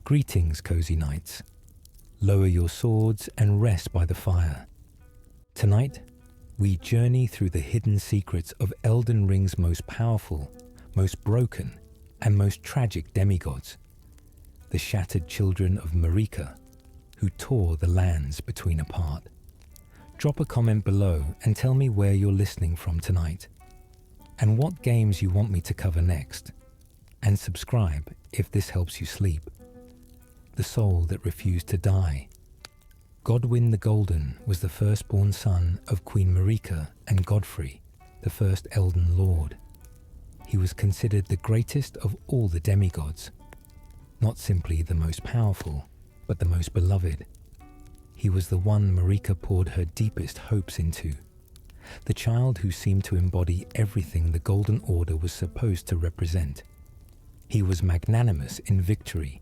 Greetings, cozy knights. Lower your swords and rest by the fire. Tonight, we journey through the hidden secrets of Elden Ring's most powerful, most broken, and most tragic demigods, the shattered children of Marika, who tore the lands between apart. Drop a comment below and tell me where you're listening from tonight, and what games you want me to cover next, and subscribe if this helps you sleep. The soul that refused to die. Godwyn the Golden was the firstborn son of Queen Marika and Godfrey, the first Elden Lord. He was considered the greatest of all the demigods, not simply the most powerful, but the most beloved. He was the one Marika poured her deepest hopes into, the child who seemed to embody everything the Golden Order was supposed to represent. He was magnanimous in victory,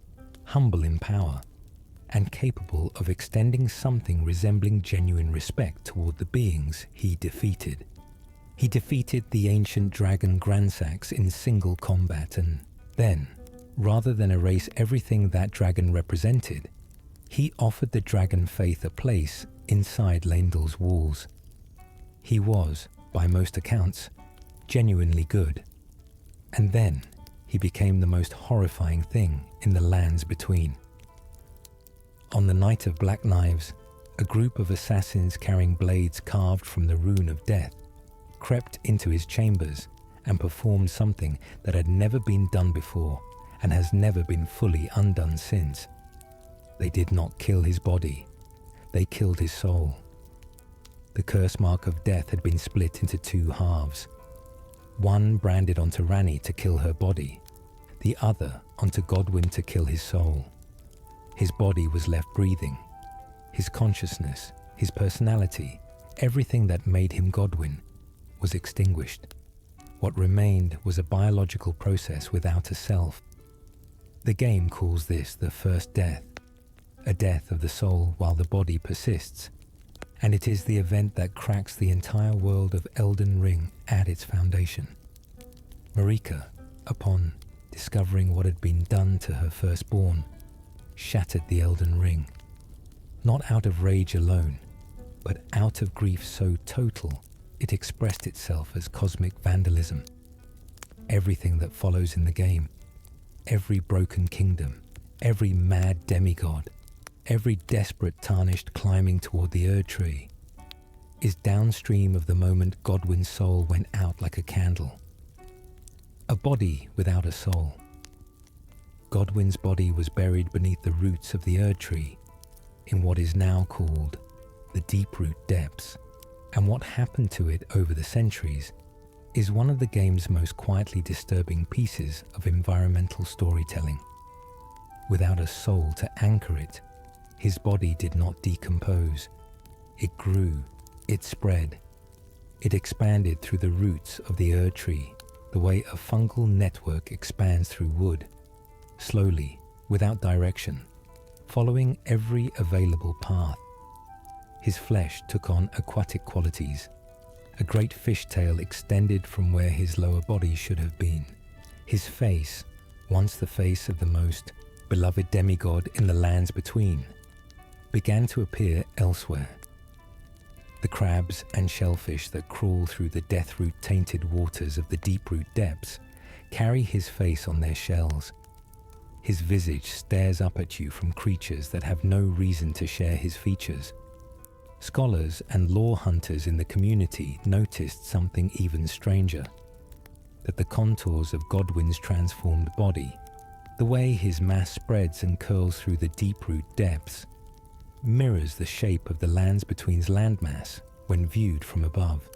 humble in power, and capable of extending something resembling genuine respect toward the beings he defeated. He defeated the ancient dragon Gransax in single combat, and then, rather than erase everything that dragon represented, he offered the dragon faith a place inside Leyndell's walls. He was, by most accounts, genuinely good. And then he became the most horrifying thing in the lands between. On the night of Black Knives, a group of assassins carrying blades carved from the rune of death crept into his chambers and performed something that had never been done before and has never been fully undone since. They did not kill his body, they killed his soul. The curse mark of death had been split into two halves. One branded onto Ranni to kill her body, the other onto Godwyn to kill his soul. His body was left breathing. His consciousness, his personality, everything that made him Godwyn, was extinguished. What remained was a biological process without a self. The game calls this the first death, a death of the soul while the body persists, and it is the event that cracks the entire world of Elden Ring at its foundation. Marika, upon discovering what had been done to her firstborn, shattered the Elden Ring, not out of rage alone, but out of grief so total it expressed itself as cosmic vandalism. Everything that follows in the game, every broken kingdom, every mad demigod, every desperate tarnished climbing toward the Erd Tree, is downstream of the moment Godwyn's soul went out like a candle. A body without a soul. Godwyn's body was buried beneath the roots of the Erd Tree, in what is now called the Deeproot Depths, and what happened to it over the centuries is one of the game's most quietly disturbing pieces of environmental storytelling. Without a soul to anchor it, his body did not decompose. It grew, it spread, it expanded through the roots of the Erd Tree, the way a fungal network expands through wood, slowly, without direction, following every available path. His flesh took on aquatic qualities. A great fishtail extended from where his lower body should have been. His face, once the face of the most beloved demigod in the lands between, began to appear elsewhere. The crabs and shellfish that crawl through the deathroot-tainted waters of the Deeproot Depths carry his face on their shells. His visage stares up at you from creatures that have no reason to share his features. Scholars and lore hunters in the community noticed something even stranger, that the contours of Godwyn's transformed body, the way his mass spreads and curls through the Deeproot Depths, mirrors the shape of the Lands Between's landmass when viewed from above.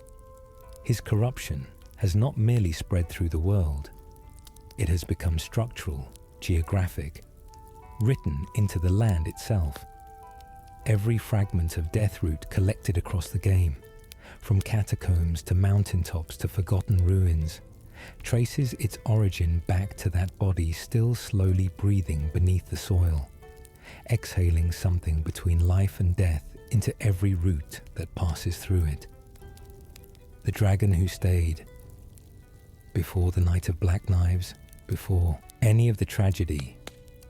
His corruption has not merely spread through the world, it has become structural, geographic, written into the land itself. Every fragment of Deathroot collected across the game, from catacombs to mountaintops to forgotten ruins, traces its origin back to that body still slowly breathing beneath the soil, exhaling something between life and death into every root that passes through it. The dragon who stayed, before the night of Black Knives, before any of the tragedy,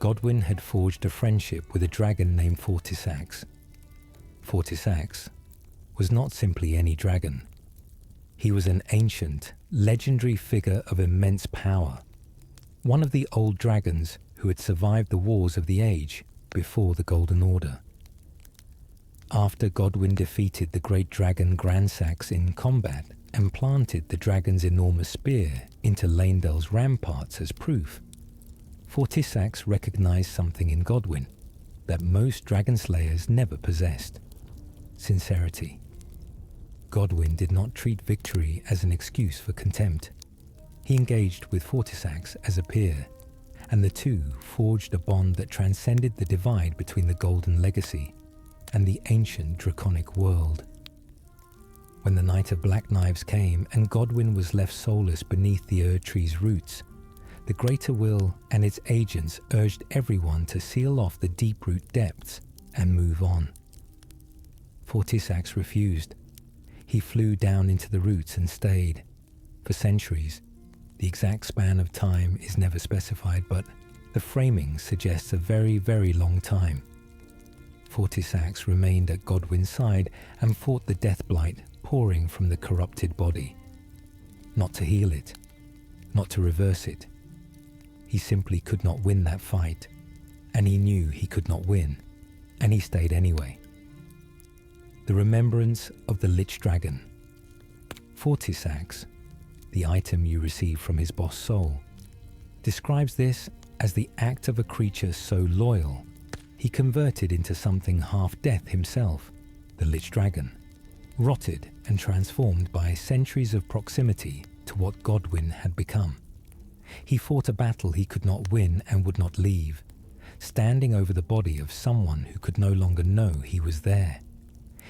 Godwyn had forged a friendship with a dragon named Fortisax. Fortisax was not simply any dragon. He was an ancient, legendary figure of immense power, one of the old dragons who had survived the wars of the age before the Golden Order. After Godwyn defeated the great dragon Gransax in combat and planted the dragon's enormous spear into Leyndell's ramparts as proof, Fortisax recognized something in Godwyn that most dragon slayers never possessed: sincerity. Godwyn did not treat victory as an excuse for contempt. He engaged with Fortisax as a peer, and the two forged a bond that transcended the divide between the Golden Legacy and the ancient draconic world. When the Night of Black Knives came and Godwyn was left soulless beneath the Erdtree's roots, the Greater Will and its agents urged everyone to seal off the deep-root depths and move on. Fortisax refused. He flew down into the roots and stayed. For centuries, the exact span of time is never specified, but the framing suggests a very, very long time. Fortisax remained at Godwyn's side and fought the death blight pouring from the corrupted body. Not to heal it, not to reverse it. He simply could not win that fight, and he knew he could not win, and he stayed anyway. The remembrance of the Lich Dragon. Fortisax, the item you receive from his boss soul, describes this as the act of a creature so loyal, he converted into something half-death himself, the Lich Dragon, rotted and transformed by centuries of proximity to what Godwyn had become. He fought a battle he could not win and would not leave, standing over the body of someone who could no longer know he was there.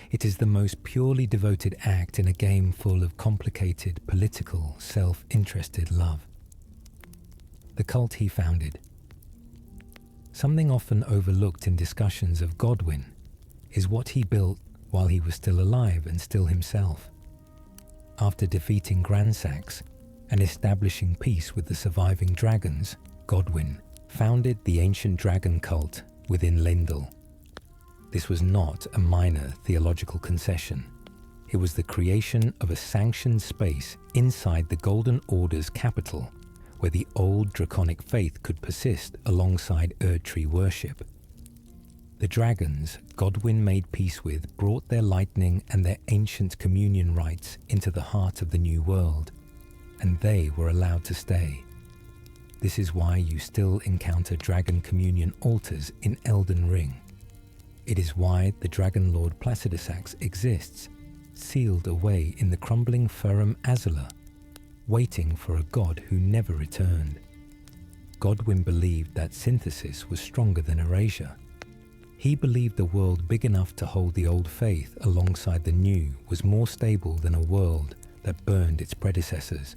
It is the most purely devoted act in a game full of complicated, political, self-interested love. The cult he founded. Something often overlooked in discussions of Godwyn is what he built while he was still alive and still himself. After defeating Gransax and establishing peace with the surviving dragons, Godwyn founded the ancient dragon cult within Leyndell. This was not a minor theological concession. It was the creation of a sanctioned space inside the Golden Order's capital, where the old draconic faith could persist alongside Erdtree worship. The dragons Godwyn made peace with brought their lightning and their ancient communion rites into the heart of the new world, and they were allowed to stay. This is why you still encounter dragon communion altars in Elden Ring. It is why the Dragon Lord Placidusax exists, sealed away in the crumbling Ferrum Azula, waiting for a god who never returned. Godwyn believed that synthesis was stronger than erasure. He believed the world big enough to hold the old faith alongside the new was more stable than a world that burned its predecessors.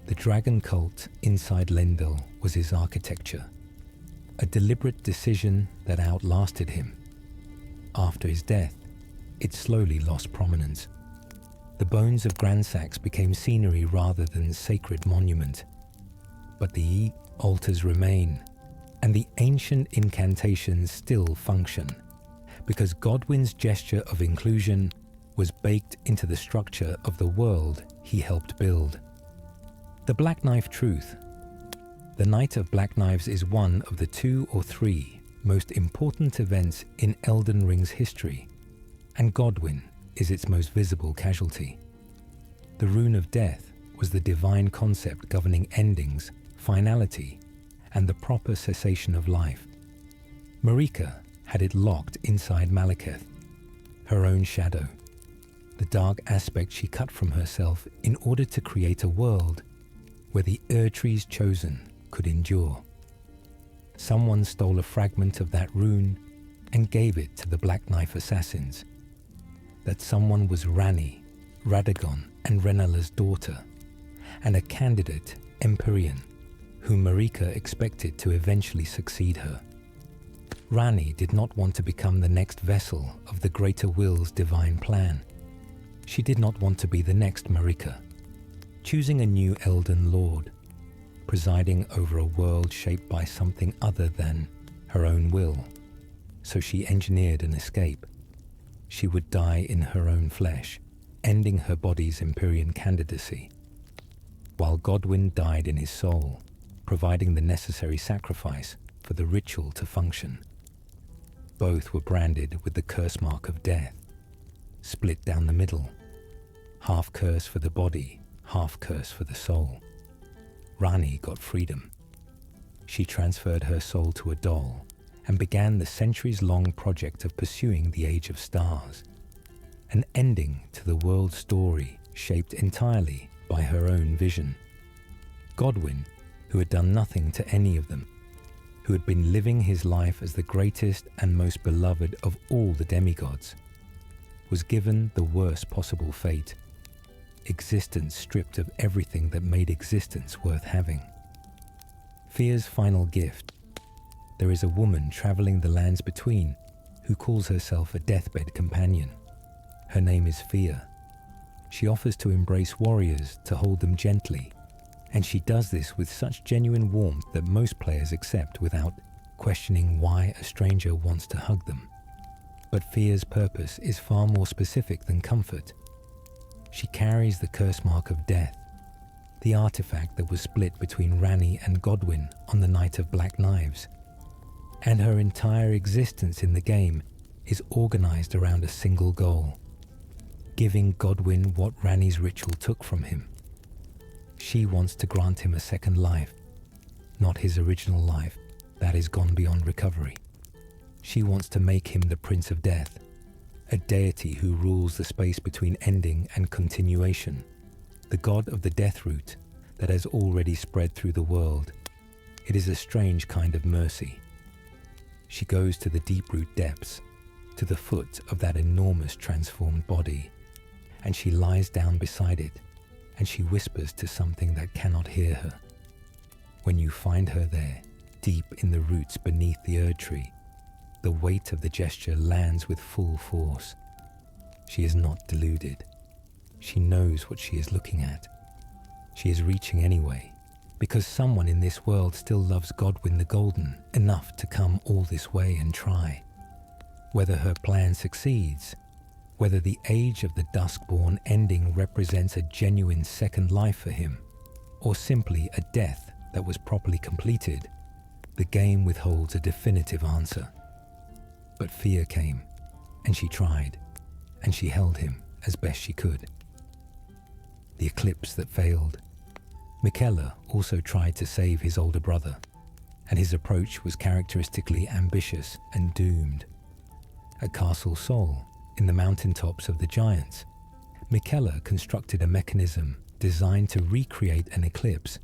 The dragon cult inside Leyndell was his architecture, a deliberate decision that outlasted him. After his death, it slowly lost prominence. The bones of Gransax became scenery rather than sacred monument. But the altars remain, and the ancient incantations still function, because Godwyn's gesture of inclusion was baked into the structure of the world he helped build. The Black Knife Truth. The Night of Black Knives is one of the 2 or 3 most important events in Elden Ring's history, and Godwyn is its most visible casualty. The Rune of Death was the divine concept governing endings, finality, and the proper cessation of life. Marika had it locked inside Malekith, her own shadow, the dark aspect she cut from herself in order to create a world where the Erdtree's chosen could endure. Someone stole a fragment of that rune and gave it to the Black Knife assassins. That someone was Ranni, Radagon, and Renella's daughter, and a candidate, Empyrean, whom Marika expected to eventually succeed her. Ranni did not want to become the next vessel of the Greater Will's divine plan. She did not want to be the next Marika, choosing a new Elden Lord. presiding over a world shaped by something other than her own will. So she engineered an escape. She would die in her own flesh, ending her body's Empyrean candidacy, while Godwyn died in his soul, providing the necessary sacrifice for the ritual to function. Both were branded with the curse mark of death, split down the middle, half curse for the body, half curse for the soul. Rani got freedom. She transferred her soul to a doll and began the centuries-long project of pursuing the Age of Stars, an ending to the world's story shaped entirely by her own vision. Godwyn, who had done nothing to any of them, who had been living his life as the greatest and most beloved of all the demigods, was given the worst possible fate, existence stripped of everything that made existence worth having. Fear's final gift. There is a woman traveling the lands between who calls herself a deathbed companion. Her name is Fear. She offers to embrace warriors, to hold them gently, and she does this with such genuine warmth that most players accept without questioning why a stranger wants to hug them. But Fear's purpose is far more specific than comfort. She carries the curse mark of death, the artifact that was split between Rani and Godwyn on the night of Black Knives. And her entire existence in the game is organized around a single goal: giving Godwyn what Rani's ritual took from him. She wants to grant him a second life, not his original life that is gone beyond recovery. She wants to make him the Prince of Death, a deity who rules the space between ending and continuation, the god of the death root that has already spread through the world. It is a strange kind of mercy. She goes to the deep root depths, to the foot of that enormous transformed body, and she lies down beside it, and she whispers to something that cannot hear her. When you find her there, deep in the roots beneath the Erd tree, the weight of the gesture lands with full force. She is not deluded. She knows what she is looking at. She is reaching anyway, because someone in this world still loves Godwyn the Golden enough to come all this way and try. Whether her plan succeeds, whether the age of the Duskborn ending represents a genuine second life for him, or simply a death that was properly completed, the game withholds a definitive answer. But Fear came, and she tried, and she held him as best she could. The eclipse that failed. Miquella also tried to save his older brother, and his approach was characteristically ambitious and doomed. At Castle Sol, in the mountaintops of the Giants, Miquella constructed a mechanism designed to recreate an eclipse,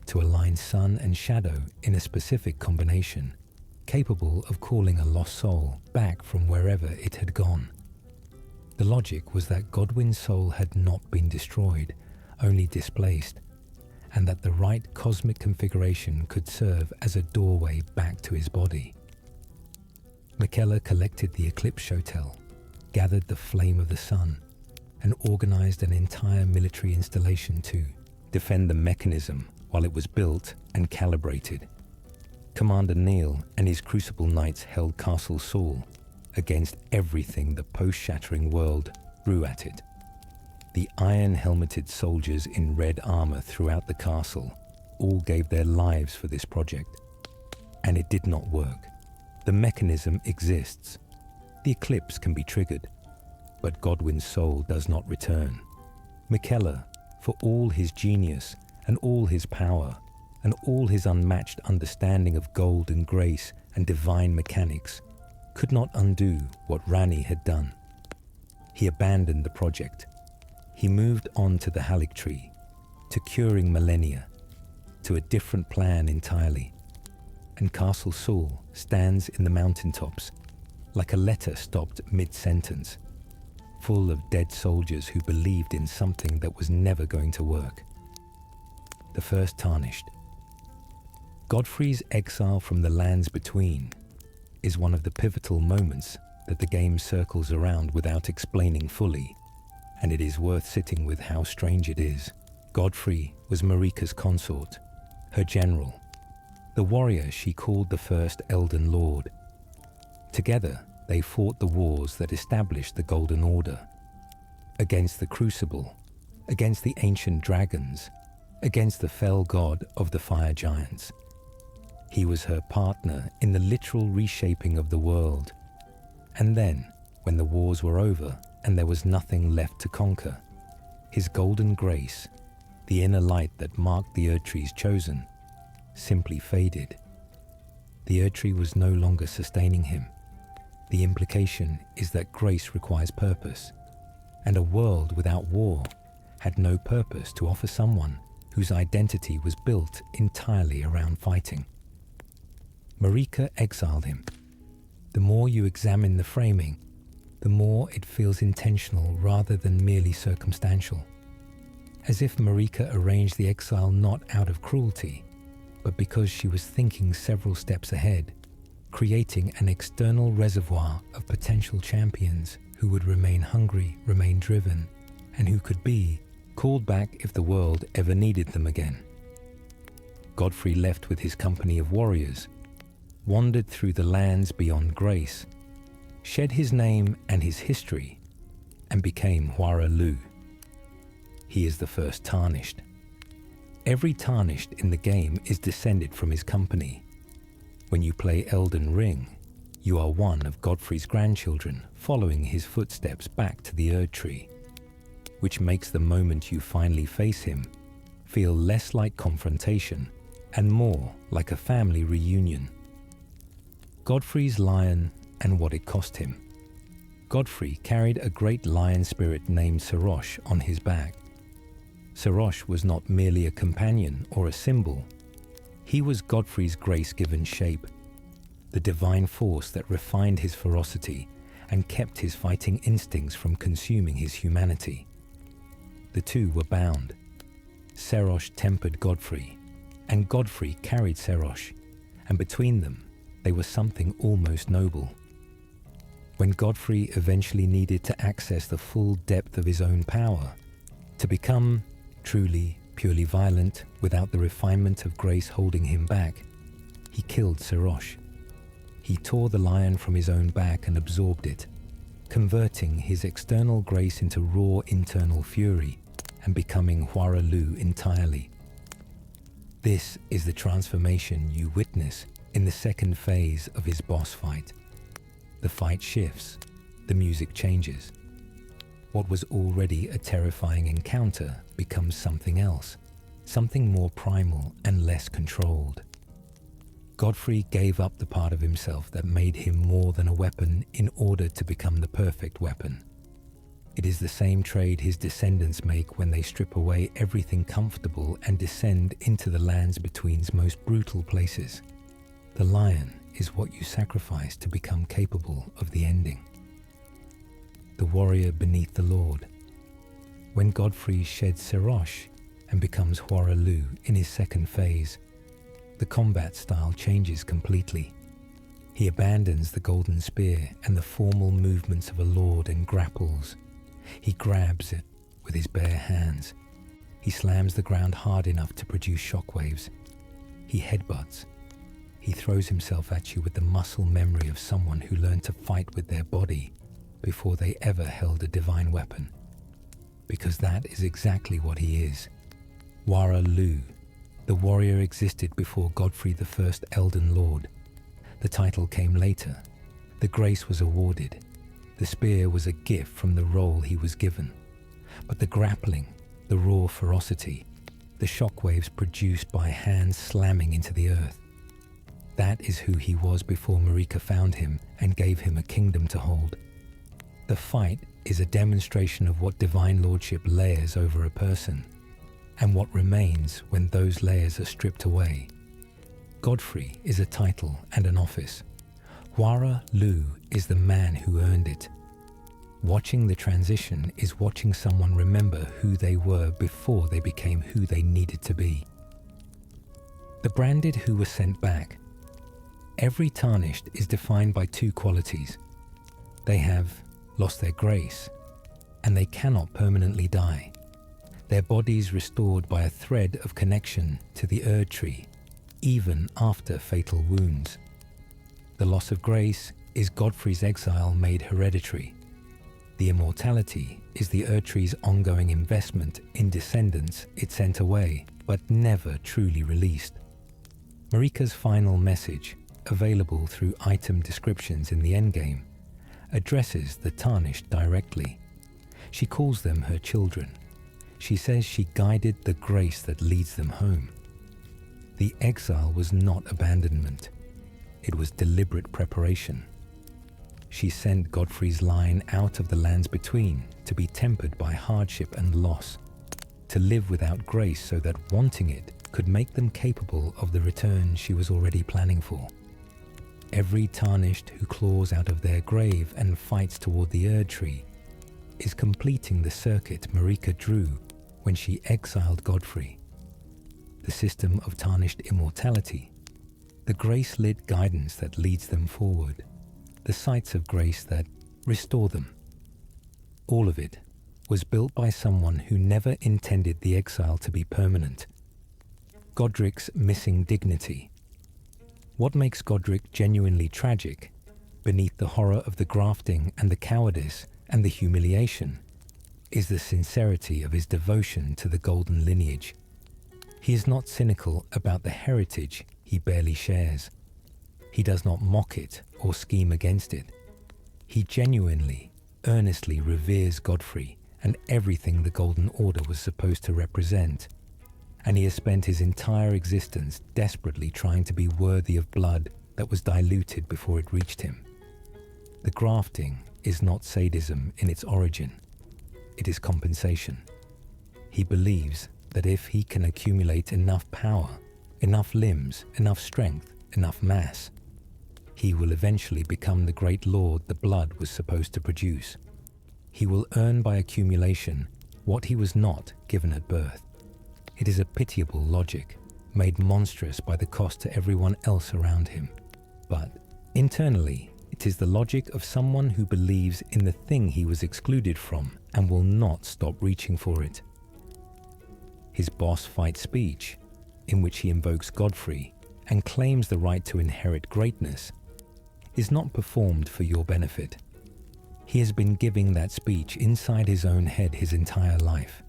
to align sun and shadow in a specific combination, capable of calling a lost soul back from wherever it had gone. The logic was that Godwyn's soul had not been destroyed, only displaced, and that the right cosmic configuration could serve as a doorway back to his body. Miquella collected the Eclipse Shotel, gathered the flame of the sun, and organized an entire military installation to defend the mechanism while it was built and calibrated. Commander Neil and his Crucible Knights held Castle Sol against everything the post-shattering world threw at it. The iron-helmeted soldiers in red armor throughout the castle all gave their lives for this project. And it did not work. The mechanism exists. The eclipse can be triggered, but Godwyn's soul does not return. Miquella, for all his genius and all his power and all his unmatched understanding of gold and grace and divine mechanics, could not undo what Rani had done. He abandoned the project. He moved on to the Halic Tree, to curing millennia, to a different plan entirely. And Castle Sol stands in the mountaintops, like a letter stopped mid-sentence, full of dead soldiers who believed in something that was never going to work. The first tarnished. Godfrey's exile from the lands between is one of the pivotal moments that the game circles around without explaining fully, and it is worth sitting with how strange it is. Godfrey was Marika's consort, her general, the warrior she called the first Elden Lord. Together, they fought the wars that established the Golden Order, against the Crucible, against the ancient dragons, against the fell god of the fire giants. He was her partner in the literal reshaping of the world. And then, when the wars were over and there was nothing left to conquer, his golden grace, the inner light that marked the Erdtree's chosen, simply faded. The Erdtree was no longer sustaining him. The implication is that grace requires purpose, and a world without war had no purpose to offer someone whose identity was built entirely around fighting. Marika exiled him. The more you examine the framing, the more it feels intentional rather than merely circumstantial. As if Marika arranged the exile not out of cruelty, but because she was thinking several steps ahead, creating an external reservoir of potential champions who would remain hungry, remain driven, and who could be called back if the world ever needed them again. Godfrey left with his company of warriors, wandered through the lands beyond grace, shed his name and his history, and became Huara Lu. He is the first Tarnished. Every Tarnished in the game is descended from his company. When you play Elden Ring, you are one of Godfrey's grandchildren following his footsteps back to the Erdtree, which makes the moment you finally face him feel less like confrontation and more like a family reunion. Godfrey's lion and what it cost him. Godfrey carried a great lion spirit named Serosh on his back. Serosh was not merely a companion or a symbol. He was Godfrey's grace-given shape, the divine force that refined his ferocity and kept his fighting instincts from consuming his humanity. The two were bound. Serosh tempered Godfrey, and Godfrey carried Serosh, and between them, they were something almost noble. When Godfrey eventually needed to access the full depth of his own power, to become truly, purely violent without the refinement of grace holding him back, he killed Serosh. He tore the lion from his own back and absorbed it, converting his external grace into raw internal fury and becoming Huara Lu entirely. This is the transformation you witness in the second phase of his boss fight. The fight shifts, the music changes. What was already a terrifying encounter becomes something else, something more primal and less controlled. Godfrey gave up the part of himself that made him more than a weapon in order to become the perfect weapon. It is the same trade his descendants make when they strip away everything comfortable and descend into the lands between's most brutal places. The lion is what you sacrifice to become capable of the ending. The warrior beneath the Lord. When Godfrey sheds Serosh and becomes Huara Lu in his second phase, the combat style changes completely. He abandons the golden spear and the formal movements of a lord and grapples. He grabs it with his bare hands. He slams the ground hard enough to produce shockwaves. He headbutts. He throws himself at you with the muscle memory of someone who learned to fight with their body before they ever held a divine weapon. Because that is exactly what he is. Huara Lu, the warrior, existed before Godfrey the first Elden Lord. The title came later. The grace was awarded. The spear was a gift from the role he was given. But the grappling, the raw ferocity, the shockwaves produced by hands slamming into the earth, that is who he was before Marika found him and gave him a kingdom to hold. The fight is a demonstration of what divine lordship layers over a person, and what remains when those layers are stripped away. Godfrey is a title and an office. Huara Lu is the man who earned it. Watching the transition is watching someone remember who they were before they became who they needed to be. The branded who were sent back. Every Tarnished is defined by two qualities. They have lost their grace, and they cannot permanently die. their bodies restored by a thread of connection to the Erd tree, even after fatal wounds. The loss of grace is Godfrey's exile made hereditary. The immortality is the Erd tree's ongoing investment in descendants it sent away, but never truly released. Marika's final message, available through item descriptions in the endgame, addresses the Tarnished directly. She calls them her children. She says she guided the grace that leads them home. The exile was not abandonment. It was deliberate preparation. She sent Godfrey's line out of the lands between to be tempered by hardship and loss, to live without grace so that wanting it could make them capable of the return she was already planning for. Every Tarnished who claws out of their grave and fights toward the Erd tree is completing the circuit Marika drew when she exiled Godfrey. The system of Tarnished immortality, the grace-lit guidance that leads them forward, the sights of grace that restore them. All of it was built by someone who never intended the exile to be permanent. Godric's missing dignity. What makes Godric genuinely tragic, beneath the horror of the grafting and the cowardice and the humiliation, is the sincerity of his devotion to the golden lineage. He is not cynical about the heritage he barely shares. He does not mock it or scheme against it. He genuinely, earnestly reveres Godfrey and everything the Golden Order was supposed to represent, and he has spent his entire existence desperately trying to be worthy of blood that was diluted before it reached him. The grafting is not sadism in its origin. It is compensation. He believes that if he can accumulate enough power, enough limbs, enough strength, enough mass, he will eventually become the great lord the blood was supposed to produce. He will earn by accumulation what he was not given at birth. It is a pitiable logic, made monstrous by the cost to everyone else around him. But internally, it is the logic of someone who believes in the thing he was excluded from and will not stop reaching for it. His boss fight speech, in which he invokes Godfrey and claims the right to inherit greatness, is not performed for your benefit. He has been giving that speech inside his own head his entire life.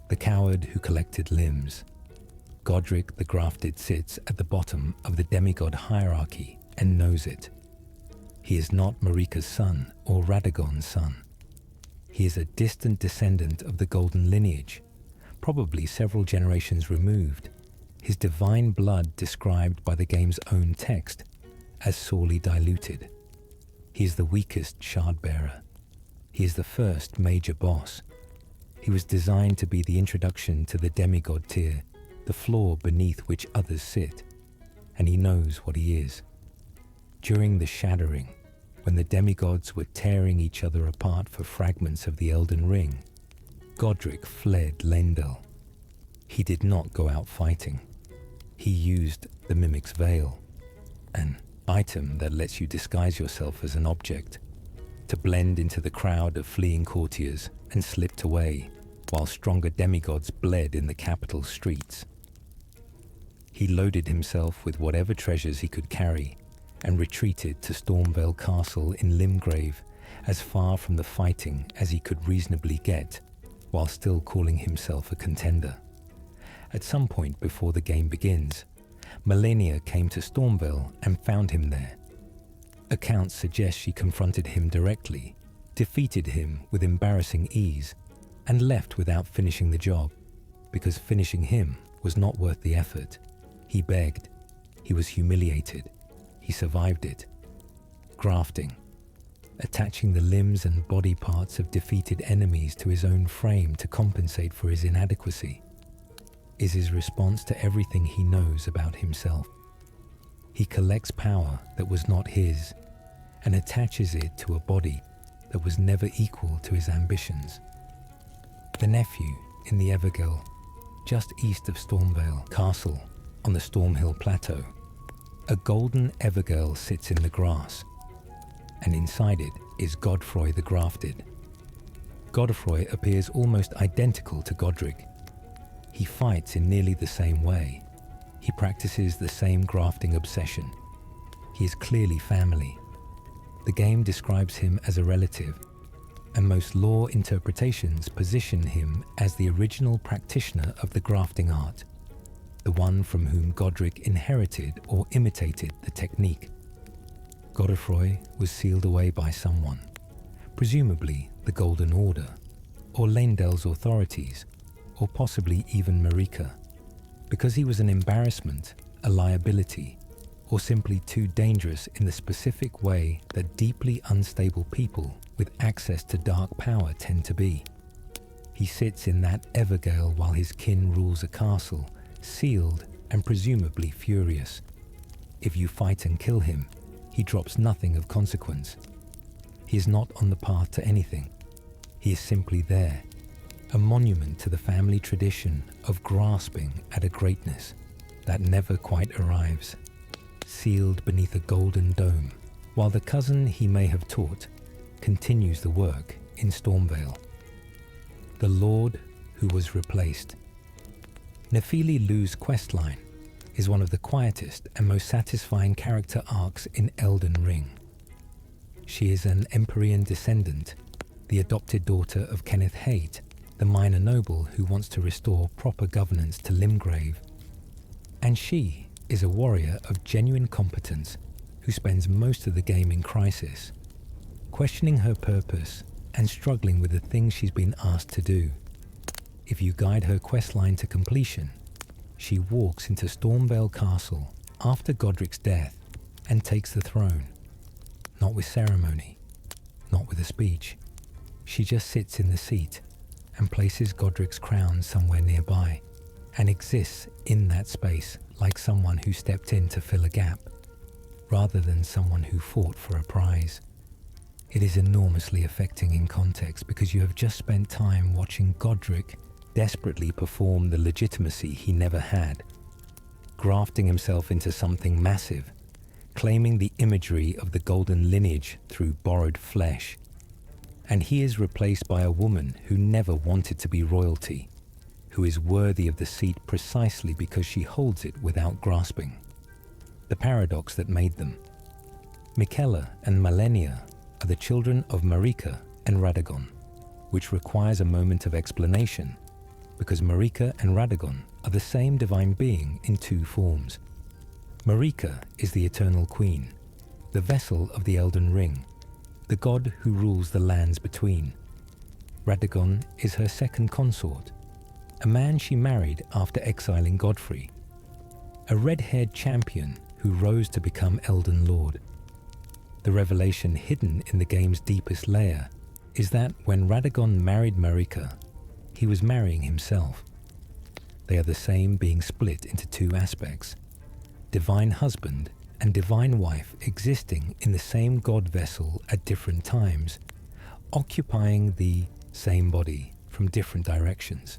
The coward who collected limbs. Godric the Grafted sits at the bottom of the Demigod hierarchy and knows it. He is not Marika's son or Radagon's son. He is a distant descendant of the golden lineage, probably several generations removed, his divine blood described by the game's own text as sorely diluted. He is the weakest shard-bearer. He is the first major boss. He was designed to be the introduction to the demigod tier, the floor beneath which others sit, and he knows what he is. During the shattering, when the demigods were tearing each other apart for fragments of the Elden Ring, Godric fled Lendel. He did not go out fighting. He used the Mimic's Veil, an item that lets you disguise yourself as an object, to blend into the crowd of fleeing courtiers and slipped away while stronger demigods bled in the capital's streets. He loaded himself with whatever treasures he could carry and retreated to Stormvale Castle in Limgrave, as far from the fighting as he could reasonably get, while still calling himself a contender. At some point before the game begins, Melania came to Stormvale and found him there. Accounts suggest she confronted him directly, defeated him with embarrassing ease, and left without finishing the job, because finishing him was not worth the effort. He begged. He was humiliated. He survived it. Grafting, attaching the limbs and body parts of defeated enemies to his own frame to compensate for his inadequacy, is his response to everything he knows about himself. He collects power that was not his and attaches it to a body that was never equal to his ambitions. The nephew in the Evergirl, just east of Stormvale Castle on the Stormhill Plateau, a golden Evergirl sits in the grass, and inside it is Godfrey the Grafted. Godfroy appears almost identical to Godric. He fights in nearly the same way. He practices the same grafting obsession. He is clearly family. The game describes him as a relative, and most lore interpretations position him as the original practitioner of the grafting art, the one from whom Godric inherited or imitated the technique. Godfroy was sealed away by someone, presumably the Golden Order, or Leyndell's authorities, or possibly even Marika, because he was an embarrassment, a liability, or simply too dangerous in the specific way that deeply unstable people with access to dark power tend to be. He sits in that Evergale while his kin rules a castle, sealed and presumably furious. If you fight and kill him, he drops nothing of consequence. He is not on the path to anything. He is simply there, a monument to the family tradition of grasping at a greatness that never quite arrives, sealed beneath a golden dome, while the cousin he may have taught continues the work in Stormvale. The Lord who was replaced. Nefili Lu's questline is one of the quietest and most satisfying character arcs in Elden Ring. She is an Empyrean descendant, the adopted daughter of Kenneth Haight, the minor noble who wants to restore proper governance to Limgrave. And she is a warrior of genuine competence who spends most of the game in crisis, questioning her purpose and struggling with the things she's been asked to do. If you guide her questline to completion, she walks into Stormvale Castle after Godric's death and takes the throne. Not with ceremony, not with a speech. She just sits in the seat and places Godric's crown somewhere nearby and exists in that space like someone who stepped in to fill a gap, rather than someone who fought for a prize. It is enormously affecting in context because you have just spent time watching Godric desperately perform the legitimacy he never had, grafting himself into something massive, claiming the imagery of the golden lineage through borrowed flesh. And he is replaced by a woman who never wanted to be royalty, who is worthy of the seat precisely because she holds it without grasping. The paradox that made them. Miquella and Malenia are the children of Marika and Radagon, which requires a moment of explanation, because Marika and Radagon are the same divine being in two forms. Marika is the eternal queen, the vessel of the Elden Ring, the god who rules the lands between. Radagon is her second consort, a man she married after exiling Godfrey, a red-haired champion who rose to become Elden Lord. The revelation hidden in the game's deepest layer is that when Radagon married Marika, he was marrying himself. They are the same, being split into two aspects: divine husband and divine wife existing in the same god vessel at different times, occupying the same body from different directions.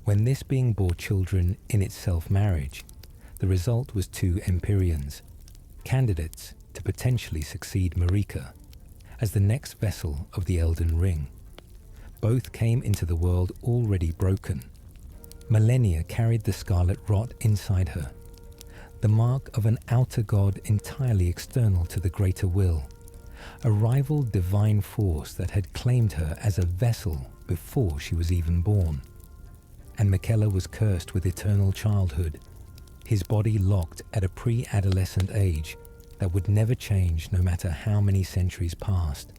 When this being bore children in its self-marriage, the result was two Empyreans, candidates to potentially succeed Marika as the next vessel of the Elden Ring. Both came into the world already broken. Malenia carried the scarlet rot inside her, the mark of an outer god entirely external to the greater will, a rival divine force that had claimed her as a vessel before she was even born. And Miquella was cursed with eternal childhood, his body locked at a pre-adolescent age that would never change no matter how many centuries passed.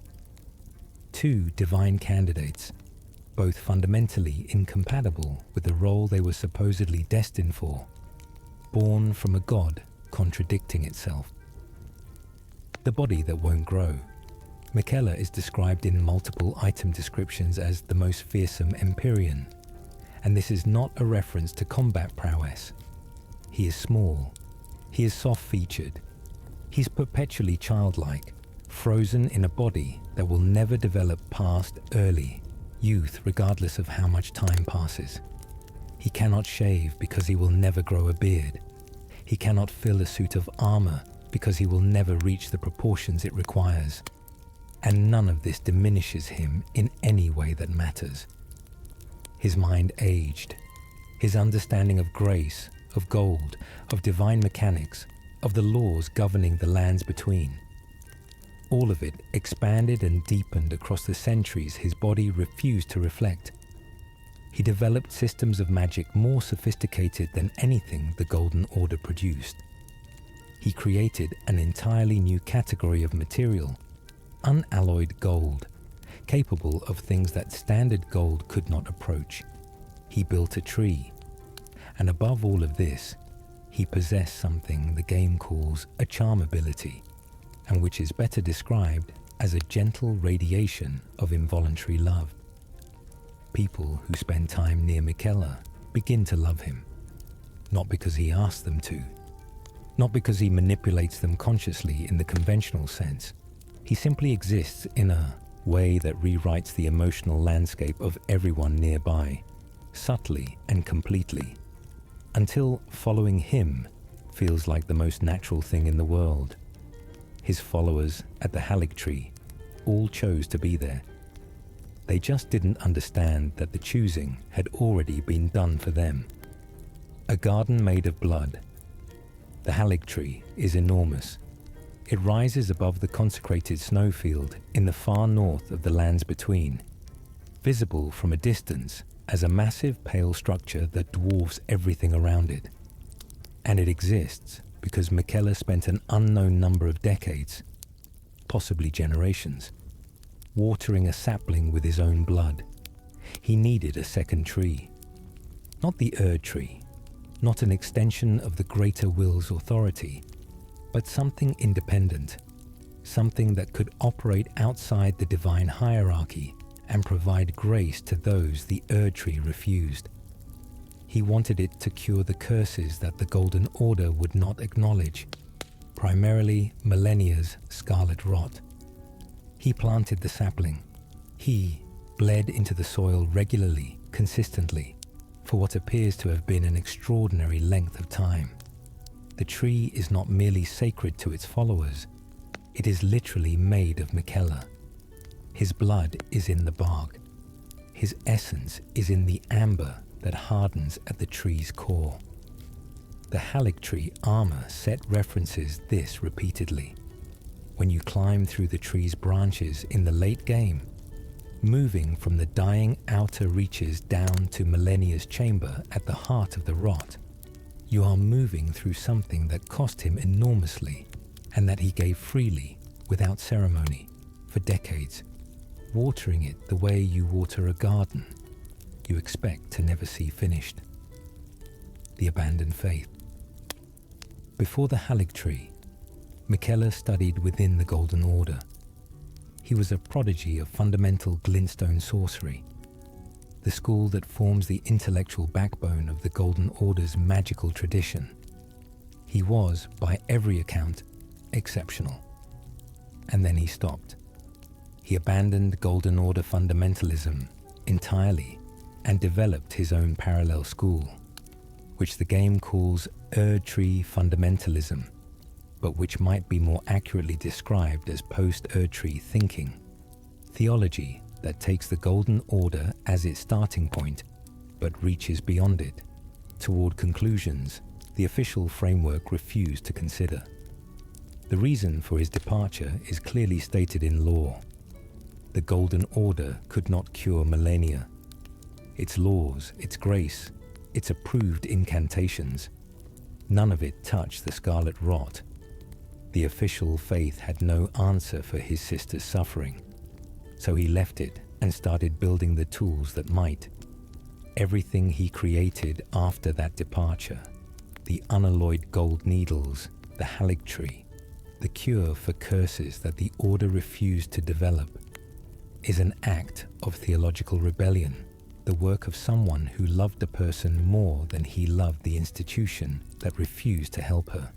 Two divine candidates, both fundamentally incompatible with the role they were supposedly destined for, born from a god contradicting itself. The body that won't grow. Miquella is described in multiple item descriptions as the most fearsome Empyrean, and this is not a reference to combat prowess. He is small, he is soft-featured, he's perpetually childlike, frozen in a body that will never develop past early youth regardless of how much time passes. He cannot shave because he will never grow a beard. He cannot fill a suit of armor because he will never reach the proportions it requires. and none of this diminishes him in any way that matters. His mind aged. His understanding of grace, of gold, of divine mechanics, of the laws governing the lands between. All of it expanded and deepened across the centuries his body refused to reflect. He developed systems of magic more sophisticated than anything the Golden Order produced. He created an entirely new category of material, unalloyed gold, capable of things that standard gold could not approach. He built a tree. And above all of this, he possessed something the game calls a charm ability, and which is better described as a gentle radiation of involuntary love. People who spend time near Miquella begin to love him, not because he asks them to, not because he manipulates them consciously in the conventional sense. He simply exists in a way that rewrites the emotional landscape of everyone nearby, subtly and completely, until following him feels like the most natural thing in the world. His followers at the Halig Tree all chose to be there. They just didn't understand that the choosing had already been done for them. A garden made of blood. The Halig Tree is enormous. It rises above the consecrated snowfield in the far north of the lands between, visible from a distance as a massive pale structure that dwarfs everything around it. And it exists because Miquella spent an unknown number of decades, possibly generations, watering a sapling with his own blood. He needed a second tree. Not the Erd Tree, not an extension of the greater will's authority, but something independent, something that could operate outside the divine hierarchy and provide grace to those the Erd Tree refused. He wanted it to cure the curses that the Golden Order would not acknowledge, primarily millennia's scarlet rot. He planted the sapling. He bled into the soil regularly, consistently, for what appears to have been an extraordinary length of time. The tree is not merely sacred to its followers, it is literally made of Miquella. His blood is in the bark. His essence is in the amber that hardens at the tree's core. The Halig Tree armor set references this repeatedly. When you climb through the tree's branches in the late game, moving from the dying outer reaches down to Millennia's chamber at the heart of the rot, you are moving through something that cost him enormously and that he gave freely, without ceremony, for decades, watering it the way you water a garden you expect to never see finished. The abandoned faith. Before the Halig Tree, Miquella studied within the Golden Order. He was a prodigy of fundamental glintstone sorcery, the school that forms the intellectual backbone of the Golden Order's magical tradition. He was, by every account, exceptional. And then he stopped. He abandoned Golden Order fundamentalism entirely and developed his own parallel school, which the game calls Erd Tree fundamentalism, but which might be more accurately described as post-Erd Tree thinking, theology that takes the Golden Order as its starting point, but reaches beyond it, toward conclusions the official framework refused to consider. The reason for his departure is clearly stated in law. The Golden Order could not cure millennia. Its laws, its grace, its approved incantations, none of it touched the scarlet rot. The official faith had no answer for his sister's suffering, so he left it and started building the tools that might. Everything he created after that departure, the unalloyed gold needles, the Halig Tree, the cure for curses that the Order refused to develop, is an act of theological rebellion, the work of someone who loved a person more than he loved the institution that refused to help her.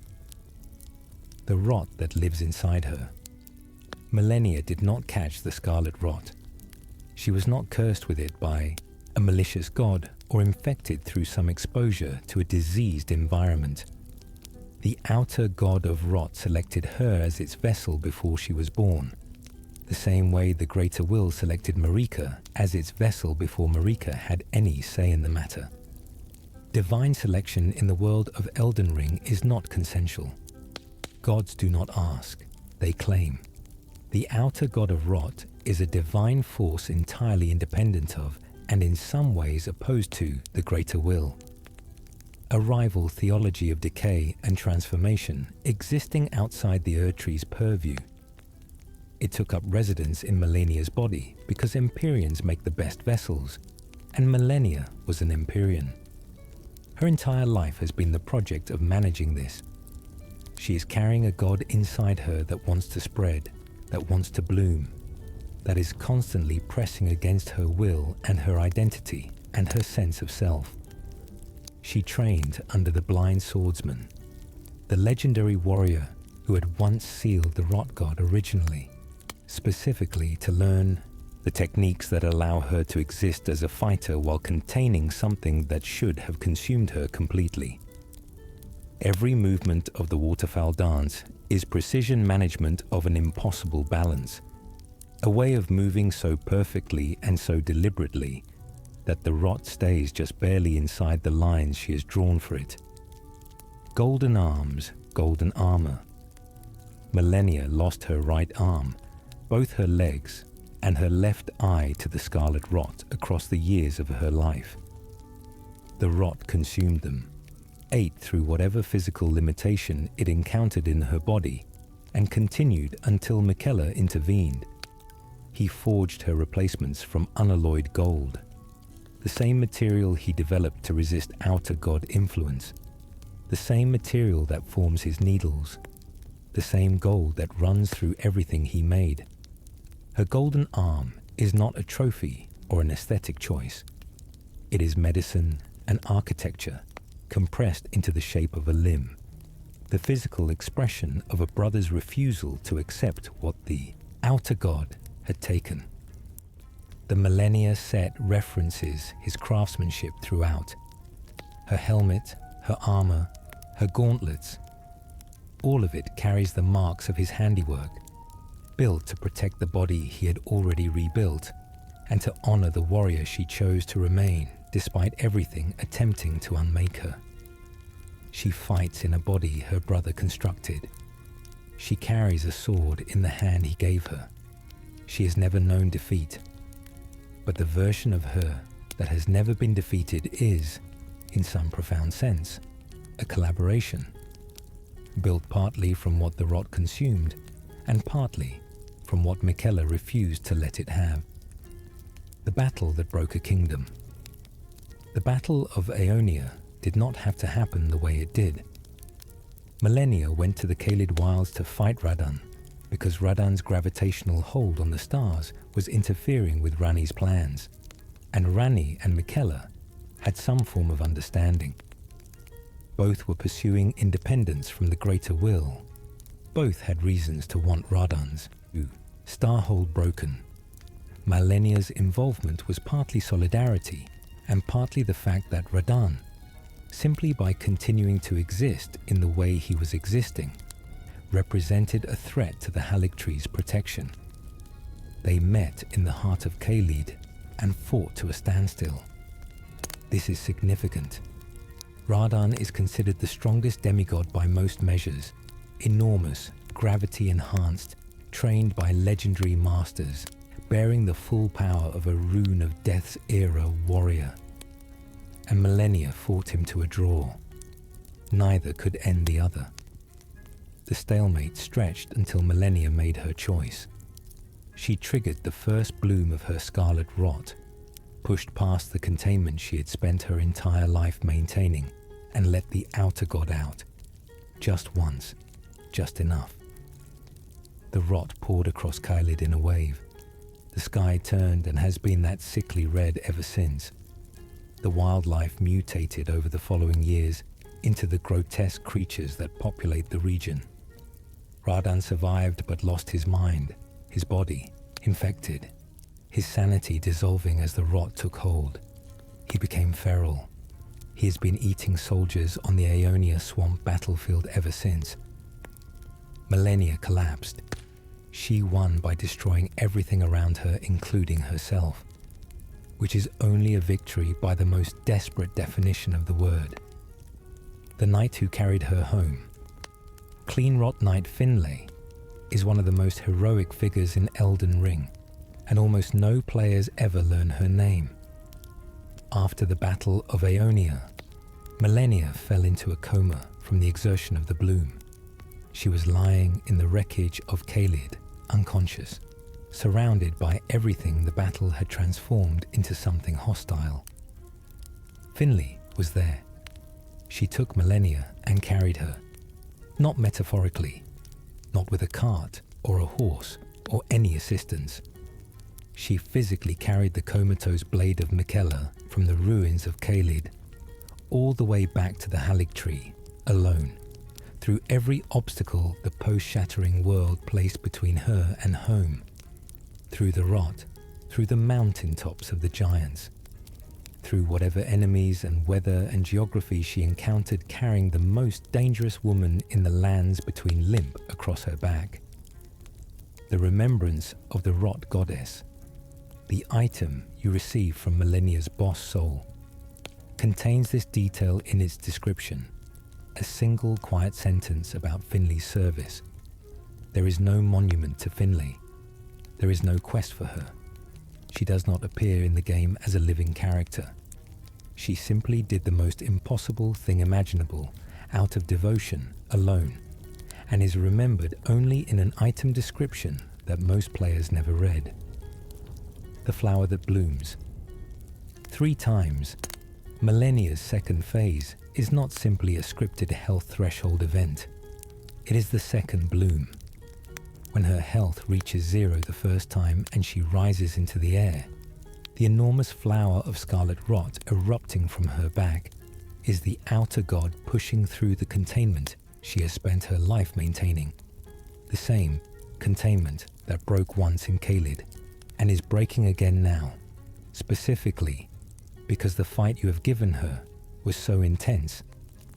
The rot that lives inside her. Millennia did not catch the scarlet rot. She was not cursed with it by a malicious god or infected through some exposure to a diseased environment. The outer god of rot selected her as its vessel before she was born. the same way the Greater Will selected Marika as its vessel before Marika had any say in the matter. Divine selection in the world of Elden Ring is not consensual. Gods do not ask, they claim. The outer god of rot is a divine force entirely independent of, and in some ways opposed to, the Greater Will. A rival theology of decay and transformation existing outside the Erdtree's purview. It took up residence in Malenia's body because Empyreans make the best vessels, and Malenia was an Empyrean. Her entire life has been the project of managing this. She is carrying a god inside her that wants to spread, that wants to bloom, that is constantly pressing against her will and her identity and her sense of self. She trained under the blind swordsman, the legendary warrior who had once sealed the rot god originally, specifically to learn the techniques that allow her to exist as a fighter while containing something that should have consumed her completely. Every movement of the waterfowl dance is precision management of an impossible balance, a way of moving so perfectly and so deliberately that the rot stays just barely inside the lines she has drawn for it. Golden arms, golden armor. Malenia lost her right arm, both her legs, and her left eye to the scarlet rot across the years of her life. The rot consumed them, ate through whatever physical limitation it encountered in her body, and continued until Miquella intervened. He forged her replacements from unalloyed gold, the same material he developed to resist outer god influence, the same material that forms his needles, the same gold that runs through everything he made. Her golden arm is not a trophy or an aesthetic choice. It is medicine and architecture compressed into the shape of a limb, the physical expression of a brother's refusal to accept what the outer god had taken. The Malenia set references his craftsmanship throughout. Her helmet, her armor, her gauntlets, all of it carries the marks of his handiwork, built to protect the body he had already rebuilt and to honor the warrior she chose to remain despite everything attempting to unmake her. She fights in a body her brother constructed. She carries a sword in the hand he gave her. She has never known defeat, but the version of her that has never been defeated is, in some profound sense, a collaboration, built partly from what the rot consumed and partly from what Miquella refused to let it have. The battle that broke a kingdom. The Battle of Aeonia did not have to happen the way it did. Malenia went to the Caelid Wilds to fight Radahn because Radahnn's gravitational hold on the stars was interfering with Ranni's plans, and Ranni and Miquella had some form of understanding. Both were pursuing independence from the Greater Will. Both had reasons to want Radahn's starhold broken. Malenia's involvement was partly solidarity and partly the fact that Radahn, simply by continuing to exist in the way he was existing, represented a threat to the Haligtree's protection. They met in the heart of Caelid and fought to a standstill. This is significant. Radahn is considered the strongest demigod by most measures, enormous, gravity-enhanced, trained by legendary masters, bearing the full power of a rune of Death's era warrior. And Malenia fought him to a draw. Neither could end the other. The stalemate stretched until Malenia made her choice. She triggered the first bloom of her scarlet rot, pushed past the containment she had spent her entire life maintaining, and let the outer god out. Just once, just enough. The rot poured across Caelid in a wave. The sky turned and has been that sickly red ever since. The wildlife mutated over the following years into the grotesque creatures that populate the region. Radahn survived but lost his mind, his body infected, his sanity dissolving as the rot took hold. He became feral. He has been eating soldiers on the Aeonia swamp battlefield ever since. Malenia collapsed. she won by destroying everything around her, including herself, which is only a victory by the most desperate definition of the word. The knight who carried her home, Cleanrot Knight Finlay, is one of the most heroic figures in Elden Ring, and almost no players ever learn her name. After the Battle of Aeonia, Malenia fell into a coma from the exertion of the bloom. She was lying in the wreckage of Caelid, unconscious, surrounded by everything the battle had transformed into something hostile. Finlay was there. She took Malenia and carried her, not metaphorically, not with a cart or a horse or any assistance. She physically carried the comatose blade of Miquella from the ruins of Caelid all the way back to the Halig tree, alone, through every obstacle the post-shattering world placed between her and home, through the rot, through the mountain tops of the giants, through whatever enemies and weather and geography she encountered, carrying the most dangerous woman in the lands between limp across her back. The remembrance of the rot goddess, the item you receive from Malenia's boss soul, contains this detail in its description, a single quiet sentence about Finlay's service. There is no monument to Finlay. There is no quest for her. She does not appear in the game as a living character. She simply did the most impossible thing imaginable out of devotion alone, and is remembered only in an item description that most players never read. The flower that blooms. 3 times, Malenia's second phase is not simply a scripted health threshold event. It is the second bloom. When her health reaches 0 the first time and she rises into the air, the enormous flower of scarlet rot erupting from her back is the outer god pushing through the containment she has spent her life maintaining. The same containment that broke once in Caelid and is breaking again now, specifically because the fight you have given her was so intense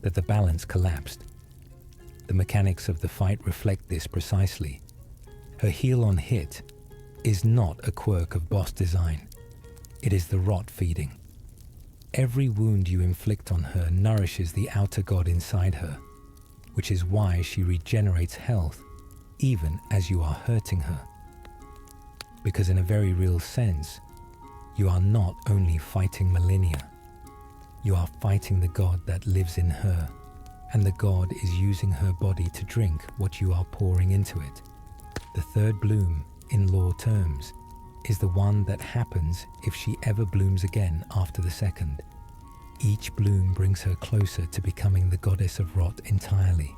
that the balance collapsed. The mechanics of the fight reflect this precisely. Her heal-on hit is not a quirk of boss design. It is the rot feeding. Every wound you inflict on her nourishes the outer god inside her, which is why she regenerates health even as you are hurting her. Because in a very real sense, you are not only fighting Malenia, you are fighting the god that lives in her, and the god is using her body to drink what you are pouring into it. The third bloom, in lore terms, is the one that happens if she ever blooms again after the second. Each bloom brings her closer to becoming the goddess of rot entirely.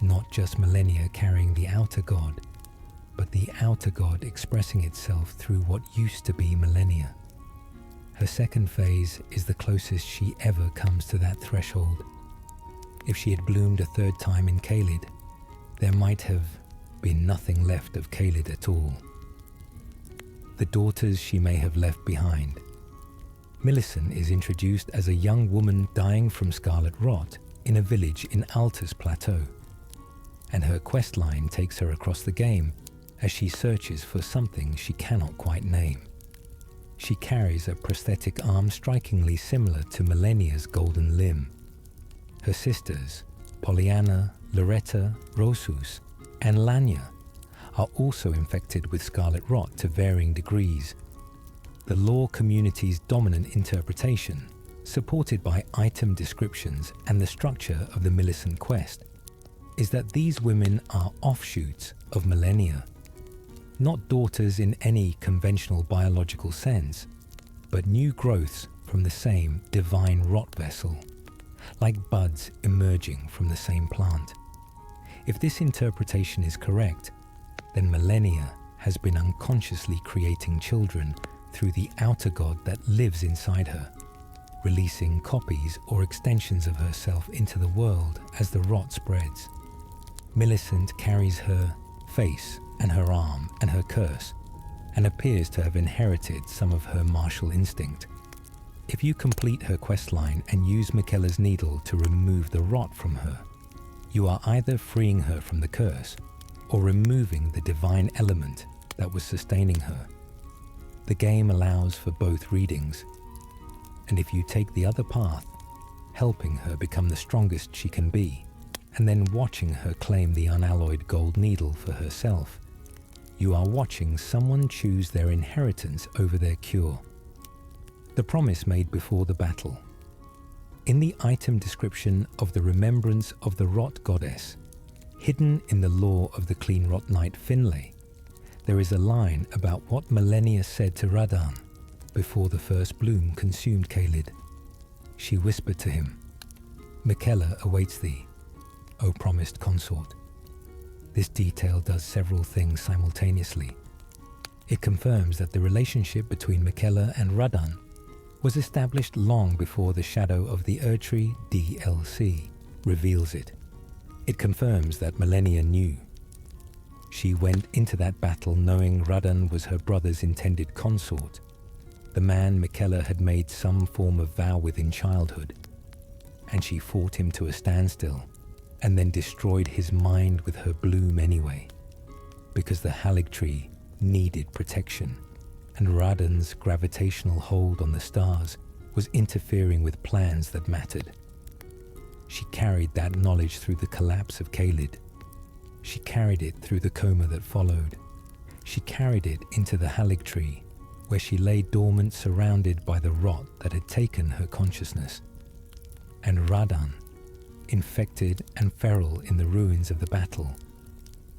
Not just Malenia carrying the outer god, but the outer god expressing itself through what used to be Malenia. Her second phase is the closest she ever comes to that threshold. If she had bloomed a third time in Caelid, there might have been nothing left of Caelid at all. The daughters she may have left behind. Millicent is introduced as a young woman dying from scarlet rot in a village in Altus Plateau, and her quest line takes her across the game as she searches for something she cannot quite name. She carries a prosthetic arm strikingly similar to Malenia's golden limb. Her sisters, Pollyanna, Loretta, Rosus, and Lanya, are also infected with scarlet rot to varying degrees. The lore community's dominant interpretation, supported by item descriptions and the structure of the Millicent quest, is that these women are offshoots of Malenia, not daughters in any conventional biological sense, but new growths from the same divine rot vessel, like buds emerging from the same plant. If this interpretation is correct, then Malenia has been unconsciously creating children through the outer god that lives inside her, releasing copies or extensions of herself into the world as the rot spreads. Millicent carries her face and her arm and her curse, and appears to have inherited some of her martial instinct. If you complete her questline and use Miquella's needle to remove the rot from her, you are either freeing her from the curse, or removing the divine element that was sustaining her. The game allows for both readings, and if you take the other path, helping her become the strongest she can be, and then watching her claim the unalloyed gold needle for herself, you are watching someone choose their inheritance over their cure. The promise made before the battle. In the item description of the remembrance of the Rot Goddess, hidden in the lore of the Clean Rot Knight Finlay, there is a line about what Millennia said to Radahn before the first bloom consumed Caelid. She whispered to him, "Miquella awaits thee, O promised consort." This detail does several things simultaneously. It confirms that the relationship between Miquella and Radahn was established long before the Shadow of the Erdtree DLC reveals it. It confirms that Millennia knew. She went into that battle knowing Radahn was her brother's intended consort, the man Miquella had made some form of vow with in childhood, and she fought him to a standstill and then destroyed his mind with her bloom anyway, because the Haligtree needed protection, and Radahn's gravitational hold on the stars was interfering with plans that mattered. She carried that knowledge through the collapse of Caelid. She carried it through the coma that followed. She carried it into the Haligtree, where she lay dormant, surrounded by the rot that had taken her consciousness. And Radahn, infected and feral in the ruins of the battle,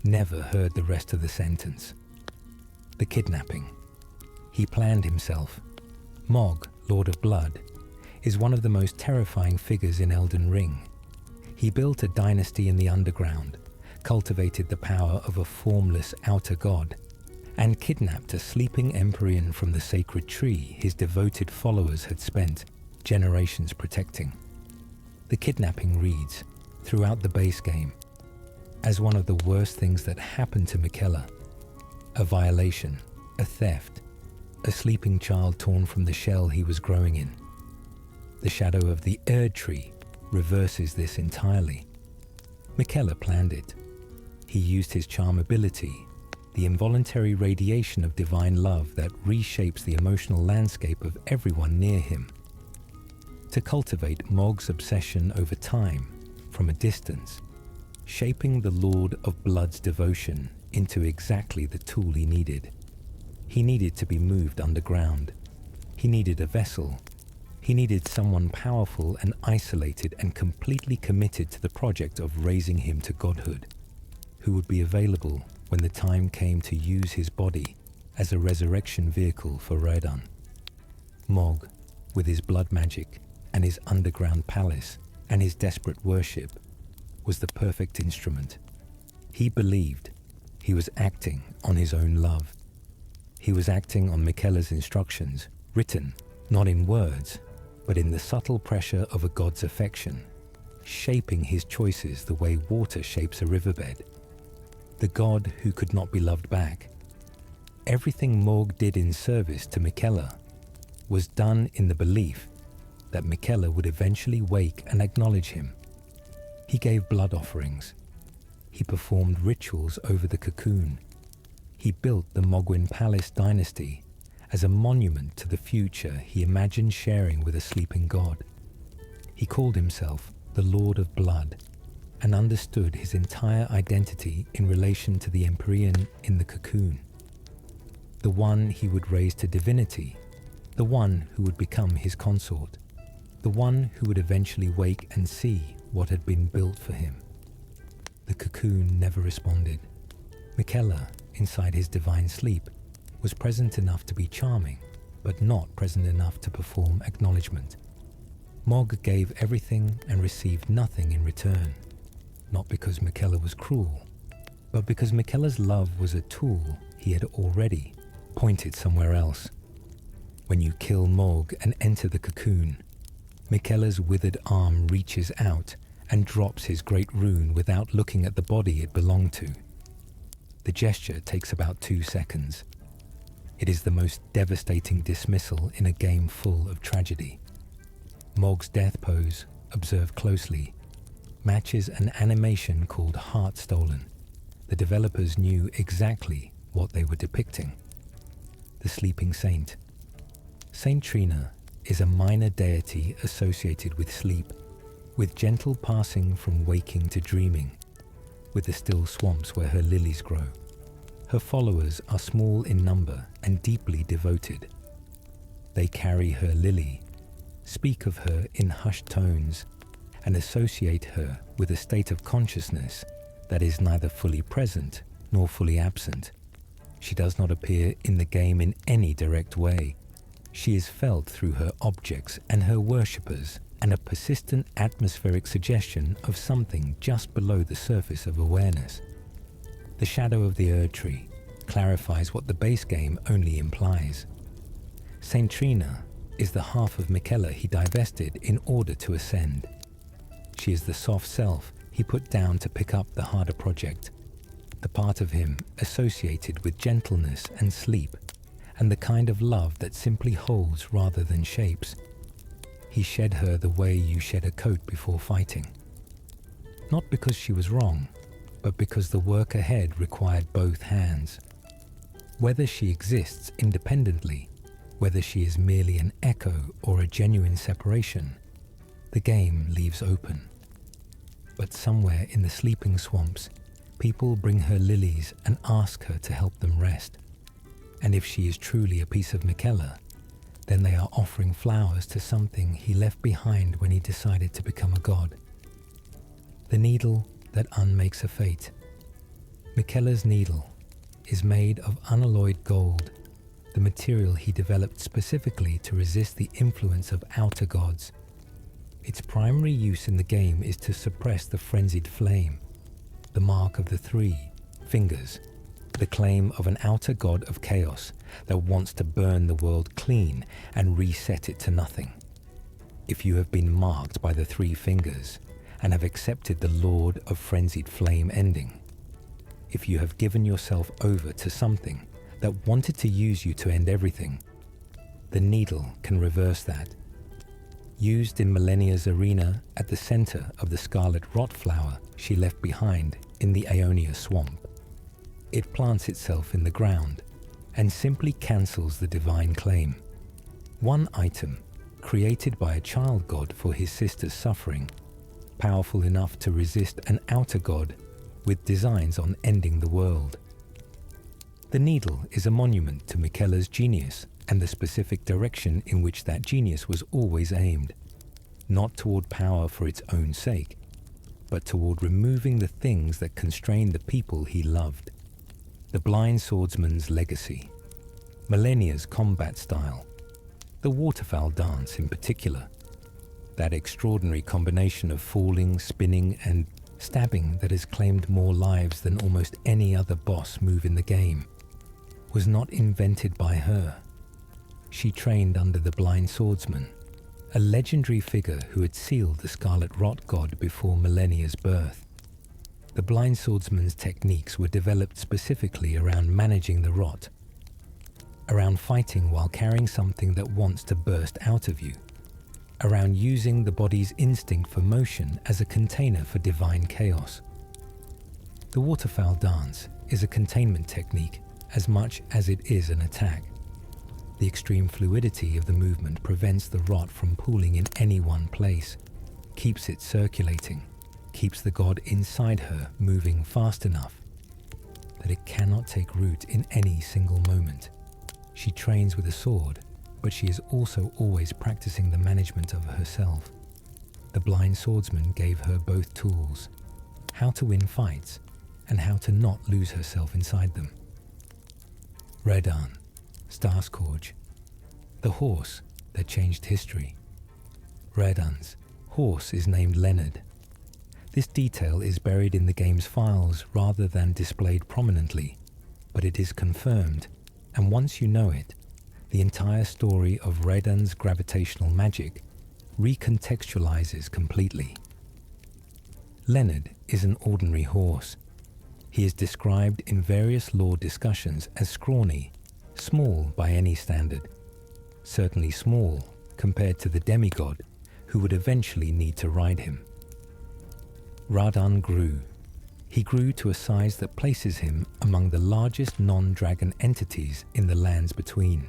never heard the rest of the sentence. The kidnapping. He planned himself. Mog, Lord of Blood, is one of the most terrifying figures in Elden Ring. He built a dynasty in the underground, cultivated the power of a formless outer god, and kidnapped a sleeping Empyrean from the sacred tree his devoted followers had spent generations protecting. The kidnapping reads, throughout the base game, as one of the worst things that happened to Miquella. A violation, a theft, a sleeping child torn from the shell he was growing in. The Shadow of the Erdtree reverses this entirely. Miquella planned it. He used his charm ability, the involuntary radiation of divine love that reshapes the emotional landscape of everyone near him, to cultivate Mog's obsession over time from a distance, shaping the Lord of Blood's devotion into exactly the tool he needed. He needed to be moved underground. He needed a vessel. He needed someone powerful and isolated and completely committed to the project of raising him to godhood, who would be available when the time came to use his body as a resurrection vehicle for Radahn. Mog, with his blood magic and his underground palace and his desperate worship, was the perfect instrument. He believed he was acting on his own love. He was acting on Miquella's instructions, written not in words, but in the subtle pressure of a god's affection, shaping his choices the way water shapes a riverbed. The god who could not be loved back. Everything Morg did in service to Miquella was done in the belief that Miquella would eventually wake and acknowledge him. He gave blood offerings. He performed rituals over the cocoon. He built the Mogwin Palace dynasty as a monument to the future he imagined sharing with a sleeping god. He called himself the Lord of Blood and understood his entire identity in relation to the Empyrean in the cocoon, the one he would raise to divinity, the one who would become his consort, the one who would eventually wake and see what had been built for him. The cocoon never responded. Miquella, inside his divine sleep, was present enough to be charming, but not present enough to perform acknowledgement. Mog gave everything and received nothing in return, not because Miquella was cruel, but because Miquella's love was a tool he had already pointed somewhere else. When you kill Mog and enter the cocoon, Miquella's withered arm reaches out and drops his great rune without looking at the body it belonged to. The gesture takes about 2 seconds. It is the most devastating dismissal in a game full of tragedy. Mog's death pose, observed closely, matches an animation called Heart Stolen, The developers knew exactly what they were depicting. The sleeping saint. Saint Trina is a minor deity associated with sleep, with gentle passing from waking to dreaming, with the still swamps where her lilies grow. Her followers are small in number and deeply devoted. They carry her lily, speak of her in hushed tones, and associate her with a state of consciousness that is neither fully present nor fully absent. She does not appear in the game in any direct way. She is felt through her objects and her worshippers, and a persistent atmospheric suggestion of something just below the surface of awareness. The shadow of the Erd Tree clarifies what the base game only implies. Saint Trina is the half of Miquella he divested in order to ascend. She is the soft self he put down to pick up the harder project, the part of him associated with gentleness and sleep, and the kind of love that simply holds rather than shapes. He shed her the way you shed a coat before fighting. Not because she was wrong, but because the work ahead required both hands. Whether she exists independently, whether she is merely an echo or a genuine separation, the game leaves open. But somewhere in the sleeping swamps, people bring her lilies and ask her to help them rest. And if she is truly a piece of Miquella, then they are offering flowers to something he left behind when he decided to become a god. The needle that unmakes a fate. Miquella's needle is made of unalloyed gold, the material he developed specifically to resist the influence of outer gods. Its primary use in the game is to suppress the frenzied flame, the mark of the 3 fingers, the claim of an outer god of chaos that wants to burn the world clean and reset it to nothing. If you have been marked by the 3 fingers and have accepted the Lord of Frenzied Flame ending, if you have given yourself over to something that wanted to use you to end everything, the needle can reverse that. Used in Millennia's arena at the center of the scarlet rot flower she left behind in the Aeonia swamp, it plants itself in the ground and simply cancels the divine claim. One item, created by a child god for his sister's suffering, powerful enough to resist an outer god with designs on ending the world. The needle is a monument to Miquella's genius and the specific direction in which that genius was always aimed, not toward power for its own sake, but toward removing the things that constrained the people he loved. The blind swordsman's legacy, Millennia's combat style, the waterfowl dance in particular, that extraordinary combination of falling, spinning, and stabbing that has claimed more lives than almost any other boss move in the game, was not invented by her. She trained under the blind swordsman, a legendary figure who had sealed the Scarlet Rot god before Millennia's birth. The blind swordsman's techniques were developed specifically around managing the rot, around fighting while carrying something that wants to burst out of you, around using the body's instinct for motion as a container for divine chaos. The waterfowl dance is a containment technique as much as it is an attack. The extreme fluidity of the movement prevents the rot from pooling in any one place, keeps it circulating, keeps the god inside her moving fast enough that it cannot take root in any single moment. She trains with a sword, but she is also always practicing the management of herself. The blind swordsman gave her both tools, how to win fights and how to not lose herself inside them. Redan, Starscourge, the horse that changed history. Redan's horse is named Leonard. This detail is buried in the game's files rather than displayed prominently, but it is confirmed, and once you know it, the entire story of Redan's gravitational magic recontextualizes completely. Leonard is an ordinary horse. He is described in various lore discussions as scrawny, small by any standard, certainly small compared to the demigod who would eventually need to ride him. Radan grew. He grew to a size that places him among the largest non-dragon entities in the lands between.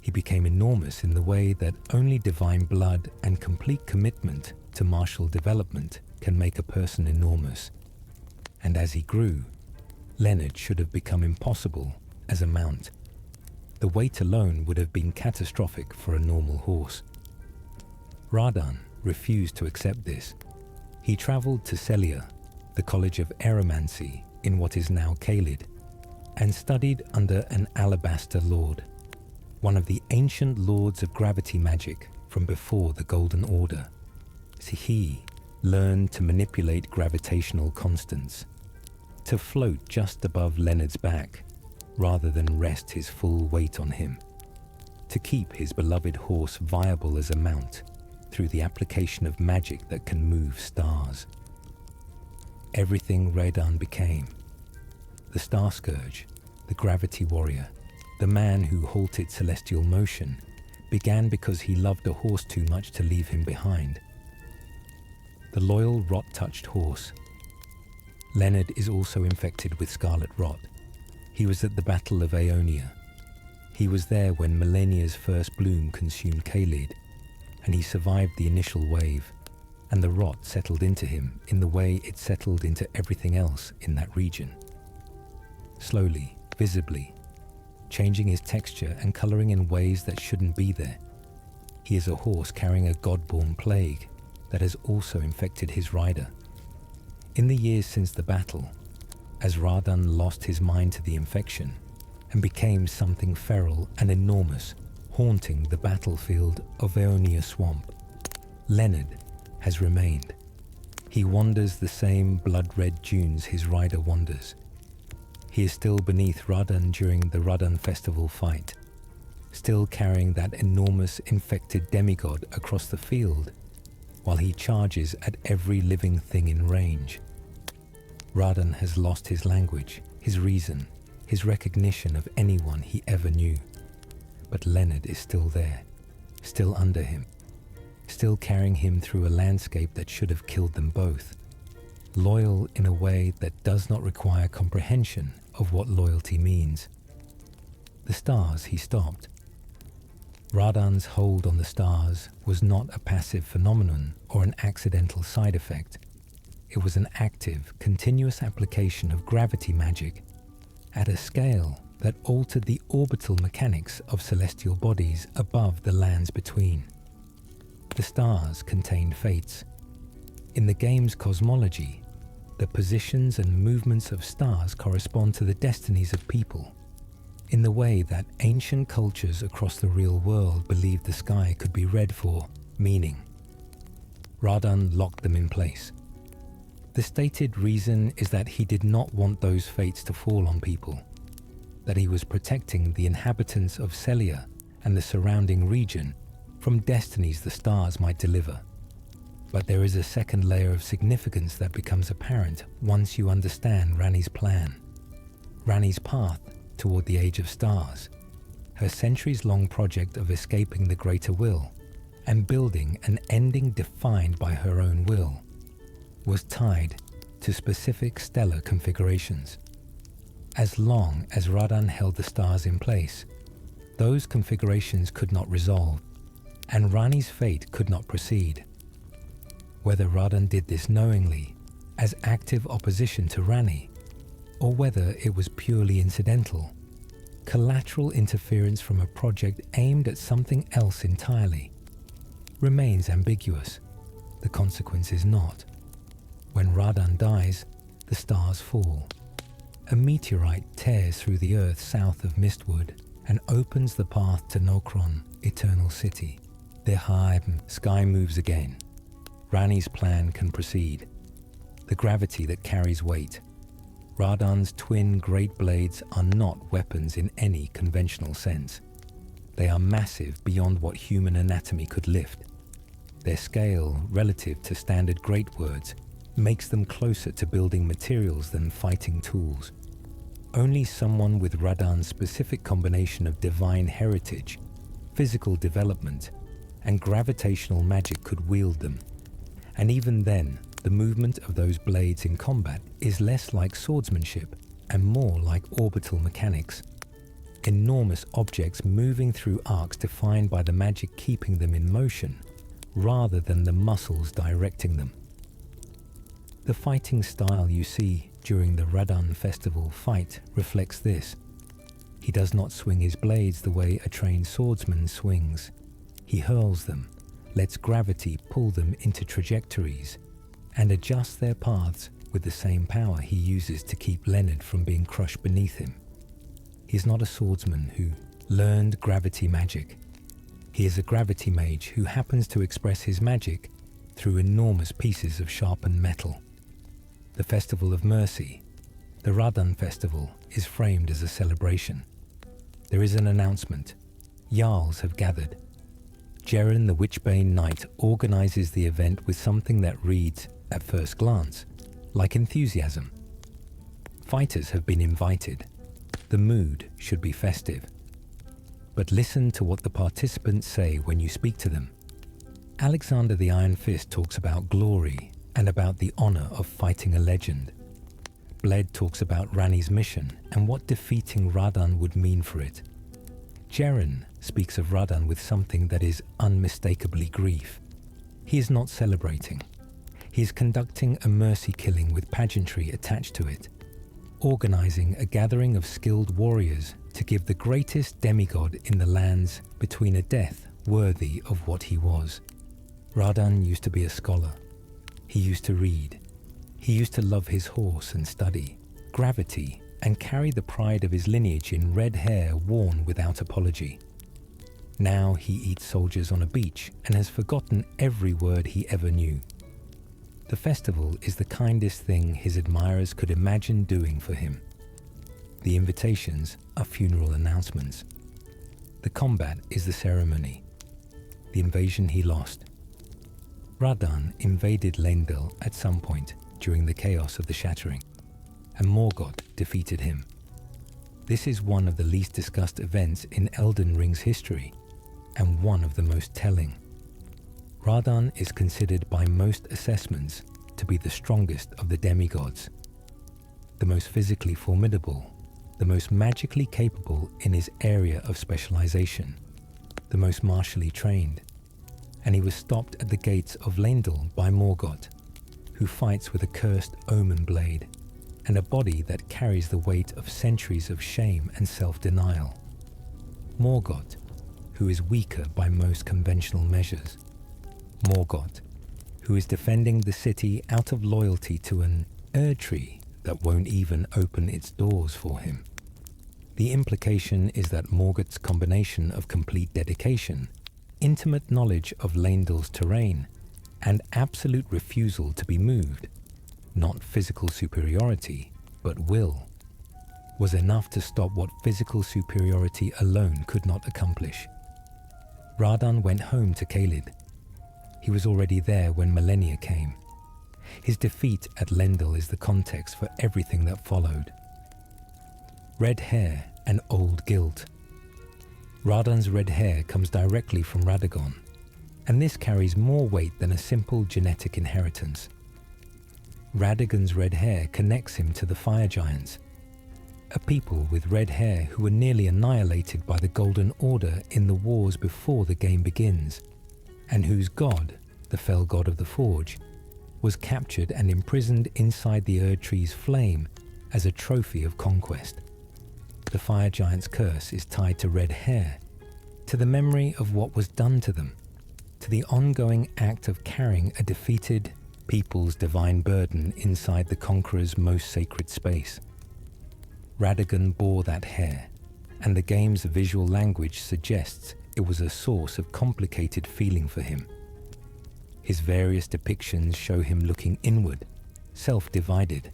He became enormous in the way that only divine blood and complete commitment to martial development can make a person enormous. And as he grew, Leonard should have become impossible as a mount. The weight alone would have been catastrophic for a normal horse. Radan refused to accept this. He travelled to Celia, the College of Aeromancy in what is now Caelid, and studied under an Alabaster Lord, one of the ancient lords of gravity magic from before the Golden Order. He learned to manipulate gravitational constants, to float just above Leonard's back, rather than rest his full weight on him, to keep his beloved horse viable as a mount through the application of magic that can move stars. Everything Radan became: the Star Scourge, the Gravity Warrior, the man who halted celestial motion, began because he loved a horse too much to leave him behind. The loyal rot-touched horse. Leonard is also infected with scarlet rot. He was at the Battle of Aeonia. He was there when Millennia's first bloom consumed Caelid, and he survived the initial wave, and the rot settled into him in the way it settled into everything else in that region. Slowly, visibly, changing his texture and colouring in ways that shouldn't be there. He is a horse carrying a god-born plague that has also infected his rider. In the years since the battle, as Radan lost his mind to the infection and became something feral and enormous, haunting the battlefield of Aeonia Swamp, Leonard has remained. He wanders the same blood-red dunes his rider wanders. He is still beneath Radan during the Radan Festival fight, still carrying that enormous infected demigod across the field while he charges at every living thing in range. Radan has lost his language, his reason, his recognition of anyone he ever knew. But Leonard is still there, still under him, still carrying him through a landscape that should have killed them both, loyal in a way that does not require comprehension of what loyalty means. The stars he stopped. Radan's hold on the stars was not a passive phenomenon or an accidental side effect. It was an active, continuous application of gravity magic at a scale that altered the orbital mechanics of celestial bodies above the lands between. The stars contained fates. In the game's cosmology, the positions and movements of stars correspond to the destinies of people, in the way that ancient cultures across the real world believed the sky could be read for meaning. Radan locked them in place. The stated reason is that he did not want those fates to fall on people, that he was protecting the inhabitants of Celia and the surrounding region from destinies the stars might deliver. But there is a second layer of significance that becomes apparent once you understand Ranni's plan. Ranni's path toward the Age of Stars, her centuries-long project of escaping the Greater Will and building an ending defined by her own will, was tied to specific stellar configurations. As long as Radan held the stars in place, those configurations could not resolve, and Ranni's fate could not proceed. Whether Radan did this knowingly, as active opposition to Ranni, or whether it was purely incidental, collateral interference from a project aimed at something else entirely, remains ambiguous. The consequence is not. When Radan dies, the stars fall. A meteorite tears through the earth south of Mistwood and opens the path to Nokron, Eternal City. The sky moves again. Ranni's plan can proceed. The gravity that carries weight. Radan's twin great blades are not weapons in any conventional sense. They are massive beyond what human anatomy could lift. Their scale, relative to standard great words, makes them closer to building materials than fighting tools. Only someone with Radan's specific combination of divine heritage, physical development, and gravitational magic could wield them. And even then, The movement of those blades in combat is less like swordsmanship and more like orbital mechanics. Enormous objects moving through arcs defined by the magic keeping them in motion, rather than the muscles directing them. The fighting style you see during the Radan festival fight reflects this. He does not swing his blades the way a trained swordsman swings. He hurls them, lets gravity pull them into trajectories, and adjusts their paths with the same power he uses to keep Leonard from being crushed beneath him. He is not a swordsman who learned gravity magic. He is a gravity mage who happens to express his magic through enormous pieces of sharpened metal. The Festival of Mercy, the Radan festival, is framed as a celebration. There is an announcement. Jarls have gathered. Jeren the Witchbane Knight organizes the event with something that reads, at first glance, like enthusiasm. Fighters have been invited. The mood should be festive. But listen to what the participants say when you speak to them. Alexander the Iron Fist talks about glory and about the honor of fighting a legend. Bled talks about Rani's mission and what defeating Radan would mean for it. Jeren speaks of Radan with something that is unmistakably grief. He is not celebrating. He is conducting a mercy killing with pageantry attached to it, organizing a gathering of skilled warriors to give the greatest demigod in the lands between a death worthy of what he was. Radan used to be a scholar. He used to read. He used to love his horse and study, gravity, and carry the pride of his lineage in red hair worn without apology. Now he eats soldiers on a beach and has forgotten every word he ever knew. The festival is the kindest thing his admirers could imagine doing for him. The invitations are funeral announcements. The combat is the ceremony. The invasion he lost. Radan invaded Leyndell at some point during the chaos of the Shattering, and Morgoth defeated him. This is one of the least discussed events in Elden Ring's history, and one of the most telling. Radan is considered by most assessments to be the strongest of the demigods, the most physically formidable, the most magically capable in his area of specialization, the most martially trained, and he was stopped at the gates of Leyndell by Morgoth, who fights with a cursed omen blade and a body that carries the weight of centuries of shame and self-denial. Morgoth, who is weaker by most conventional measures. Morgoth, who is defending the city out of loyalty to an Erdtree that won't even open its doors for him. The implication is that Morgoth's combination of complete dedication, intimate knowledge of Leyndell's terrain, and absolute refusal to be moved, not physical superiority, but will, was enough to stop what physical superiority alone could not accomplish. Radan went home to Caelid. He was already there when millennia came. His defeat at Leyndell is the context for everything that followed. Red hair and old guilt. Radan's red hair comes directly from Radagon, and this carries more weight than a simple genetic inheritance. Radagon's red hair connects him to the fire giants, a people with red hair who were nearly annihilated by the Golden Order in the wars before the game begins, and whose god, the fell god of the Forge, was captured and imprisoned inside the Erdtree's flame as a trophy of conquest. The fire giant's curse is tied to red hair, to the memory of what was done to them, to the ongoing act of carrying a defeated people's divine burden inside the conqueror's most sacred space. Radagon bore that hair, and the game's visual language suggests it was a source of complicated feeling for him. His various depictions show him looking inward, self-divided,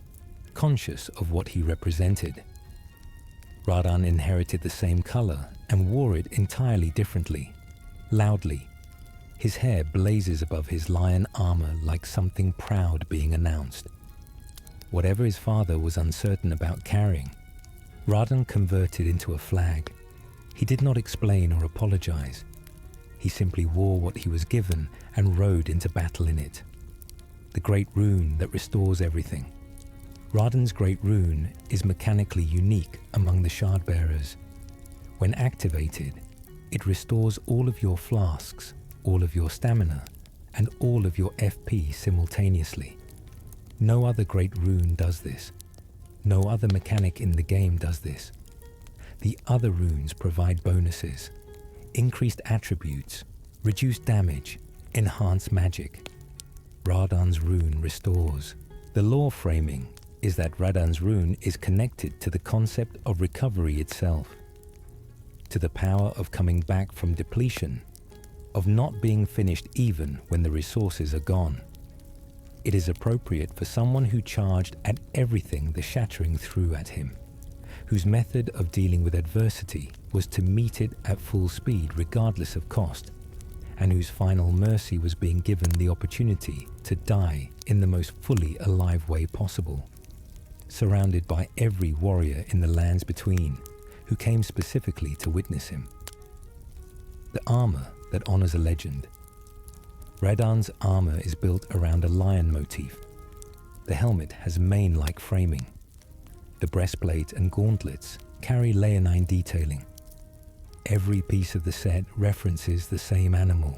conscious of what he represented. Radan inherited the same color and wore it entirely differently, loudly. His hair blazes above his lion armor like something proud being announced. Whatever his father was uncertain about carrying, Radan converted into a flag. He did not explain or apologize. He simply wore what he was given and rode into battle in it. the great rune that restores everything. Radan's great rune is mechanically unique among the shard bearers. When activated, it restores all of your flasks, all of your stamina, and all of your FP simultaneously. No other great rune does this. No other mechanic in the game does this. The other runes provide bonuses, increased attributes, reduced damage, enhanced magic. Radan's rune restores. The lore framing is that Radan's rune is connected to the concept of recovery itself, to the power of coming back from depletion, of not being finished even when the resources are gone. It is appropriate for someone who charged at everything the shattering threw at him, whose method of dealing with adversity was to meet it at full speed regardless of cost, and whose final mercy was being given the opportunity to die in the most fully alive way possible, surrounded by every warrior in the lands between, who came specifically to witness him. The armor that honors a legend. Radan's armor is built around a lion motif. The helmet has mane-like framing. The breastplate and gauntlets carry leonine detailing. Every piece of the set references the same animal.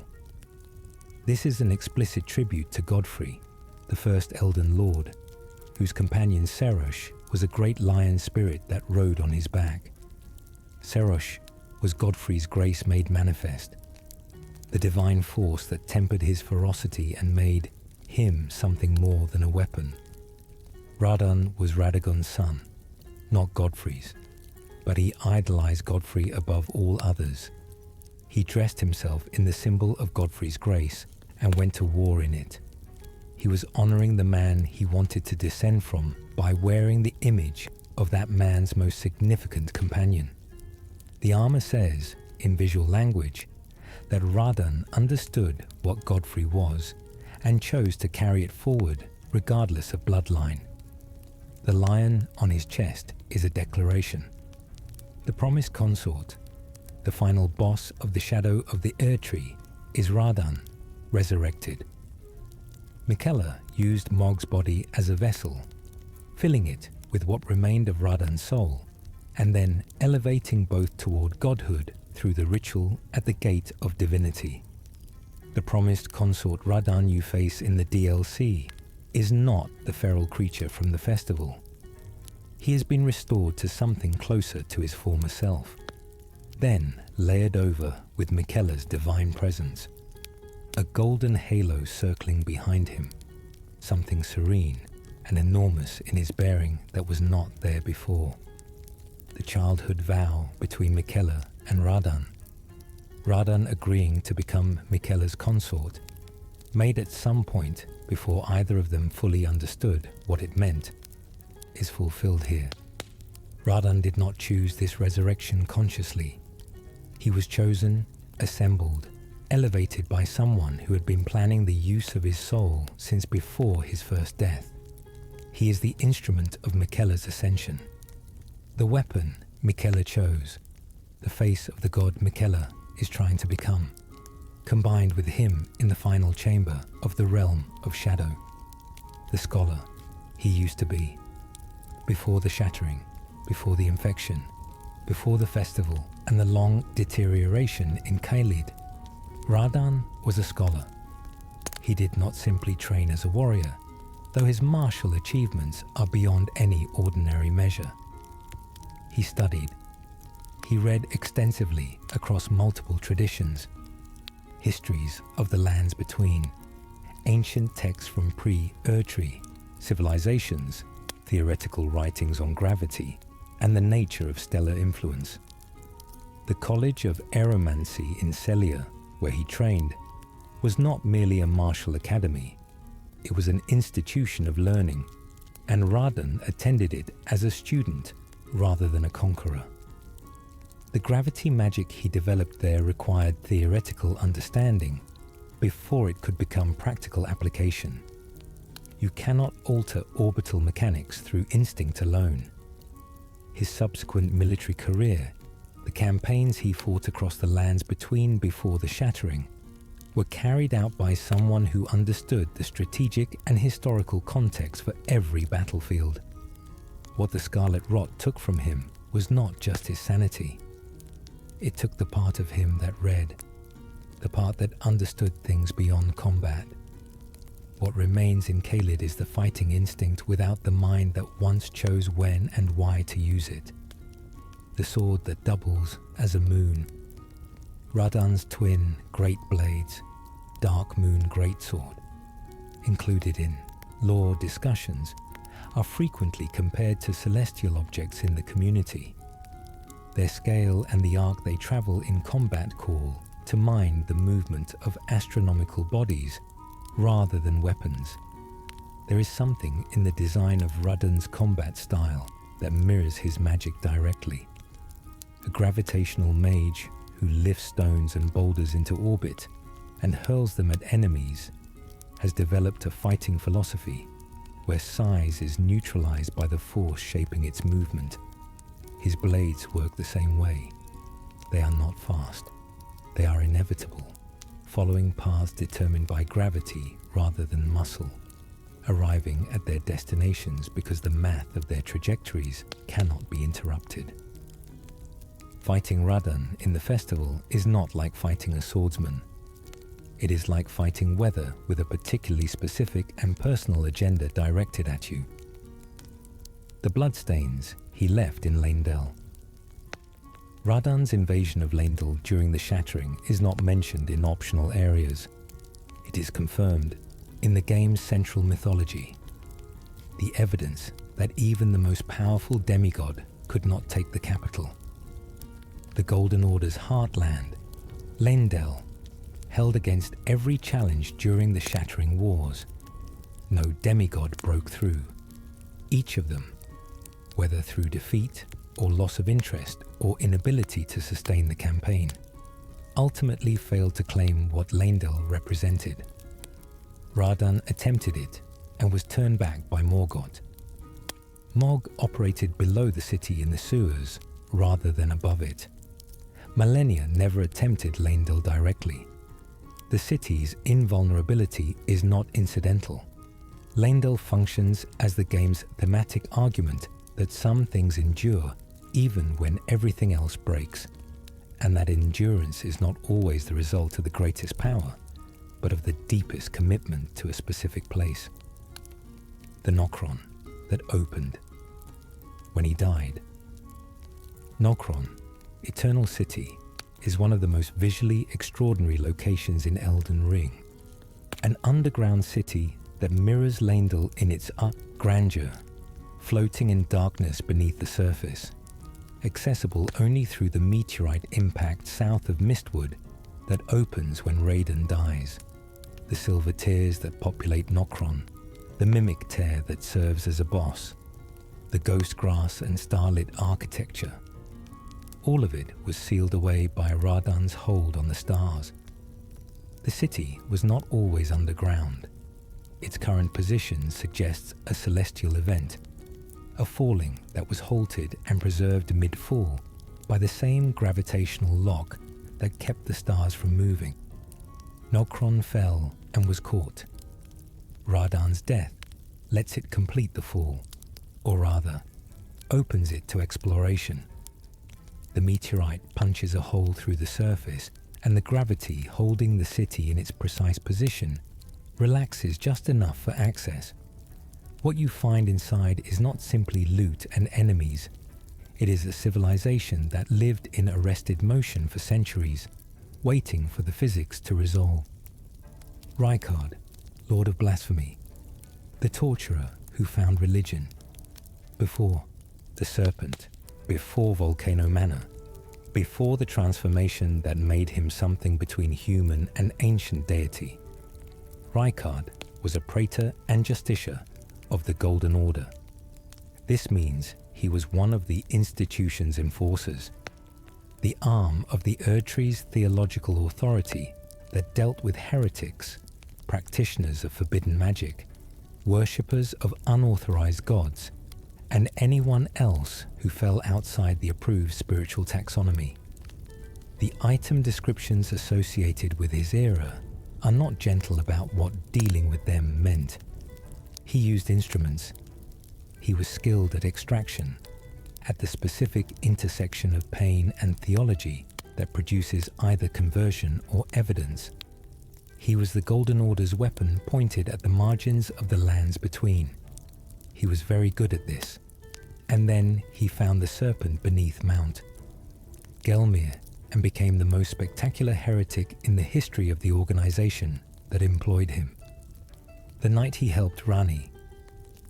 This is an explicit tribute to Godfrey, the first Elden Lord, whose companion Serosh was a great lion spirit that rode on his back. Serosh was Godfrey's grace made manifest, the divine force that tempered his ferocity and made him something more than a weapon. Radan was Radagon's son, not Godfrey's, but he idolized Godfrey above all others. He dressed himself in the symbol of Godfrey's grace and went to war in it. He was honoring the man he wanted to descend from by wearing the image of that man's most significant companion. The armor says, in visual language, that Radan understood what Godfrey was and chose to carry it forward regardless of bloodline. The lion on his chest is a declaration. The promised consort, the final boss of the shadow of the Erdtree, is Radan, resurrected. Miquella used Mog's body as a vessel, filling it with what remained of Radan's soul, and then elevating both toward godhood through the ritual at the gate of divinity. The promised consort Radan you face in the DLC is not the feral creature from the festival. He has been restored to something closer to his former self, then layered over with Miquella's divine presence. A golden halo circling behind him, something serene and enormous in his bearing that was not there before. The childhood vow between Miquella and Radan, Radan agreeing to become Miquella's consort, made at some point before either of them fully understood what it meant, is fulfilled here. Radan did not choose this resurrection consciously. He was chosen, assembled, elevated by someone who had been planning the use of his soul since before his first death. He is the instrument of Miquella's ascension. The weapon Miquella chose, the face of the god Miquella is trying to become, combined with him in the final chamber of the realm of shadow. The scholar he used to be. Before the shattering, before the infection, before the festival and the long deterioration in Caelid, Radan was a scholar. He did not simply train as a warrior, though his martial achievements are beyond any ordinary measure. He studied. He read extensively across multiple traditions, histories of the lands between, ancient texts from pre-Erdtree, civilizations, theoretical writings on gravity, and the nature of stellar influence. The College of Aeromancy in Celia, where he trained, was not merely a martial academy. It was an institution of learning, and Radan attended it as a student rather than a conqueror. The gravity magic he developed there required theoretical understanding before it could become practical application. You cannot alter orbital mechanics through instinct alone. His subsequent military career, the campaigns he fought across the lands between before the shattering, were carried out by someone who understood the strategic and historical context for every battlefield. What the Scarlet Rot took from him was not just his sanity. It took the part of him that read, the part that understood things beyond combat. What remains in Khalid is the fighting instinct without the mind that once chose when and why to use it. The sword that doubles as a moon. Radan's twin great blades, Dark Moon Greatsword, included in lore discussions, are frequently compared to celestial objects in the community. Their scale and the arc they travel in combat call to mind the movement of astronomical bodies rather than weapons. There is something in the design of Radan's combat style that mirrors his magic directly. A gravitational mage who lifts stones and boulders into orbit and hurls them at enemies has developed a fighting philosophy where size is neutralized by the force shaping its movement. His blades work the same way. They are not fast. They are inevitable, following paths determined by gravity rather than muscle, arriving at their destinations because the math of their trajectories cannot be interrupted. Fighting Radan in the festival is not like fighting a swordsman. It is like fighting weather with a particularly specific and personal agenda directed at you. The bloodstains he left in Leyndell. Radan's invasion of Leyndell during the Shattering is not mentioned in optional areas. It is confirmed in the game's central mythology. The evidence that even the most powerful demigod could not take the capital. The Golden Order's heartland, Leyndell, held against every challenge during the Shattering Wars. No demigod broke through. Each of them, whether through defeat or loss of interest or inability to sustain the campaign, ultimately failed to claim what Leyndell represented. Radan attempted it and was turned back by Morgoth. Mog operated below the city in the sewers rather than above it. Millennia never attempted Leyndell directly. The city's invulnerability is not incidental. Leyndell functions as the game's thematic argument that some things endure even when everything else breaks, and that endurance is not always the result of the greatest power, but of the deepest commitment to a specific place. The Nokron that opened when he died. Nokron, Eternal City, is one of the most visually extraordinary locations in Elden Ring. An underground city that mirrors Leyndell in its grandeur, floating in darkness beneath the surface, accessible only through the meteorite impact south of Mistwood that opens when Raiden dies, the silver tears that populate Nokron, the mimic tear that serves as a boss, the ghost grass and starlit architecture. All of it was sealed away by Radan's hold on the stars. The city was not always underground. Its current position suggests a celestial event, a falling that was halted and preserved mid-fall by the same gravitational lock that kept the stars from moving. Nokron fell and was caught. Radan's death lets it complete the fall, or rather, opens it to exploration. The meteorite punches a hole through the surface, and the gravity holding the city in its precise position relaxes just enough for access. What you find inside is not simply loot and enemies. It is a civilization that lived in arrested motion for centuries, waiting for the physics to resolve. Rykard, Lord of Blasphemy, the torturer who found religion. Before the Serpent, before Volcano Manor, before the transformation that made him something between human and ancient deity. Rykard was a praetor and justiciar of the Golden Order. This means he was one of the institution's enforcers, the arm of the Erdtree's theological authority that dealt with heretics, practitioners of forbidden magic, worshippers of unauthorized gods, and anyone else who fell outside the approved spiritual taxonomy. The item descriptions associated with his era are not gentle about what dealing with them meant. He used instruments. He was skilled at extraction, at the specific intersection of pain and theology that produces either conversion or evidence. He was the Golden Order's weapon pointed at the margins of the lands between. He was very good at this. And then he found the serpent beneath Mount Gelmir and became the most spectacular heretic in the history of the organization that employed him. The night he helped Rani.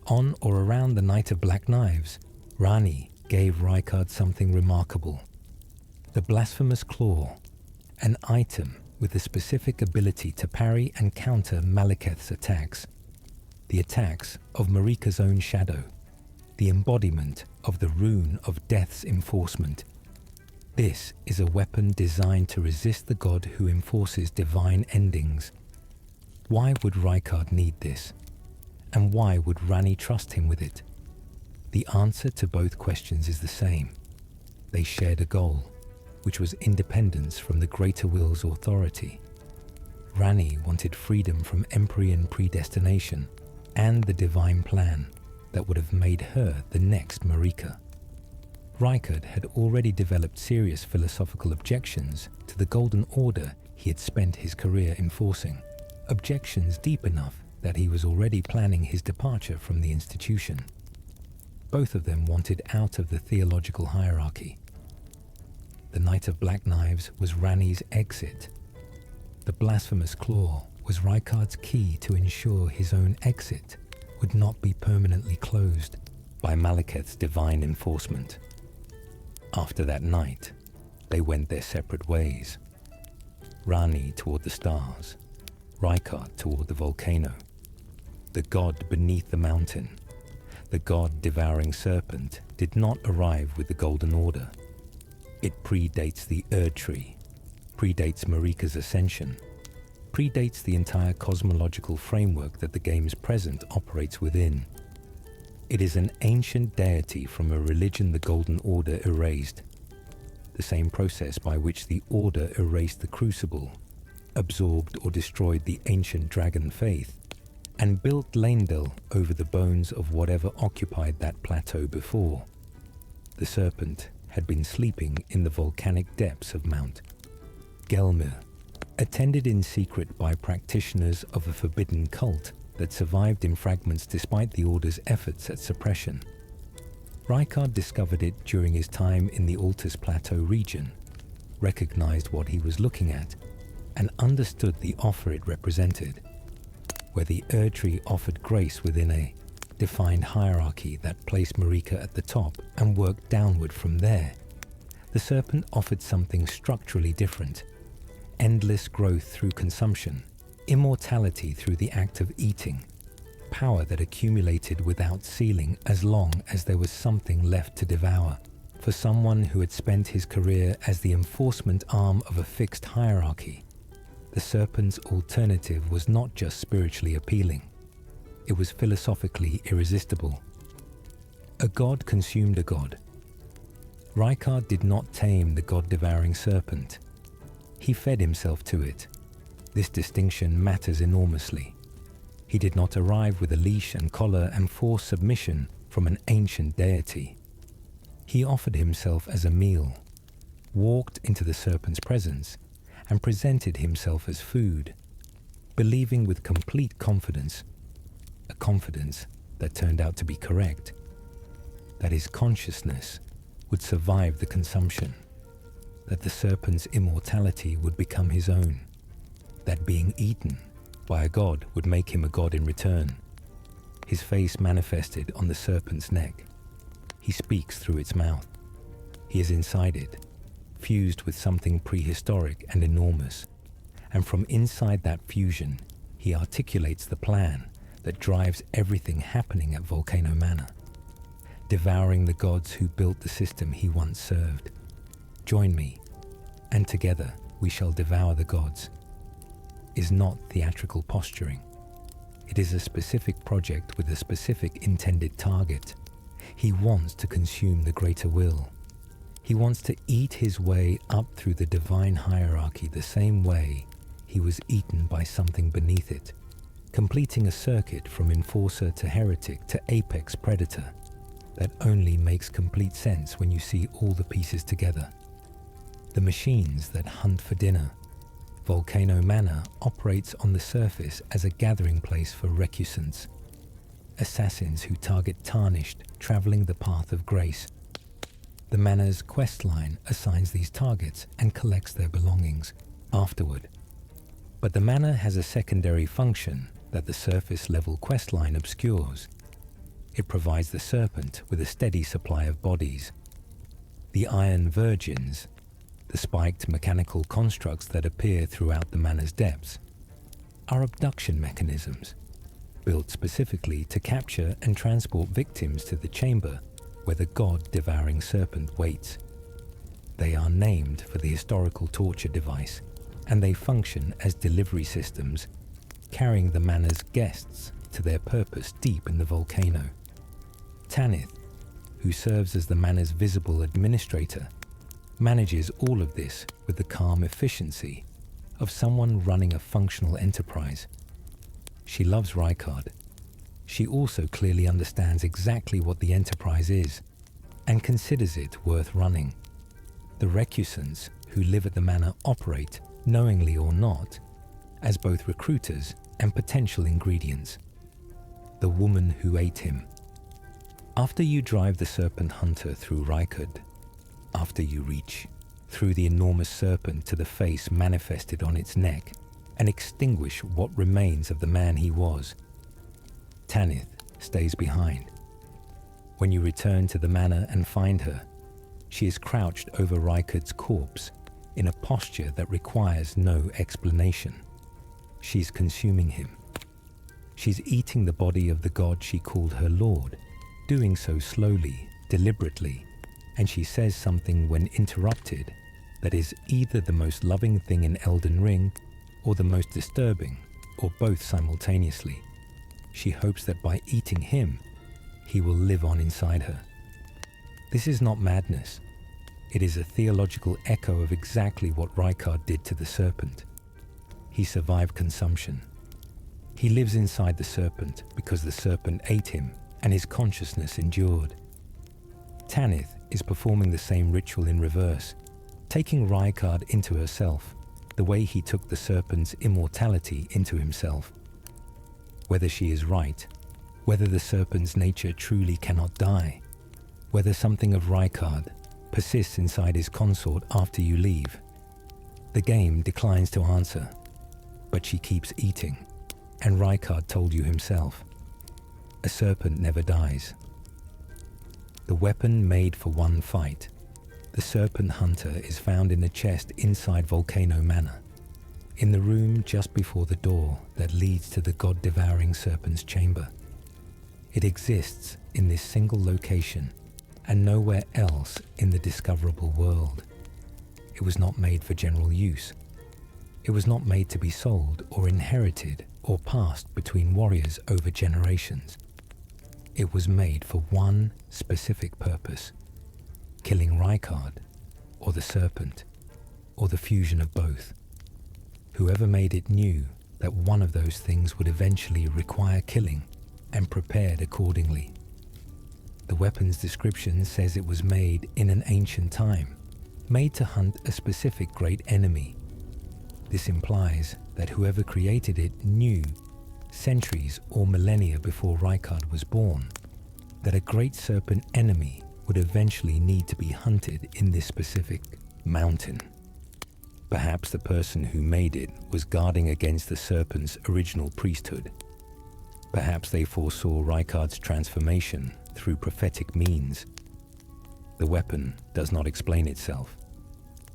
On or around the Night of Black Knives, Rani gave Rykard something remarkable. The blasphemous claw, an item with the specific ability to parry and counter Malekith's attacks. The attacks of Marika's own shadow, the embodiment of the rune of death's enforcement. This is a weapon designed to resist the god who enforces divine endings. Why would Rykard need this? And why would Rani trust him with it? The answer to both questions is the same. They shared a goal, which was independence from the greater will's authority. Rani wanted freedom from Empyrean predestination and the divine plan that would have made her the next Marika. Rykard had already developed serious philosophical objections to the Golden Order he had spent his career enforcing, objections deep enough that he was already planning his departure from the institution. Both of them wanted out of the theological hierarchy. The Night of Black Knives was Rani's exit. The blasphemous claw was Rykard's key to ensure his own exit would not be permanently closed by Malekith's divine enforcement. After that night, they went their separate ways. Rani toward the stars, Rykard toward the volcano. The god beneath the mountain, the god-devouring serpent, did not arrive with the Golden Order. It predates the Erd Tree, predates Marika's ascension, predates the entire cosmological framework that the game's present operates within. It is an ancient deity from a religion the Golden Order erased, the same process by which the Order erased the Crucible, absorbed or destroyed the ancient dragon faith, and built Leyndell over the bones of whatever occupied that plateau before. The serpent had been sleeping in the volcanic depths of Mount Gelmir, attended in secret by practitioners of a forbidden cult that survived in fragments despite the Order's efforts at suppression. Rykard discovered it during his time in the Altus Plateau region, recognized what he was looking at, and understood the offer it represented, where the Erd Tree offered grace within a defined hierarchy that placed Marika at the top and worked downward from there. The serpent offered something structurally different: endless growth through consumption, immortality through the act of eating, power that accumulated without ceiling as long as there was something left to devour. For someone who had spent his career as the enforcement arm of a fixed hierarchy, the serpent's alternative was not just spiritually appealing, it was philosophically irresistible. A god consumed a god. Rykard did not tame the god-devouring serpent. He fed himself to it. This distinction matters enormously. He did not arrive with a leash and collar and force submission from an ancient deity. He offered himself as a meal, walked into the serpent's presence, and presented himself as food, believing with complete confidence, a confidence that turned out to be correct, that his consciousness would survive the consumption, that the serpent's immortality would become his own, that being eaten by a god would make him a god in return. His face manifested on the serpent's neck. He speaks through its mouth. He is inside it, fused with something prehistoric and enormous. And from inside that fusion, he articulates the plan that drives everything happening at Volcano Manor, devouring the gods who built the system he once served. Join me, and together we shall devour the gods. Is not theatrical posturing. It is a specific project with a specific intended target. He wants to consume the greater will. He wants to eat his way up through the divine hierarchy the same way he was eaten by something beneath it, completing a circuit from enforcer to heretic to apex predator that only makes complete sense when you see all the pieces together. The machines that hunt for dinner. Volcano Manor operates on the surface as a gathering place for recusants, assassins who target tarnished, traveling the path of grace. The Manor's quest line assigns these targets and collects their belongings afterward. But the Manor has a secondary function that the surface level quest line obscures. It provides the Serpent with a steady supply of bodies. The Iron Virgins, the spiked mechanical constructs that appear throughout the Manor's depths, are abduction mechanisms, built specifically to capture and transport victims to the chamber where the god-devouring serpent waits. They are named for the historical torture device, and they function as delivery systems, carrying the Manor's guests to their purpose deep in the volcano. Tanith, who serves as the Manor's visible administrator, manages all of this with the calm efficiency of someone running a functional enterprise. She loves Rykard. She also clearly understands exactly what the enterprise is and considers it worth running. The recusants who live at the Manor operate, knowingly or not, as both recruiters and potential ingredients. The woman who ate him. After you drive the Serpent Hunter through Rykard, after you reach through the enormous serpent to the face manifested on its neck and extinguish what remains of the man he was, Tanith stays behind. When you return to the Manor and find her, she is crouched over Rykard's corpse in a posture that requires no explanation. She's consuming him. She's eating the body of the god she called her lord, doing so slowly, deliberately, and she says something when interrupted that is either the most loving thing in Elden Ring or the most disturbing, or both simultaneously. She hopes that by eating him, he will live on inside her. This is not madness. It is a theological echo of exactly what Rykard did to the serpent. He survived consumption. He lives inside the serpent because the serpent ate him and his consciousness endured. Tanith is performing the same ritual in reverse, taking Rykard into herself, the way he took the serpent's immortality into himself. Whether she is right, whether the serpent's nature truly cannot die, whether something of Rykard persists inside his consort after you leave, the game declines to answer, but she keeps eating, and Rykard told you himself. A serpent never dies. The weapon made for one fight, the Serpent Hunter, is found in a chest inside Volcano Manor, in the room just before the door that leads to the god-devouring serpent's chamber. It exists in this single location and nowhere else in the discoverable world. It was not made for general use. It was not made to be sold or inherited or passed between warriors over generations. It was made for one specific purpose: killing Rykard, or the serpent, or the fusion of both. Whoever made it knew that one of those things would eventually require killing, and prepared accordingly. The weapon's description says it was made in an ancient time, made to hunt a specific great enemy. This implies that whoever created it knew, centuries or millennia before Rykard was born, that a great serpent enemy would eventually need to be hunted in this specific mountain. Perhaps the person who made it was guarding against the serpent's original priesthood. Perhaps they foresaw Rykard's transformation through prophetic means. The weapon does not explain itself.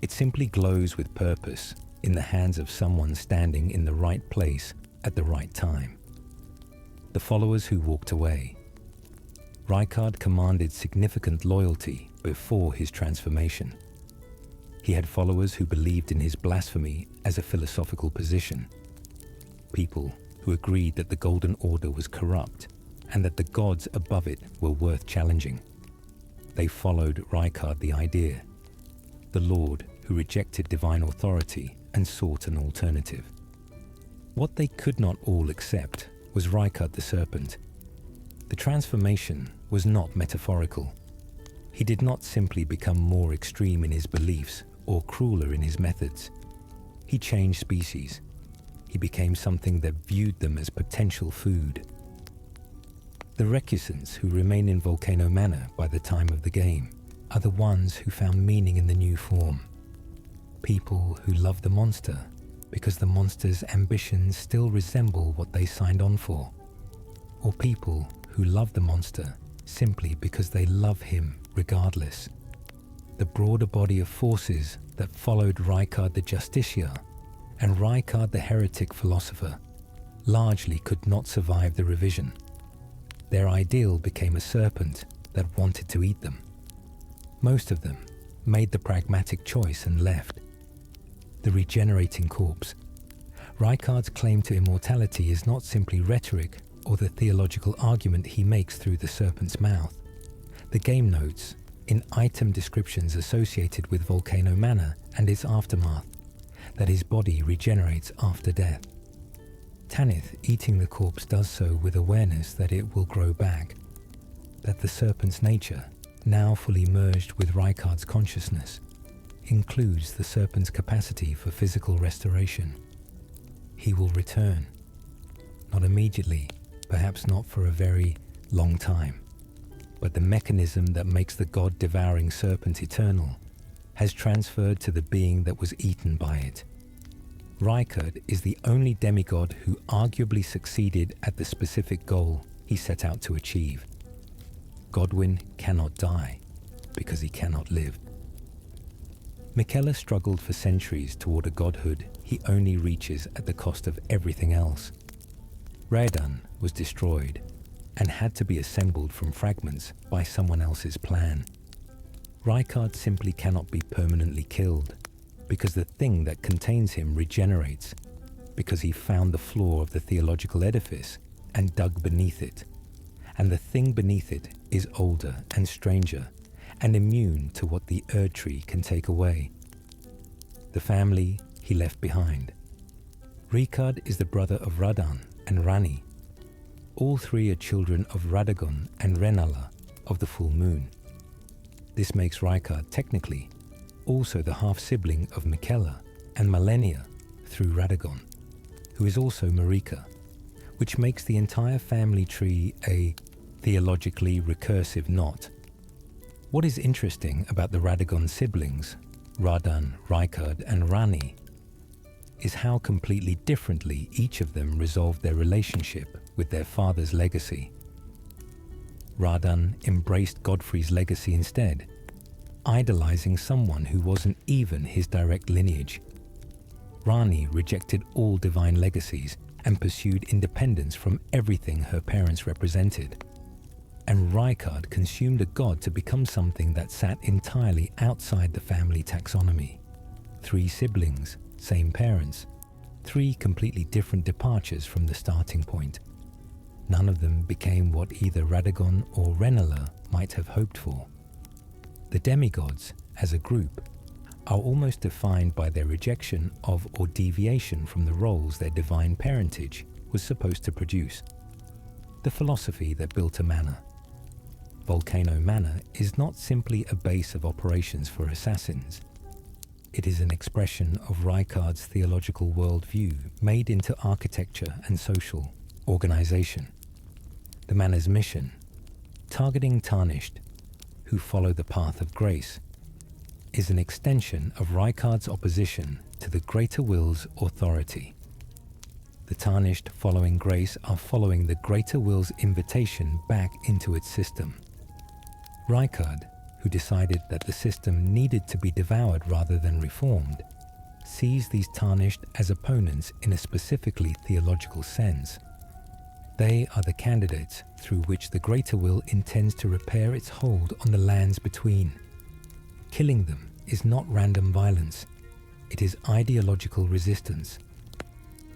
It simply glows with purpose in the hands of someone standing in the right place at the right time. The followers who walked away. Rykard commanded significant loyalty before his transformation. He had followers who believed in his blasphemy as a philosophical position. People who agreed that the Golden Order was corrupt and that the gods above it were worth challenging. They followed Rykard the Idea, the Lord who rejected divine authority and sought an alternative. What they could not all accept was Rykard the Serpent. The transformation was not metaphorical. He did not simply become more extreme in his beliefs or crueler in his methods. He changed species. He became something that viewed them as potential food. The recusants who remain in Volcano Manor by the time of the game are the ones who found meaning in the new form. People who love the monster because the monster's ambitions still resemble what they signed on for. Or people who love the monster simply because they love him regardless. The broader body of forces that followed Rykard the Justiciar and Rykard the Heretic Philosopher largely could not survive the revision. Their ideal became a serpent that wanted to eat them. Most of them made the pragmatic choice and left. The regenerating corpse. Rykard's claim to immortality is not simply rhetoric or the theological argument he makes through the serpent's mouth. The game notes, in item descriptions associated with Volcano Manor and its aftermath, that his body regenerates after death. Tanith eating the corpse does so with awareness that it will grow back, that the serpent's nature, now fully merged with Rykard's consciousness, includes the serpent's capacity for physical restoration. He will return. Not immediately, perhaps not for a very long time, but the mechanism that makes the god-devouring serpent eternal has transferred to the being that was eaten by it. Rykard is the only demigod who arguably succeeded at the specific goal he set out to achieve. Godwyn cannot die because he cannot live. Miquella struggled for centuries toward a godhood he only reaches at the cost of everything else. Raedan was destroyed and had to be assembled from fragments by someone else's plan. Rykard simply cannot be permanently killed because the thing that contains him regenerates, because he found the flaw of the theological edifice and dug beneath it, and the thing beneath it is older and stranger and immune to what the Erd Tree can take away. The family he left behind. Rykard is the brother of Radan and Rani. All three are children of Radagon and Renala of the full moon. This makes Rykard technically also the half-sibling of Miquella and Malenia through Radagon, who is also Marika, which makes the entire family tree a theologically recursive knot. What is interesting about the Radagon siblings, Radan, Rykard, and Rani, is how completely differently each of them resolved their relationship with their father's legacy. Radan embraced Godfrey's legacy instead, idolizing someone who wasn't even his direct lineage. Rani rejected all divine legacies and pursued independence from everything her parents represented. And Rykard consumed a god to become something that sat entirely outside the family taxonomy. 3 siblings, same parents, 3 completely different departures from the starting point. None of them became what either Radagon or Renala might have hoped for. The demigods, as a group, are almost defined by their rejection of or deviation from the roles their divine parentage was supposed to produce. The philosophy that built a manor. Volcano Manor is not simply a base of operations for assassins. It is an expression of Rykard's theological worldview made into architecture and social organization. The manor's mission, targeting tarnished, who follow the path of grace, is an extension of Rykard's opposition to the greater will's authority. The tarnished following grace are following the greater will's invitation back into its system. Rykard, who decided that the system needed to be devoured rather than reformed, sees these tarnished as opponents in a specifically theological sense. They are the candidates through which the greater will intends to repair its hold on the lands between. Killing them is not random violence, it is ideological resistance.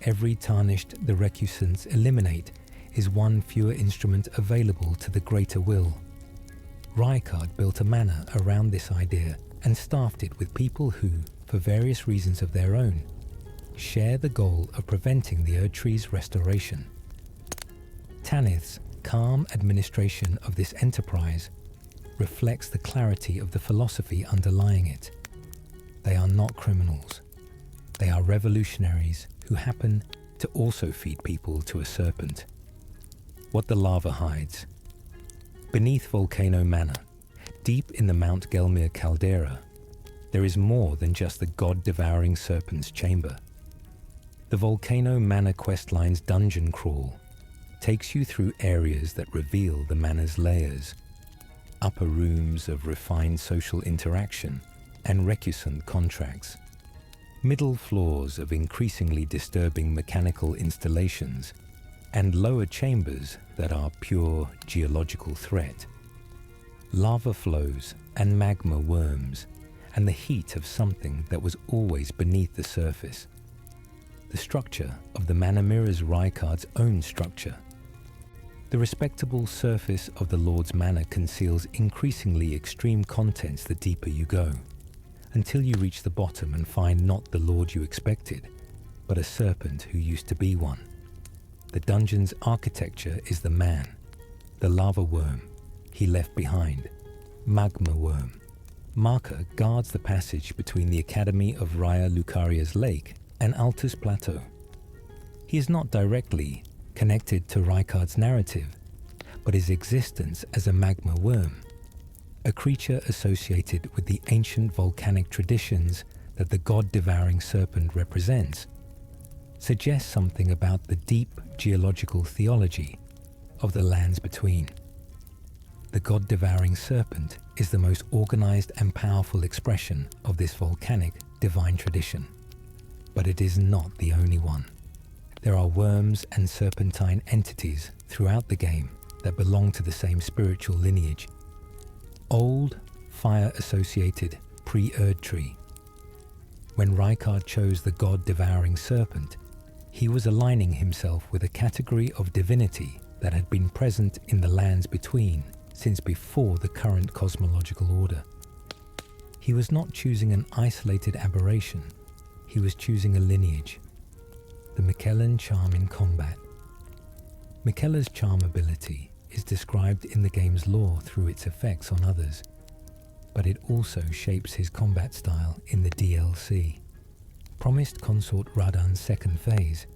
Every tarnished the recusants eliminate is one fewer instrument available to the greater will. Rykard built a manor around this idea and staffed it with people who, for various reasons of their own, share the goal of preventing the Erdtree's restoration. Tanith's calm administration of this enterprise reflects the clarity of the philosophy underlying it. They are not criminals. They are revolutionaries who happen to also feed people to a serpent. What the lava hides. Beneath Volcano Manor, deep in the Mount Gelmir caldera, there is more than just the god-devouring serpent's chamber. The Volcano Manor questline's dungeon crawl takes you through areas that reveal the manor's layers, upper rooms of refined social interaction and recusant contracts, middle floors of increasingly disturbing mechanical installations, and lower chambers that are pure geological threat. Lava flows and magma worms, and the heat of something that was always beneath the surface. The structure of the Manor mirrors Rykard's own structure. The respectable surface of the Lord's Manor conceals increasingly extreme contents the deeper you go, until you reach the bottom and find not the Lord you expected, but a serpent who used to be one. The dungeon's architecture is the man, the lava worm he left behind, magma worm. Marker guards the passage between the Academy of Raya Lucaria's lake and Altus Plateau. He is not directly connected to Rykard's narrative, but his existence as a magma worm, a creature associated with the ancient volcanic traditions that the god-devouring serpent represents, suggests something about the deep geological theology of the lands between. The god-devouring serpent is the most organized and powerful expression of this volcanic divine tradition, but it is not the only one. There are worms and serpentine entities throughout the game that belong to the same spiritual lineage. Old, fire-associated pre-Erdtree. When Rykard chose the god-devouring serpent, he was aligning himself with a category of divinity that had been present in the lands between since before the current cosmological order. He was not choosing an isolated aberration, he was choosing a lineage. The Miquellan charm in combat. Miquella's charm ability is described in the game's lore through its effects on others, but it also shapes his combat style in the DLC. Promised consort Radan's second phase,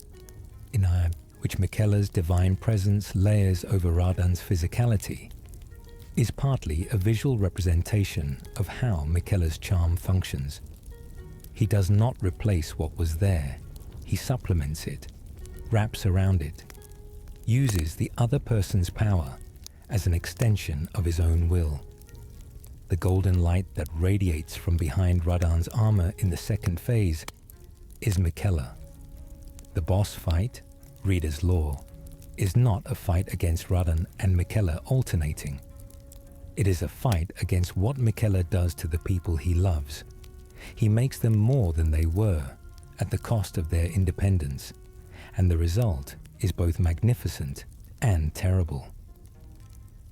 Inayab, which Miquella's divine presence layers over Radan's physicality, is partly a visual representation of how Miquella's charm functions. He does not replace what was there, he supplements it, wraps around it, uses the other person's power as an extension of his own will. The golden light that radiates from behind Radan's armor in the second phase is Miquella. The boss fight, Reader's Lore, is not a fight against Radan and Miquella alternating. It is a fight against what Miquella does to the people he loves. He makes them more than they were, at the cost of their independence, and the result is both magnificent and terrible.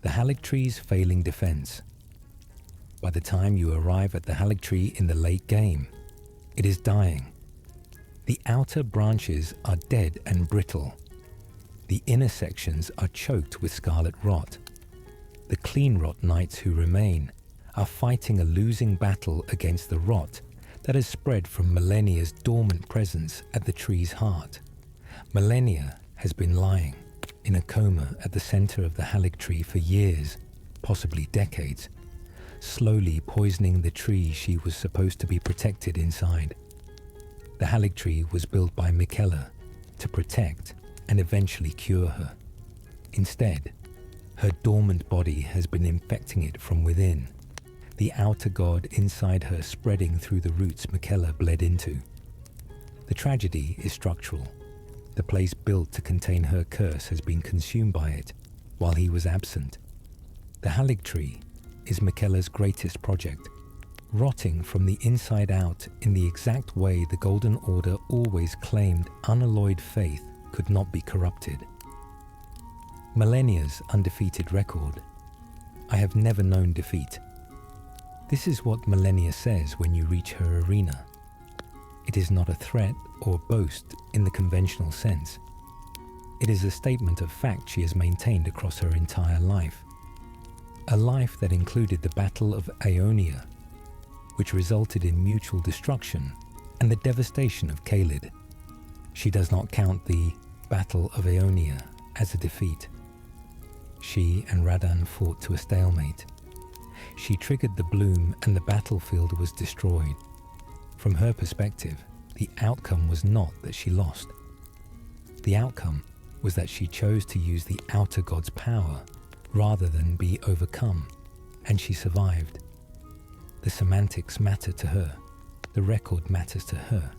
The Haligtree's failing defense. By the time you arrive at the Haligtree in the late game, it is dying. The outer branches are dead and brittle. The inner sections are choked with scarlet rot. The clean rot knights who remain are fighting a losing battle against the rot that has spread from Millennia's dormant presence at the tree's heart. Millennia has been lying in a coma at the center of the Haligtree for years, possibly decades, slowly poisoning the tree she was supposed to be protected inside. The Haligtree was built by Miquella to protect and eventually cure her. Instead, her dormant body has been infecting it from within, the outer god inside her spreading through the roots Miquella bled into. The tragedy is structural. The place built to contain her curse has been consumed by it while he was absent. The Haligtree is Miquella's greatest project, rotting from the inside out in the exact way the Golden Order always claimed unalloyed faith could not be corrupted. Millennia's undefeated record. I have never known defeat. This is what Millennia says when you reach her arena. It is not a threat or boast in the conventional sense. It is a statement of fact she has maintained across her entire life. A life that included the Battle of Aeonia, which resulted in mutual destruction and the devastation of Caelid. She does not count the Battle of Aeonia as a defeat. She and Radan fought to a stalemate. She triggered the bloom and the battlefield was destroyed. From her perspective, the outcome was not that she lost. The outcome was that she chose to use the outer god's power rather than be overcome, and she survived. The semantics matter to her. The record matters to her.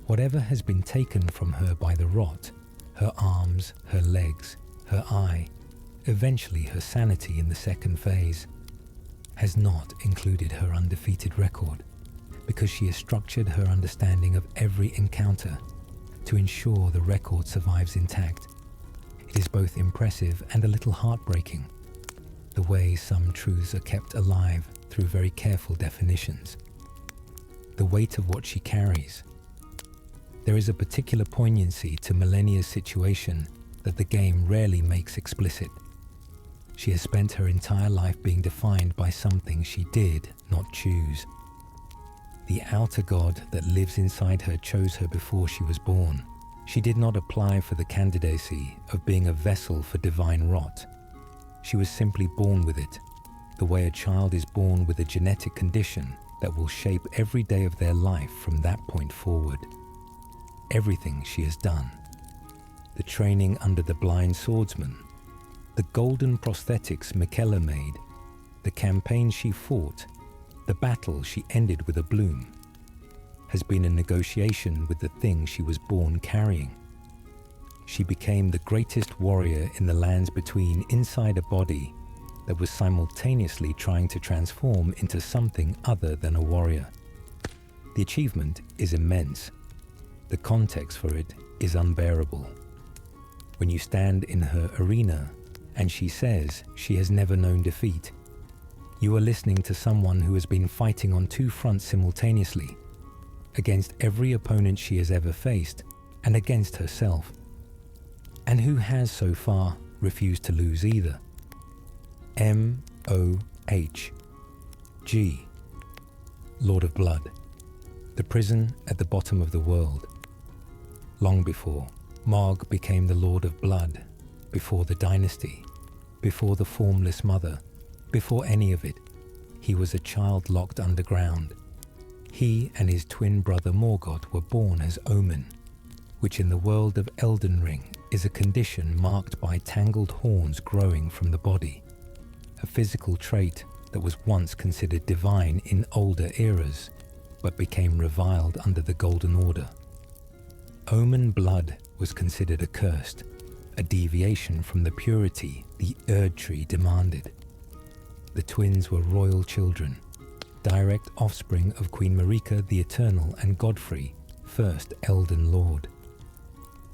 Whatever has been taken from her by the rot, her arms, her legs, her eye, eventually her sanity in the second phase, has not included her undefeated record, because she has structured her understanding of every encounter to ensure the record survives intact. It is both impressive and a little heartbreaking, the way some truths are kept alive through very careful definitions. The weight of what she carries. There is a particular poignancy to Millennia's situation that the game rarely makes explicit. She has spent her entire life being defined by something she did not choose. The outer god that lives inside her chose her before she was born. She did not apply for the candidacy of being a vessel for divine rot. She was simply born with it, the way a child is born with a genetic condition that will shape every day of their life from that point forward. Everything she has done, the training under the blind swordsman, the golden prosthetics Michaela made, the campaign she fought, the battle she ended with a bloom, has been a negotiation with the thing she was born carrying. She became the greatest warrior in the lands between inside a body that was simultaneously trying to transform into something other than a warrior. The achievement is immense. The context for it is unbearable. When you stand in her arena and she says she has never known defeat, you are listening to someone who has been fighting on two fronts simultaneously, against every opponent she has ever faced and against herself, and who has so far refused to lose either. M-O-H-G, Lord of Blood, the prison at the bottom of the world. Long before, Mog became the Lord of Blood, before the dynasty, before the formless mother, before any of it, he was a child locked underground. He and his twin brother Morgoth were born as Omen, which in the world of Elden Ring is a condition marked by tangled horns growing from the body, a physical trait that was once considered divine in older eras, but became reviled under the Golden Order. Omen blood was considered accursed, a deviation from the purity the Erd Tree demanded. The twins were royal children, direct offspring of Queen Marika the Eternal and Godfrey, first Elden Lord.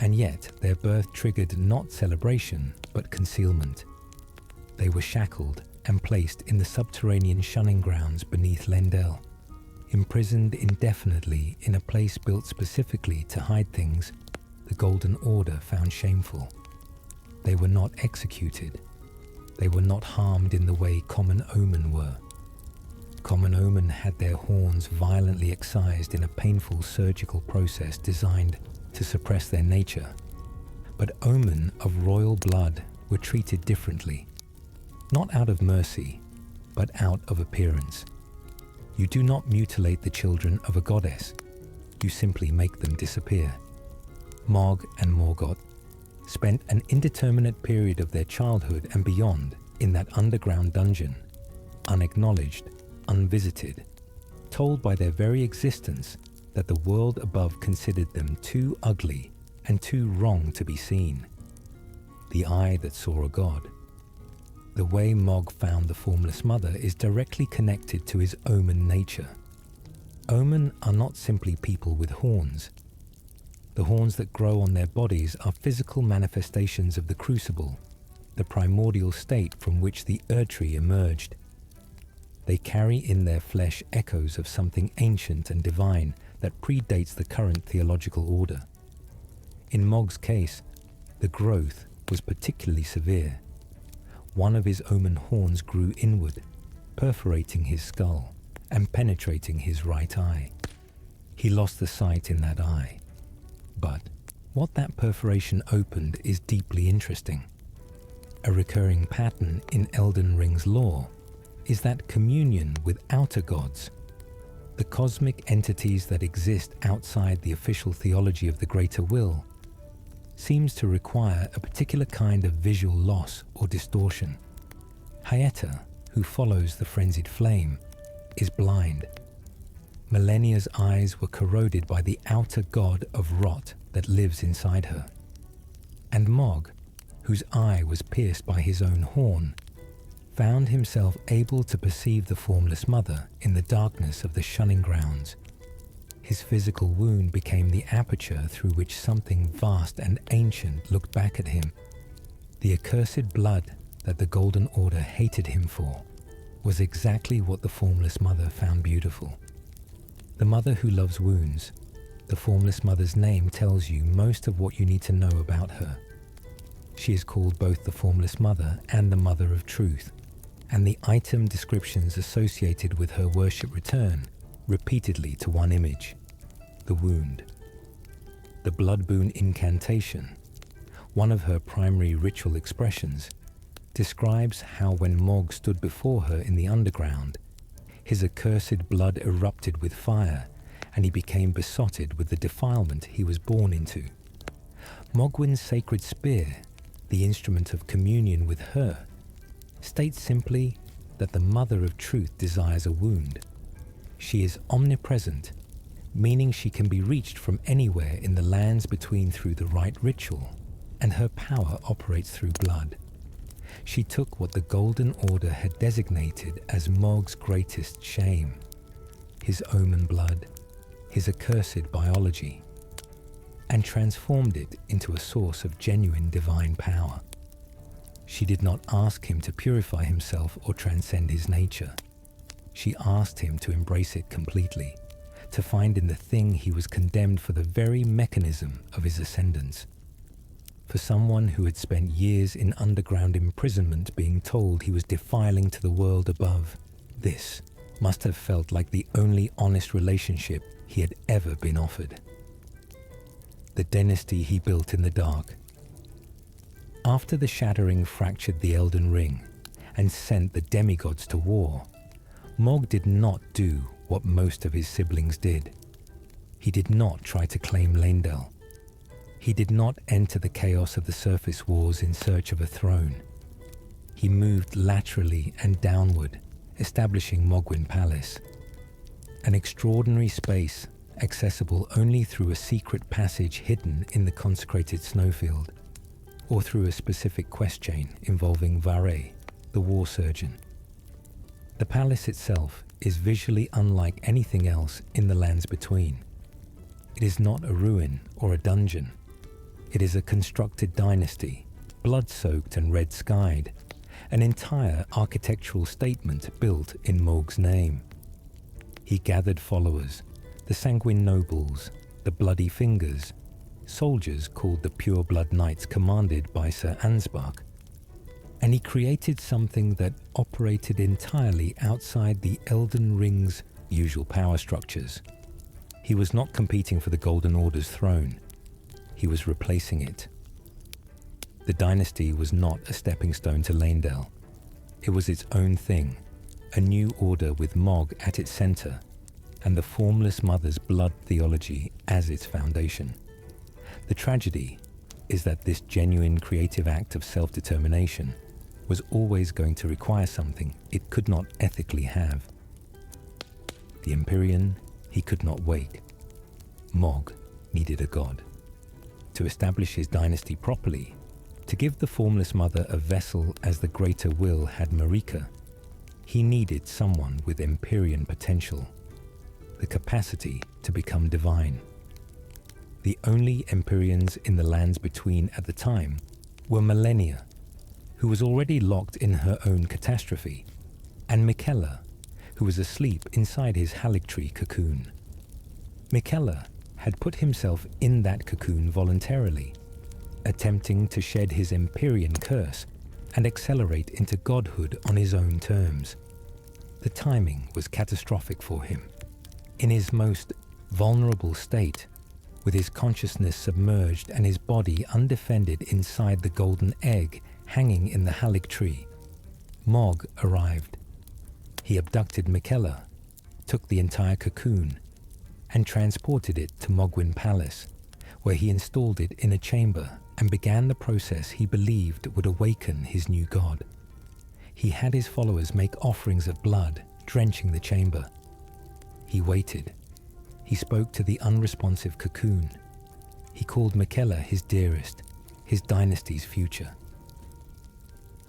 And yet their birth triggered not celebration, but concealment. They were shackled and placed in the subterranean shunning grounds beneath Lendel, imprisoned indefinitely in a place built specifically to hide things the Golden Order found shameful. They were not executed. They were not harmed in the way common Omen were. Common Omen had their horns violently excised in a painful surgical process designed to suppress their nature. But Omen of royal blood were treated differently, not out of mercy, but out of appearance. You do not mutilate the children of a goddess, you simply make them disappear. Mog and Morgoth spent an indeterminate period of their childhood and beyond in that underground dungeon, unacknowledged, unvisited, told by their very existence that the world above considered them too ugly and too wrong to be seen. The eye that saw a god. The way Mog found the formless mother is directly connected to his Omen nature. Omen are not simply people with horns. The horns that grow on their bodies are physical manifestations of the crucible, the primordial state from which the Erd Tree emerged. They carry in their flesh echoes of something ancient and divine that predates the current theological order. In Mog's case, the growth was particularly severe. One of his omen horns grew inward, perforating his skull and penetrating his right eye. He lost the sight in that eye. But what that perforation opened is deeply interesting. A recurring pattern in Elden Ring's lore is that communion with outer gods, the cosmic entities that exist outside the official theology of the greater will, seems to require a particular kind of visual loss or distortion. Hyetta, who follows the frenzied flame, is blind. Millennia's eyes were corroded by the outer god of rot that lives inside her. And Mog, whose eye was pierced by his own horn, found himself able to perceive the formless mother in the darkness of the shunning grounds. His physical wound became the aperture through which something vast and ancient looked back at him. The accursed blood that the Golden Order hated him for was exactly what the formless mother found beautiful. The mother who loves wounds, the formless mother's name tells you most of what you need to know about her. She is called both the formless mother and the mother of truth, and the item descriptions associated with her worship return repeatedly to one image: the wound. The blood boon incantation, one of her primary ritual expressions, describes how when Mog stood before her in the underground, his accursed blood erupted with fire, and he became besotted with the defilement he was born into. Mogwyn's sacred spear, the instrument of communion with her, states simply that the Mother of Truth desires a wound. She is omnipresent, meaning she can be reached from anywhere in the lands between through the right ritual, and her power operates through blood. She took what the Golden Order had designated as Mog's greatest shame, his omen blood, his accursed biology, and transformed it into a source of genuine divine power. She did not ask him to purify himself or transcend his nature. She asked him to embrace it completely, to find in the thing he was condemned for the very mechanism of his ascendance. For someone who had spent years in underground imprisonment being told he was defiling to the world above, this must have felt like the only honest relationship he had ever been offered. The dynasty he built in the dark. After the shattering fractured the Elden Ring and sent the demigods to war, Mog did not do what most of his siblings did. He did not try to claim Leyndell. He did not enter the chaos of the surface wars in search of a throne. He moved laterally and downward, establishing Mogwyn Palace, an extraordinary space accessible only through a secret passage hidden in the consecrated snowfield, or through a specific quest chain involving Vare, the war surgeon. The palace itself is visually unlike anything else in the lands between. It is not a ruin or a dungeon. It is a constructed dynasty, blood-soaked and red-skied, an entire architectural statement built in Mog's name. He gathered followers, the sanguine nobles, the bloody fingers, soldiers called the Pure Blood Knights commanded by Sir Ansbach, and he created something that operated entirely outside the Elden Ring's usual power structures. He was not competing for the Golden Order's throne. He was replacing it. The dynasty was not a stepping stone to Leyndell. It was its own thing, a new order with Mog at its center, and the Formless Mother's blood theology as its foundation. The tragedy is that this genuine creative act of self-determination was always going to require something it could not ethically have. The Empyrean he could not wake. Mog needed a god. To establish his dynasty properly, to give the Formless Mother a vessel as the greater will had Marika, he needed someone with Empyrean potential, the capacity to become divine. The only Empyreans in the lands between at the time were Millennia, who was already locked in her own catastrophe, and Miquella, who was asleep inside his Haligtree cocoon. Miquella had put himself in that cocoon voluntarily, attempting to shed his Empyrean curse and accelerate into godhood on his own terms. The timing was catastrophic for him. In his most vulnerable state, with his consciousness submerged and his body undefended inside the golden egg hanging in the Halik tree, Mog arrived. He abducted Miquella, took the entire cocoon, and transported it to Mogwin Palace, where he installed it in a chamber and began the process he believed would awaken his new god. He had his followers make offerings of blood, drenching the chamber. He waited. He spoke to the unresponsive cocoon. He called Miquella his dearest, his dynasty's future.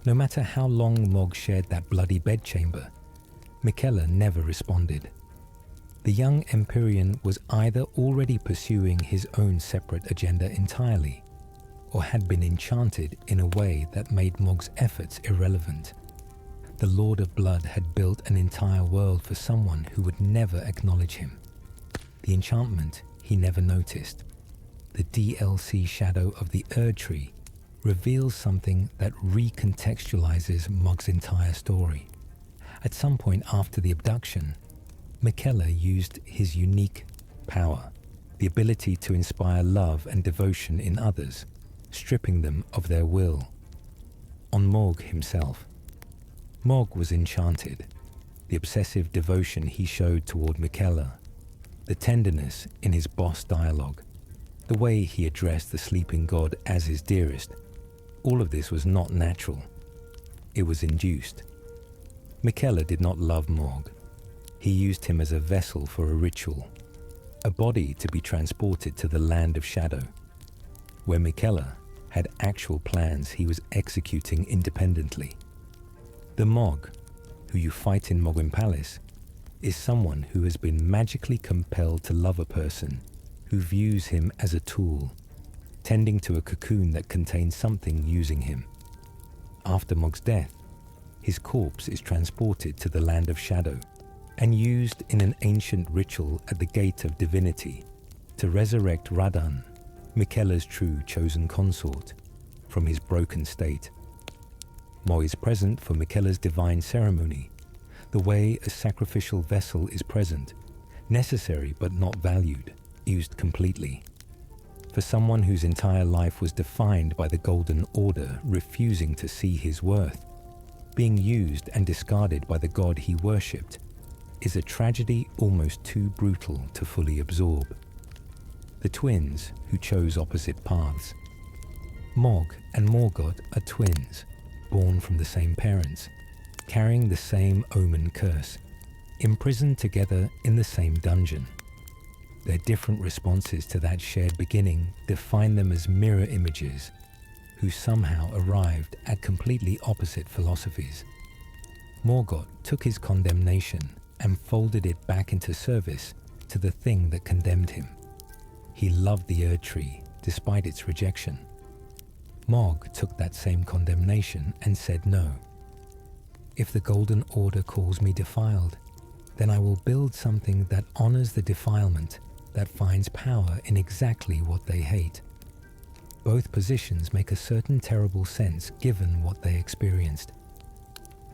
No matter how long Mog shared that bloody bedchamber, Miquella never responded. The young Empyrean was either already pursuing his own separate agenda entirely, or had been enchanted in a way that made Mog's efforts irrelevant. The Lord of Blood had built an entire world for someone who would never acknowledge him. The enchantment he never noticed, the DLC shadow of the Erd tree, reveals something that recontextualizes Mog's entire story. At some point after the abduction, Miquella used his unique power, the ability to inspire love and devotion in others, stripping them of their will, on Mog himself. Mog was enchanted. The obsessive devotion he showed toward Miquella, the tenderness in his boss dialogue, the way he addressed the sleeping god as his dearest, all of this was not natural. It was induced. Miquella did not love Mog. He used him as a vessel for a ritual, a body to be transported to the land of shadow, where Miquella had actual plans he was executing independently. The Mog, who you fight in Mogwin Palace, is someone who has been magically compelled to love a person who views him as a tool, tending to a cocoon that contains something using him. After Mog's death, his corpse is transported to the land of shadow and used in an ancient ritual at the Gate of Divinity to resurrect Radan, Miquella's true chosen consort, from his broken state. Mo is present for Miquella's divine ceremony, the way a sacrificial vessel is present, necessary but not valued, used completely. For someone whose entire life was defined by the Golden Order refusing to see his worth, being used and discarded by the god he worshipped is a tragedy almost too brutal to fully absorb. The twins who chose opposite paths. Mog and Morgoth are twins, born from the same parents, carrying the same omen curse, imprisoned together in the same dungeon. Their different responses to that shared beginning define them as mirror images who somehow arrived at completely opposite philosophies. Morgoth took his condemnation and folded it back into service to the thing that condemned him. He loved the Erd tree despite its rejection. Mog took that same condemnation and said no. If the Golden Order calls me defiled, then I will build something that honors the defilement, that finds power in exactly what they hate. Both positions make a certain terrible sense given what they experienced.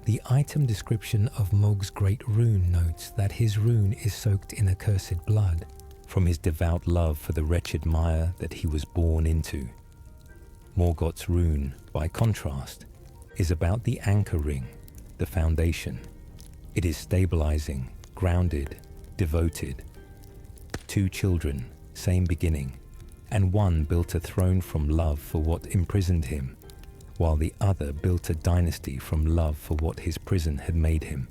The item description of Mog's great rune notes that his rune is soaked in accursed blood from his devout love for the wretched mire that he was born into. Morgoth's rune, by contrast, is about the anchor ring, the foundation. It is stabilizing, grounded, devoted. 2 children, same beginning, and one built a throne from love for what imprisoned him, while the other built a dynasty from love for what his prison had made him.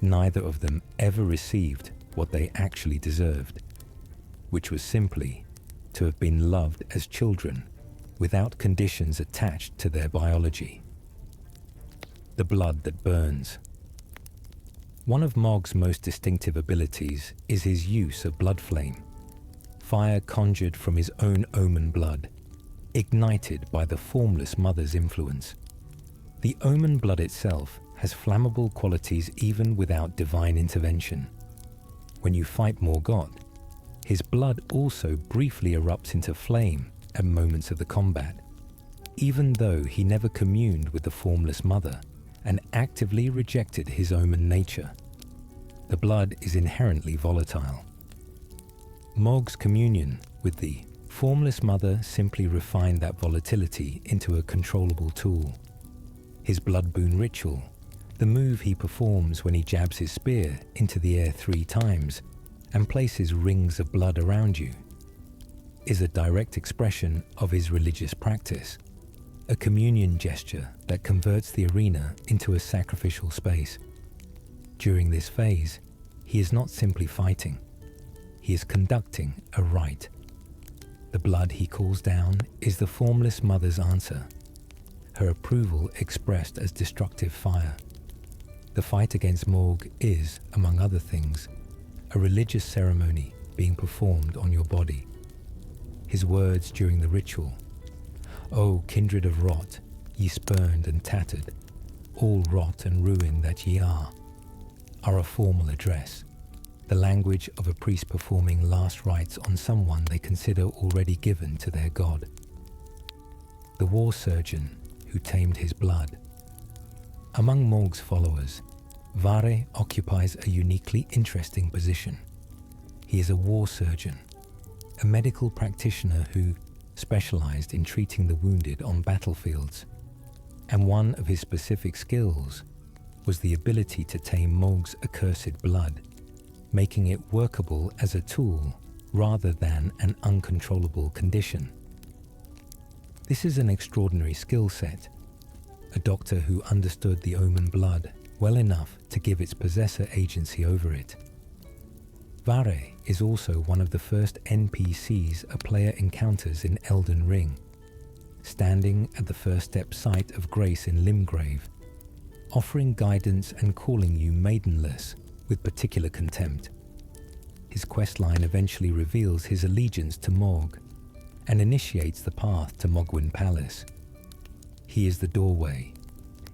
Neither of them ever received what they actually deserved, which was simply to have been loved as children without conditions attached to their biology. The blood that burns. One of Mog's most distinctive abilities is his use of blood flame, fire conjured from his own omen blood, ignited by the formless mother's influence. The omen blood itself has flammable qualities even without divine intervention. When you fight Morgoth, His blood also briefly erupts into flame at moments of the combat, even though he never communed with the formless mother and actively rejected his omen nature. The blood is inherently volatile. Mog's communion with the formless mother simply refined that volatility into a controllable tool. His blood boon ritual, the move he performs when he jabs his spear into the air 3 times and places rings of blood around you, is a direct expression of his religious practice, a communion gesture that converts the arena into a sacrificial space. During this phase, he is not simply fighting, he is conducting a rite. The blood he calls down is the formless mother's answer, her approval expressed as destructive fire. The fight against Morg is, among other things, a religious ceremony being performed on your body. His words during the ritual, "O kindred of rot, ye spurned and tattered, all rot and ruin that ye are a formal address, the language of a priest performing last rites on someone they consider already given to their god. The war surgeon who tamed his blood." Among Morg's followers, Vare occupies a uniquely interesting position. He is a war surgeon, a medical practitioner who specialized in treating the wounded on battlefields, and one of his specific skills was the ability to tame Morg's accursed blood, making it workable as a tool rather than an uncontrollable condition. This is an extraordinary skill set, a doctor who understood the omen blood well enough to give its possessor agency over it. Vare is also one of the first NPCs a player encounters in Elden Ring, standing at the first step site of grace in Limgrave, offering guidance and calling you maidenless with particular contempt. His questline eventually reveals his allegiance to Morg and initiates the path to Mogwyn Palace. He is the doorway.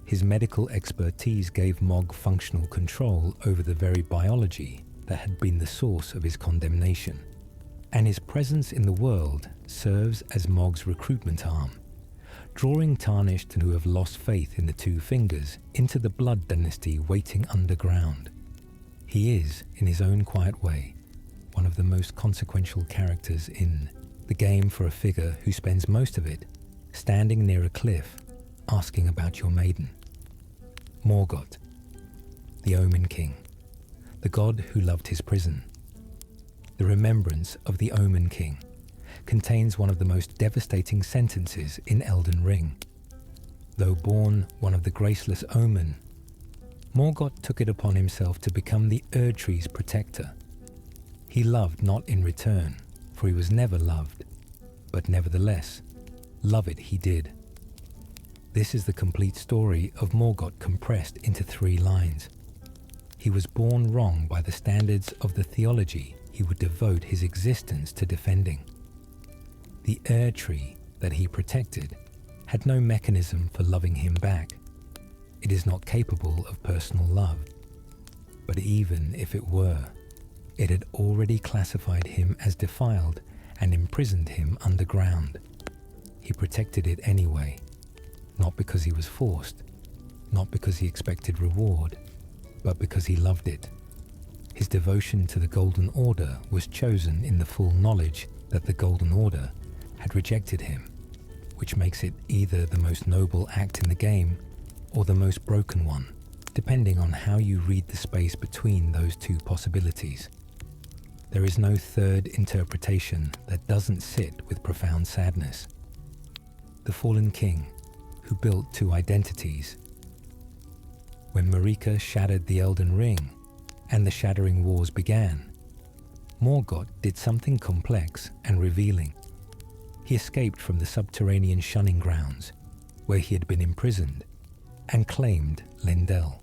His medical expertise gave Mog functional control over the very biology that had been the source of his condemnation, and his presence in the world serves as Mog's recruitment arm, drawing tarnished who have lost faith in the Two Fingers into the blood dynasty waiting underground. He is, in his own quiet way, one of the most consequential characters in the game for a figure who spends most of it standing near a cliff asking about your maiden. Morgott, the Omen King, the god who loved his prison. The remembrance of the Omen King contains one of the most devastating sentences in Elden Ring. Though born one of the graceless Omen, Morgott took it upon himself to become the Erdtree's protector. He loved not in return, for he was never loved, but nevertheless, love it he did. This is the complete story of Morgott compressed into 3 lines. He was born wrong by the standards of the theology he would devote his existence to defending. The Erdtree that he protected had no mechanism for loving him back. It is not capable of personal love. But even if it were, it had already classified him as defiled and imprisoned him underground. He protected it anyway, not because he was forced, not because he expected reward, but because he loved it. His devotion to the Golden Order was chosen in the full knowledge that the Golden Order had rejected him, which makes it either the most noble act in the game or the most broken one, depending on how you read the space between those 2 possibilities. There is no third interpretation that doesn't sit with profound sadness. The fallen king, who built 2 identities. When Marika shattered the Elden Ring and the Shattering Wars began, Morgott did something complex and revealing. He escaped from the subterranean shunning grounds, where he had been imprisoned, and claimed Lindell.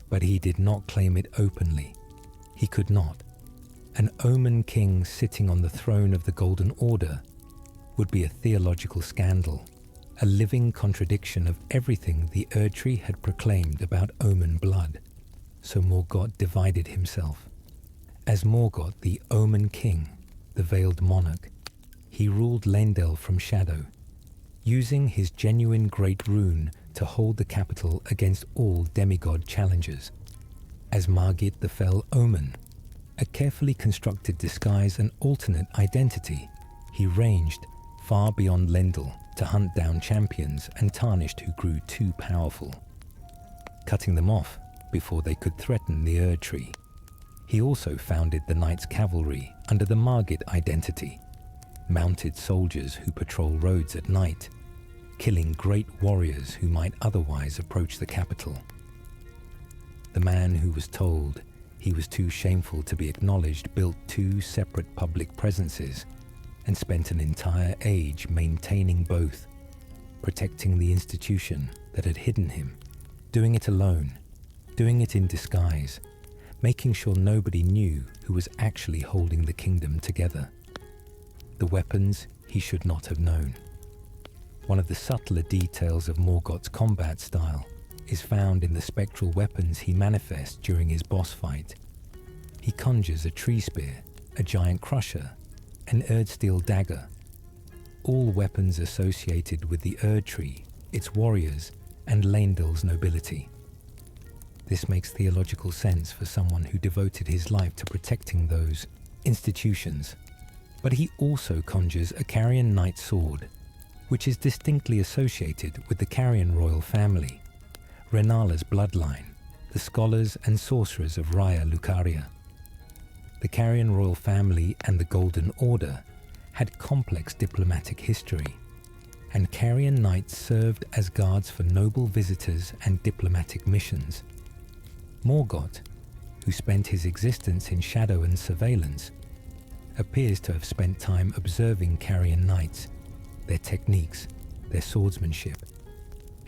But he did not claim it openly. He could not. An Omen King sitting on the throne of the Golden Order would be a theological scandal, a living contradiction of everything the Erdtree had proclaimed about Omen blood. So Morgott divided himself. As Morgott, the Omen King, the veiled monarch, he ruled Leyndell from shadow, using his genuine great rune to hold the capital against all demigod challengers. As Margit the Fell Omen, a carefully constructed disguise and alternate identity, he ranged far beyond Leyndell to hunt down champions and tarnished who grew too powerful, cutting them off before they could threaten the Erd Tree. He also founded the Knights Cavalry under the Margit identity, mounted soldiers who patrol roads at night, killing great warriors who might otherwise approach the capital. The man who was told he was too shameful to be acknowledged built 2 separate public presences and spent an entire age maintaining both, protecting the institution that had hidden him, doing it alone, doing it in disguise, making sure nobody knew who was actually holding the kingdom together. The weapons he should not have known. One of the subtler details of Morgoth's combat style is found in the spectral weapons he manifests during his boss fight. He conjures a tree spear, a giant crusher, an Erdsteel dagger, all weapons associated with the Erd Tree, its warriors, and Leyndell's nobility. This makes theological sense for someone who devoted his life to protecting those institutions. But he also conjures a Carrion Knight sword, which is distinctly associated with the Carrion royal family, Renala's bloodline, the scholars and sorcerers of Raya Lucaria. The Carrion royal family and the Golden Order had complex diplomatic history, and Carrion Knights served as guards for noble visitors and diplomatic missions. Morgoth, who spent his existence in shadow and surveillance, appears to have spent time observing Carrion Knights, their techniques, their swordsmanship,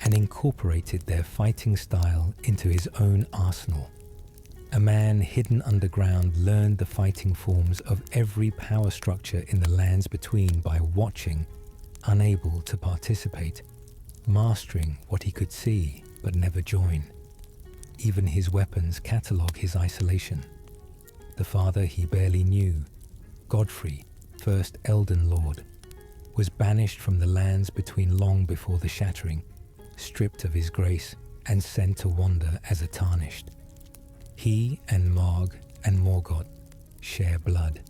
and incorporated their fighting style into his own arsenal. A man hidden underground learned the fighting forms of every power structure in the lands between by watching, unable to participate, mastering what he could see but never join. Even his weapons catalogue his isolation. The father he barely knew, Godfrey, first Elden Lord, was banished from the lands between long before the Shattering, stripped of his grace and sent to wander as a tarnished. He and Marg and Morgoth share blood,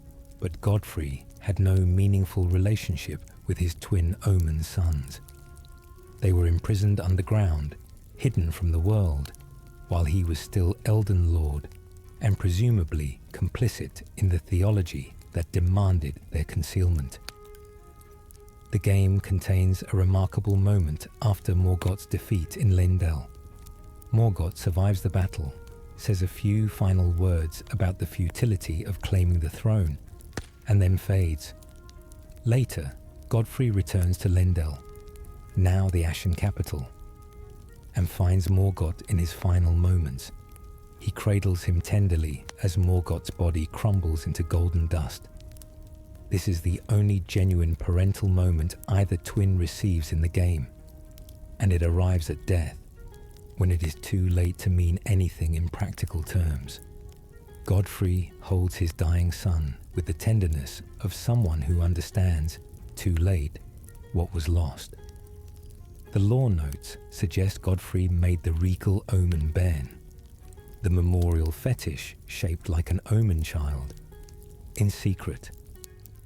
but Godfrey had no meaningful relationship with his twin Omen sons. They were imprisoned underground, hidden from the world, while he was still Elden Lord and presumably complicit in the theology that demanded their concealment. The game contains a remarkable moment after Morgoth's defeat in Leyndell. Morgoth survives the battle, says a few final words about the futility of claiming the throne, and then fades. Later, Godfrey returns to Leyndell, now the Ashen capital, and finds Morgoth in his final moments. He cradles him tenderly as Morgoth's body crumbles into golden dust. This is the only genuine parental moment either twin receives in the game, and it arrives at death, when it is too late to mean anything in practical terms. Godfrey holds his dying son with the tenderness of someone who understands, too late, what was lost. The lore notes suggest Godfrey made the regal Omen bairn, the memorial fetish shaped like an Omen child, in secret,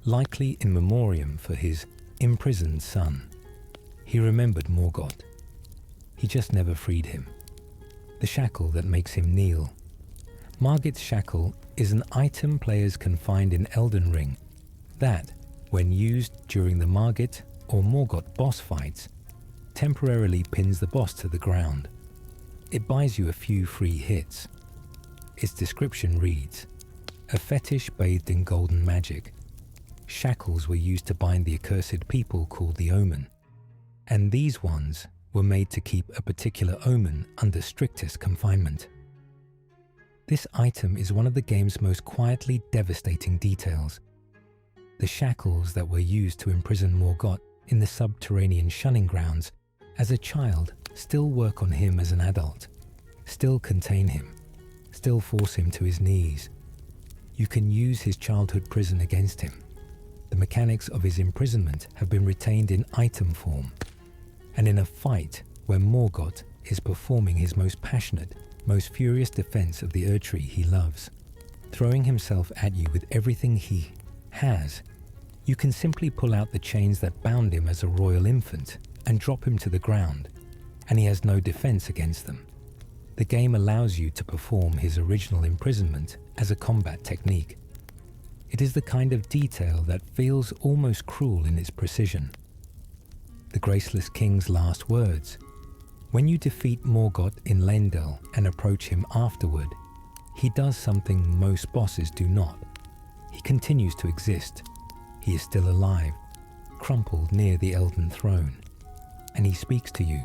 likely in memoriam for his imprisoned son. He remembered Morgoth. He just never freed him. The shackle that makes him kneel. Margit's shackle is an item players can find in Elden Ring that, when used during the Margit or Morgoth boss fights, temporarily pins the boss to the ground. It buys you a few free hits. Its description reads, "A fetish bathed in golden magic. Shackles were used to bind the accursed people called the Omen, and these ones were made to keep a particular Omen under strictest confinement." This item is one of the game's most quietly devastating details. The shackles that were used to imprison Morgoth in the subterranean shunning grounds as a child still work on him as an adult, still contain him, still force him to his knees. You can use his childhood prison against him, the mechanics of his imprisonment have been retained in item form, and in a fight where Morgoth is performing his most passionate, most furious defense of the Erdtree he loves, throwing himself at you with everything he has, you can simply pull out the chains that bound him as a royal infant and drop him to the ground, and he has no defense against them. The game allows you to perform his original imprisonment as a combat technique. It is the kind of detail that feels almost cruel in its precision. The Graceless King's last words. When you defeat Morgoth in Leyndell and approach him afterward, he does something most bosses do not. He continues to exist. He is still alive, crumpled near the Elden throne, and he speaks to you.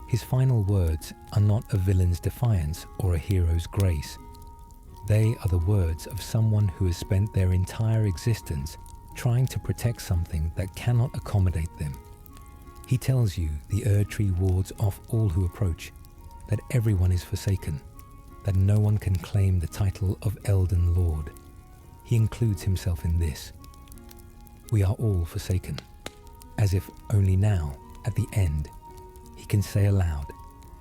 His final words are not a villain's defiance or a hero's grace. They are the words of someone who has spent their entire existence trying to protect something that cannot accommodate them. He tells you the Erdtree wards off all who approach, that everyone is forsaken, that no one can claim the title of Elden Lord. He includes himself in this. We are all forsaken, as if only now, at the end, he can say aloud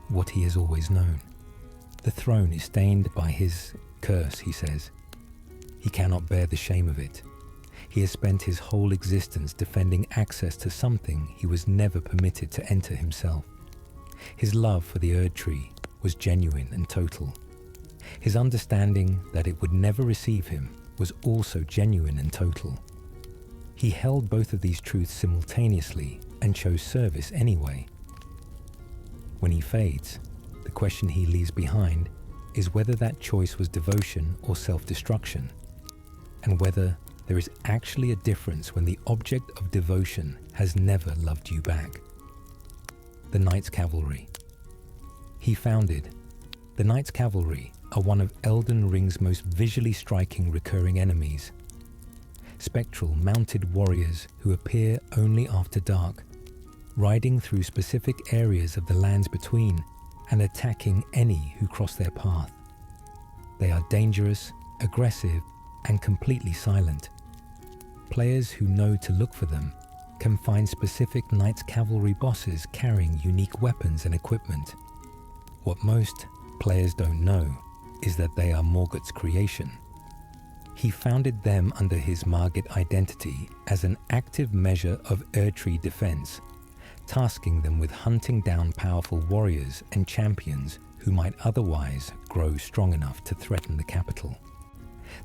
what he has always known. The throne is stained by his curse, he says. He cannot bear the shame of it. He has spent his whole existence defending access to something he was never permitted to enter himself. His love for the Erdtree was genuine and total. His understanding that it would never receive him was also genuine and total. He held both of these truths simultaneously and chose service anyway. When he fades, the question he leaves behind is whether that choice was devotion or self-destruction, and whether there is actually a difference when the object of devotion has never loved you back. The Knights Cavalry. He founded. The Knights Cavalry are one of Elden Ring's most visually striking recurring enemies. Spectral mounted warriors who appear only after dark, riding through specific areas of the lands between and attacking any who cross their path. They are dangerous, aggressive, and completely silent. Players who know to look for them can find specific Knights Cavalry bosses carrying unique weapons and equipment. What most players don't know is that they are Morgoth's creation. He founded them under his Margit identity as an active measure of Erdtree defense, tasking them with hunting down powerful warriors and champions who might otherwise grow strong enough to threaten the capital.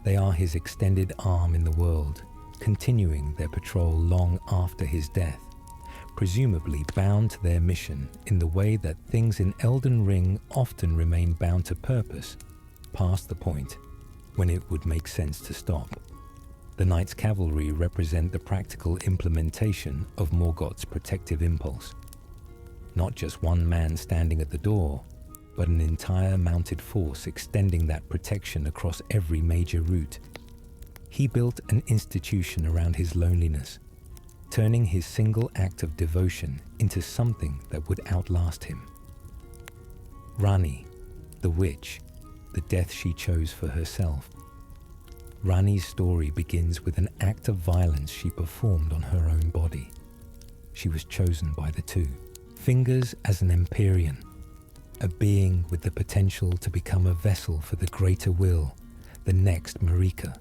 They are his extended arm in the world, continuing their patrol long after his death, presumably bound to their mission in the way that things in Elden Ring often remain bound to purpose, past the point when it would make sense to stop. The Knights Cavalry represent the practical implementation of Morgoth's protective impulse. Not just one man standing at the door, but an entire mounted force extending that protection across every major route. He built an institution around his loneliness, turning his single act of devotion into something that would outlast him. Ranni, the witch, the death she chose for herself. Ranni's story begins with an act of violence she performed on her own body. She was chosen by the two. Fingers as an Empyrean, a being with the potential to become a vessel for the greater will, the next Marika.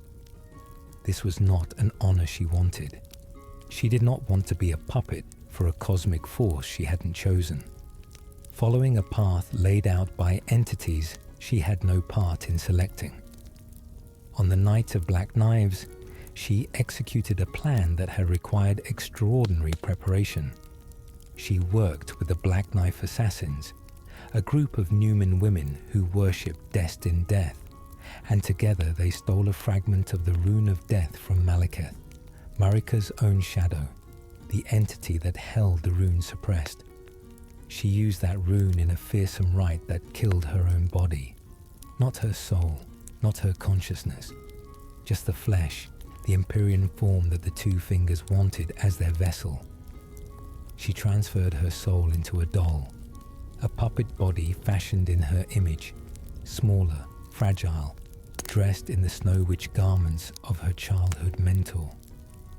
This was not an honor she wanted. She did not want to be a puppet for a cosmic force she hadn't chosen, following a path laid out by entities she had no part in selecting. On the night of Black Knives, she executed a plan that had required extraordinary preparation. She worked with the Black Knife Assassins, a group of Numen women who worshipped destined death, and together they stole a fragment of the Rune of Death from Malekith, Marika's own shadow, the entity that held the rune suppressed. She used that rune in a fearsome rite that killed her own body. Not her soul, not her consciousness, just the flesh, the Empyrean form that the two fingers wanted as their vessel. She transferred her soul into a doll, a puppet body fashioned in her image, smaller, fragile, dressed in the Snow Witch garments of her childhood mentor.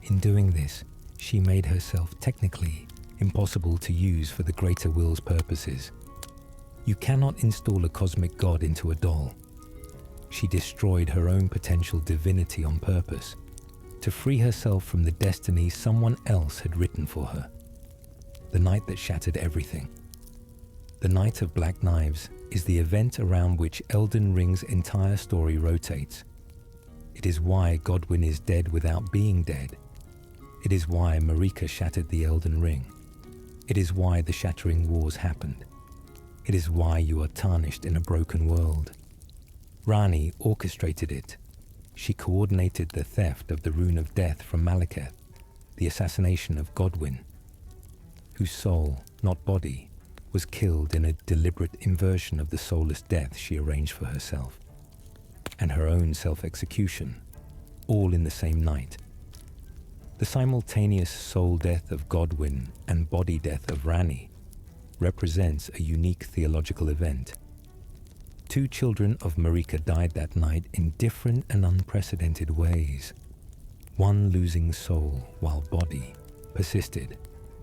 In doing this, she made herself technically impossible to use for the greater will's purposes. You cannot install a cosmic god into a doll. She destroyed her own potential divinity on purpose, to free herself from the destiny someone else had written for her. The night that shattered everything. The Night of Black Knives is the event around which Elden Ring's entire story rotates. It is why Godwyn is dead without being dead. It is why Marika shattered the Elden Ring. It is why the Shattering Wars happened. It is why you are tarnished in a broken world. Ranni orchestrated it. She coordinated the theft of the Rune of Death from Malekith, the assassination of Godwyn, whose soul, not body, was killed in a deliberate inversion of the soulless death she arranged for herself, and her own self-execution, all in the same night. The simultaneous soul death of Godwyn and body death of Ranni represents a unique theological event. Two children of Marika died that night in different and unprecedented ways. One losing soul while body persisted.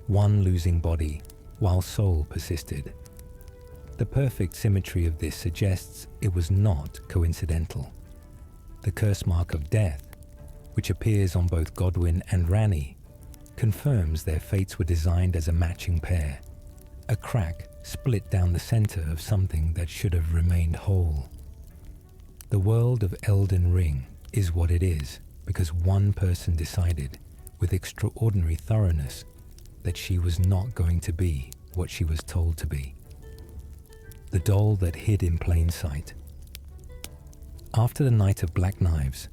One losing body while soul persisted. The perfect symmetry of this suggests it was not coincidental. The curse mark of death, which appears on both Godwyn and Ranni, confirms their fates were designed as a matching pair. A crack split down the center of something that should have remained whole. The world of Elden Ring is what it is because one person decided, with extraordinary thoroughness, that she was not going to be what she was told to be. The doll that hid in plain sight. After the Night of Black Knives,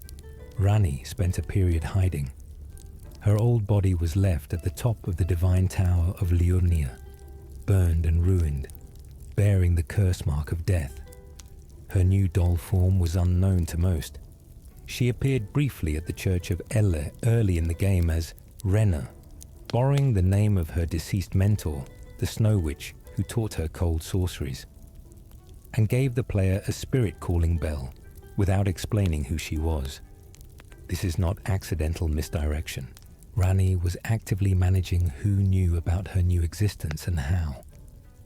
Ranni spent a period hiding. Her old body was left at the top of the divine tower of Liurnia, burned and ruined, bearing the curse mark of death. Her new doll form was unknown to most. She appeared briefly at the church of Elle early in the game as Renna, borrowing the name of her deceased mentor, the Snow Witch who taught her cold sorceries, and gave the player a spirit-calling bell without explaining who she was. This is not accidental misdirection. Ranni was actively managing who knew about her new existence and how.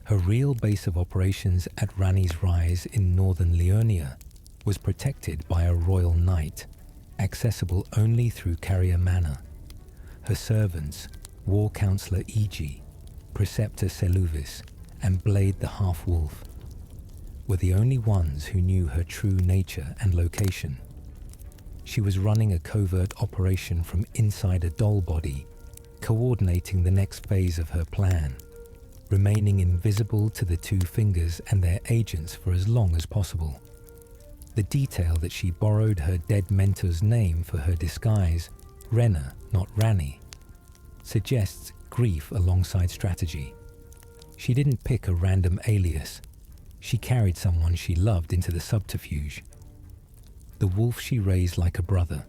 Her real base of operations at Ranni's Rise in northern Liurnia was protected by a royal knight, accessible only through Carrier Manor. Her servants, War Counselor Iji, Preceptor Seluvis, and Blade the Half-Wolf, were the only ones who knew her true nature and location. She was running a covert operation from inside a doll body, coordinating the next phase of her plan, remaining invisible to the Two Fingers and their agents for as long as possible. The detail that she borrowed her dead mentor's name for her disguise, Renna, not Ranni, suggests grief alongside strategy. She didn't pick a random alias. She carried someone she loved into the subterfuge. The wolf she raised like a brother.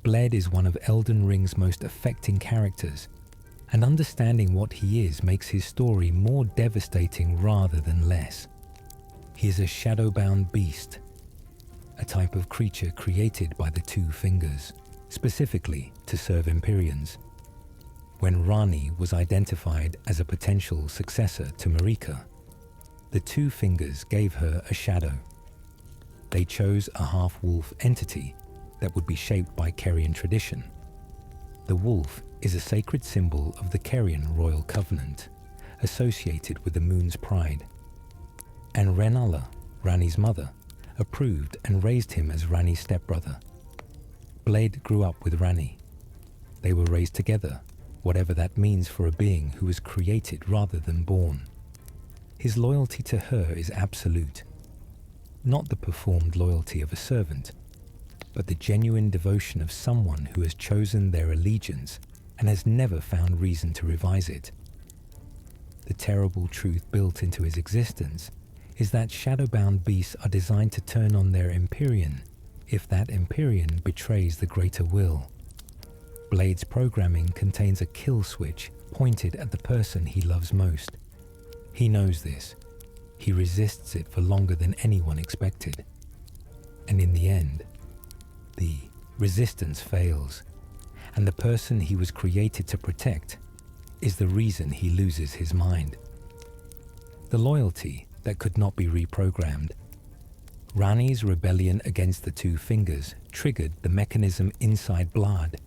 Bled is one of Elden Ring's most affecting characters, and understanding what he is makes his story more devastating rather than less. He is a shadow-bound beast, a type of creature created by the Two Fingers, specifically to serve Empyreans. When Ranni was identified as a potential successor to Marika, the Two Fingers gave her a shadow. They chose a half-wolf entity that would be shaped by Kerian tradition. The wolf is a sacred symbol of the Kerian royal covenant, associated with the moon's pride. And Renala, Ranni's mother, approved and raised him as Ranni's stepbrother. Blade grew up with Ranni. They were raised together, whatever that means for a being who was created rather than born. His loyalty to her is absolute. Not the performed loyalty of a servant, but the genuine devotion of someone who has chosen their allegiance and has never found reason to revise it. The terrible truth built into his existence is that shadow-bound beasts are designed to turn on their Empyrean if that Empyrean betrays the greater will. Blade's programming contains a kill switch pointed at the person he loves most. He knows this. He resists it for longer than anyone expected. And in the end, the resistance fails, and the person he was created to protect is the reason he loses his mind. The loyalty that could not be reprogrammed. Rani's rebellion against the Two Fingers triggered the mechanism inside Blad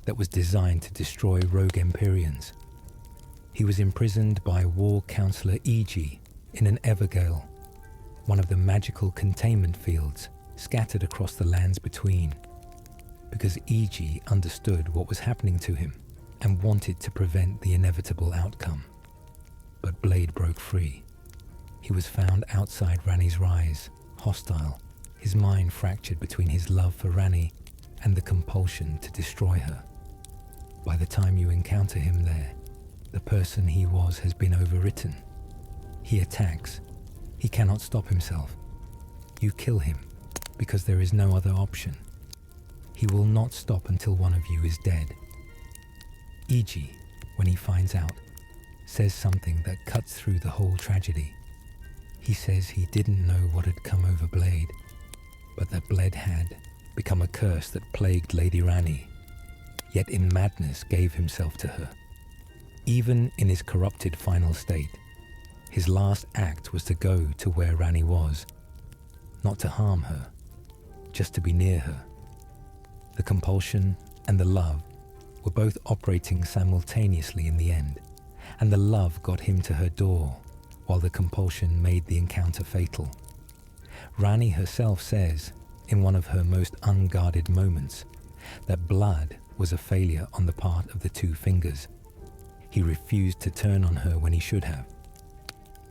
that was designed to destroy rogue Empyreans. He was imprisoned by War Counselor Iji in an Evergale, one of the magical containment fields scattered across the lands between, because Iji understood what was happening to him and wanted to prevent the inevitable outcome. But Blade broke free. He was found outside Rani's rise, hostile, his mind fractured between his love for Rani and the compulsion to destroy her. By the time you encounter him there, the person he was has been overwritten. He attacks. He cannot stop himself. You kill him because there is no other option. He will not stop until one of you is dead. Iji, when he finds out, says something that cuts through the whole tragedy. He says he didn't know what had come over Blade, but that Blade had become a curse that plagued Lady Rani, yet in madness gave himself to her. Even in his corrupted final state, his last act was to go to where Rani was, not to harm her, just to be near her. The compulsion and the love were both operating simultaneously in the end, and the love got him to her door, while the compulsion made the encounter fatal. Rani herself says, in one of her most unguarded moments, that Blad was a failure on the part of the Two Fingers. He refused to turn on her when he should have.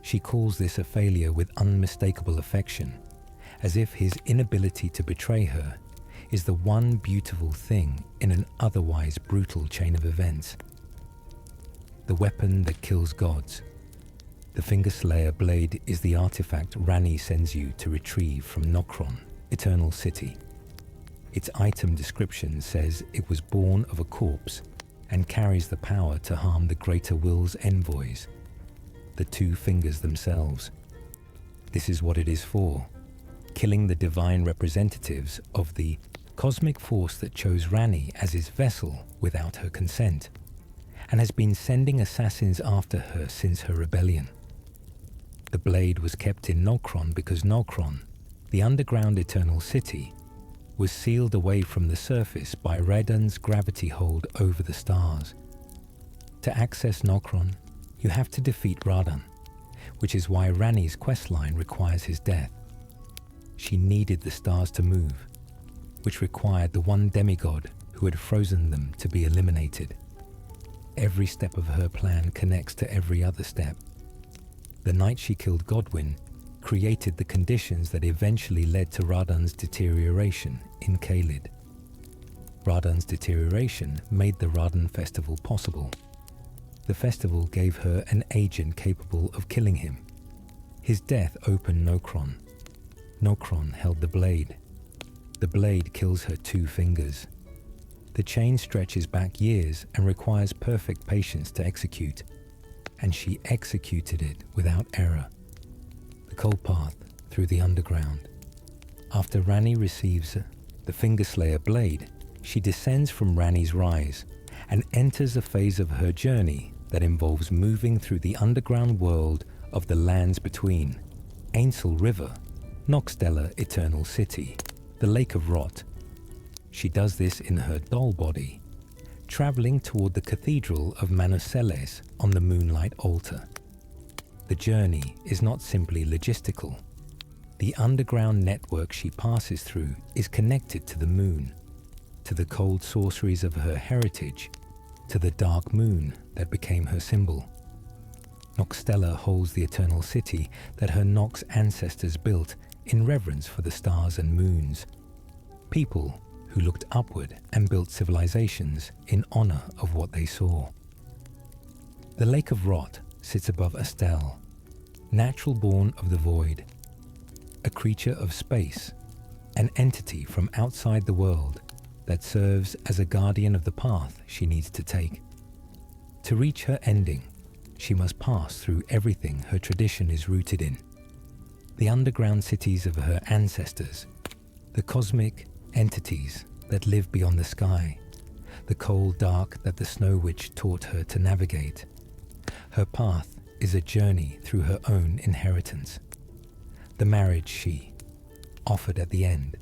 She calls this a failure with unmistakable affection, as if his inability to betray her is the one beautiful thing in an otherwise brutal chain of events. The weapon that kills gods. The Fingerslayer blade is the artifact Rani sends you to retrieve from Nokron, Eternal City. Its item description says it was born of a corpse and carries the power to harm the Greater Will's envoys, the Two Fingers themselves. This is what it is for, killing the divine representatives of the cosmic force that chose Rani as his vessel without her consent, and has been sending assassins after her since her rebellion. The blade was kept in Nokron because Nokron, the underground Eternal City, was sealed away from the surface by Redun's gravity hold over the stars. To access Nokron, you have to defeat Radan, which is why Rani's questline requires his death. She needed the stars to move, which required the one demigod who had frozen them to be eliminated. Every step of her plan connects to every other step. The night she killed Godwyn created the conditions that eventually led to Radan's deterioration in Caelid. Radan's deterioration made the Radan Festival possible. The festival gave her an agent capable of killing him. His death opened Nokron. Nokron held the blade. The blade kills her Two Fingers. The chain stretches back years and requires perfect patience to execute, and she executed it without error. The cold path through the underground. After Rani receives the Fingerslayer blade, she descends from Rani's rise and enters a phase of her journey that involves moving through the underground world of the lands between Ainsel River, Noxtella Eternal City, the Lake of Rot. She does this in her doll body, traveling toward the Cathedral of Manoceles on the Moonlight Altar. The journey is not simply logistical. The underground network she passes through is connected to the moon, to the cold sorceries of her heritage, to the dark moon that became her symbol. Noxtella holds the Eternal City that her Nox ancestors built in reverence for the stars and moons. People who looked upward and built civilizations in honor of what they saw. The Lake of Rot sits above Astel, natural born of the void, a creature of space, an entity from outside the world that serves as a guardian of the path she needs to take. To reach her ending, she must pass through everything her tradition is rooted in. The underground cities of her ancestors, the cosmic entities that live beyond the sky, the cold dark that the Snow Witch taught her to navigate. Her path is a journey through her own inheritance. The marriage she offered at the end,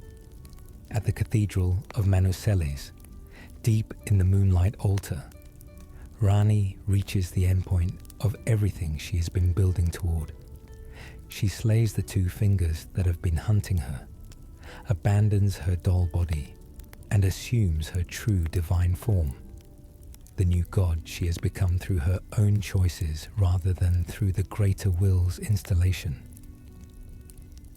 at the Cathedral of Manuselles, deep in the moonlight altar, Rani reaches the endpoint of everything she has been building toward. She slays the two fingers that have been hunting her, abandons her doll body, and assumes her true divine form, the new god she has become through her own choices rather than through the greater will's installation.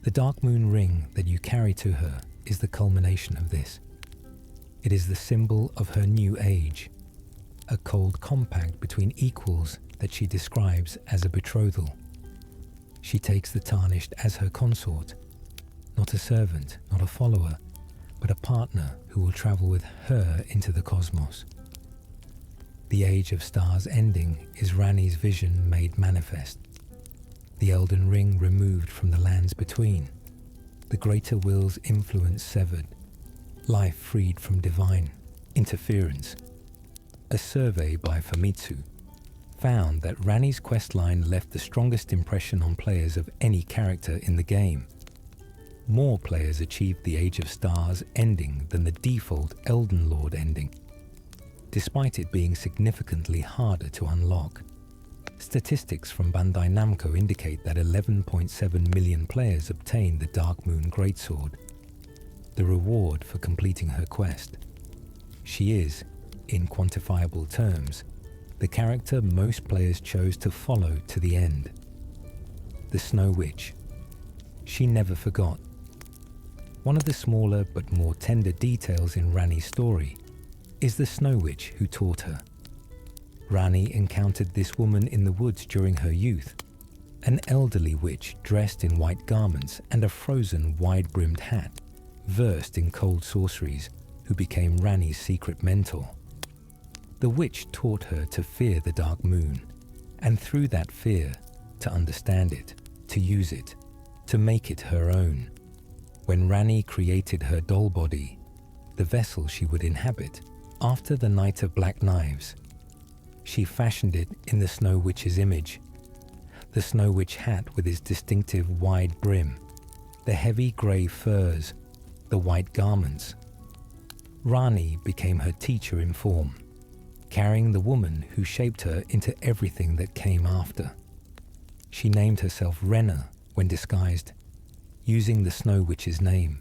The dark moon ring that you carry to her is the culmination of this. It is the symbol of her new age, a cold compact between equals that she describes as a betrothal. She takes the tarnished as her consort, not a servant, not a follower, but a partner who will travel with her into the cosmos. The Age of Stars ending is Rani's vision made manifest. The Elden Ring removed from the lands between, the greater will's influence severed, life freed from divine interference. A survey by Famitsu found that Rani's questline left the strongest impression on players of any character in the game. More players achieved the Age of Stars ending than the default Elden Lord ending, despite it being significantly harder to unlock. Statistics from Bandai Namco indicate that 11.7 million players obtained the Dark Moon Greatsword, the reward for completing her quest. She is, in quantifiable terms, the character most players chose to follow to the end. The Snow Witch. She never forgot. One of the smaller but more tender details in Rani's story is the Snow Witch who taught her. Rani encountered this woman in the woods during her youth, an elderly witch dressed in white garments and a frozen wide-brimmed hat, versed in cold sorceries, who became Rani's secret mentor. The witch taught her to fear the dark moon, and through that fear, to understand it, to use it, to make it her own. When Rani created her doll body, the vessel she would inhabit, after the Night of Black Knives, she fashioned it in the Snow Witch's image. The Snow Witch hat with its distinctive wide brim, the heavy grey furs, the white garments. Rani became her teacher in form, carrying the woman who shaped her into everything that came after. She named herself Renna when disguised, using the Snow Witch's name.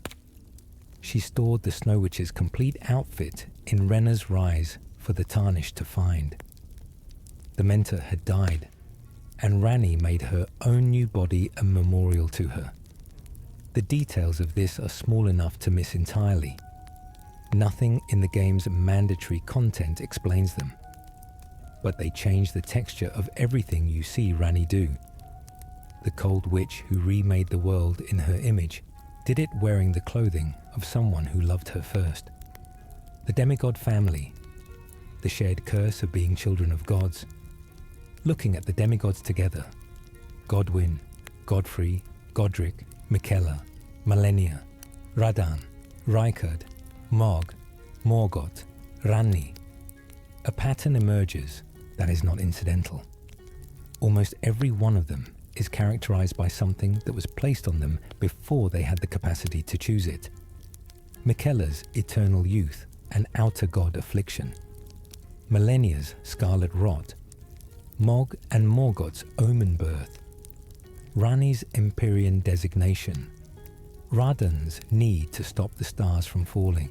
She stored the Snow Witch's complete outfit in Renna's rise for the Tarnished to find. The mentor had died, and Rani made her own new body a memorial to her. The details of this are small enough to miss entirely. Nothing in the game's mandatory content explains them, but they change the texture of everything you see Rani do. The cold witch who remade the world in her image did it wearing the clothing of someone who loved her first. The Demigod family, the shared curse of being children of gods. Looking at the demigods together, Godwyn, Godfrey, Godric, Miquella, Malenia, Radan, Rykard, Mog, Morgoth, Ranni. A pattern emerges that is not incidental. Almost every one of them is characterized by something that was placed on them before they had the capacity to choose it. Miquella's eternal youth and outer god affliction. Malenia's scarlet rot. Mog and Morgoth's omen birth. Ranni's Empyrean designation. Radan's need to stop the stars from falling.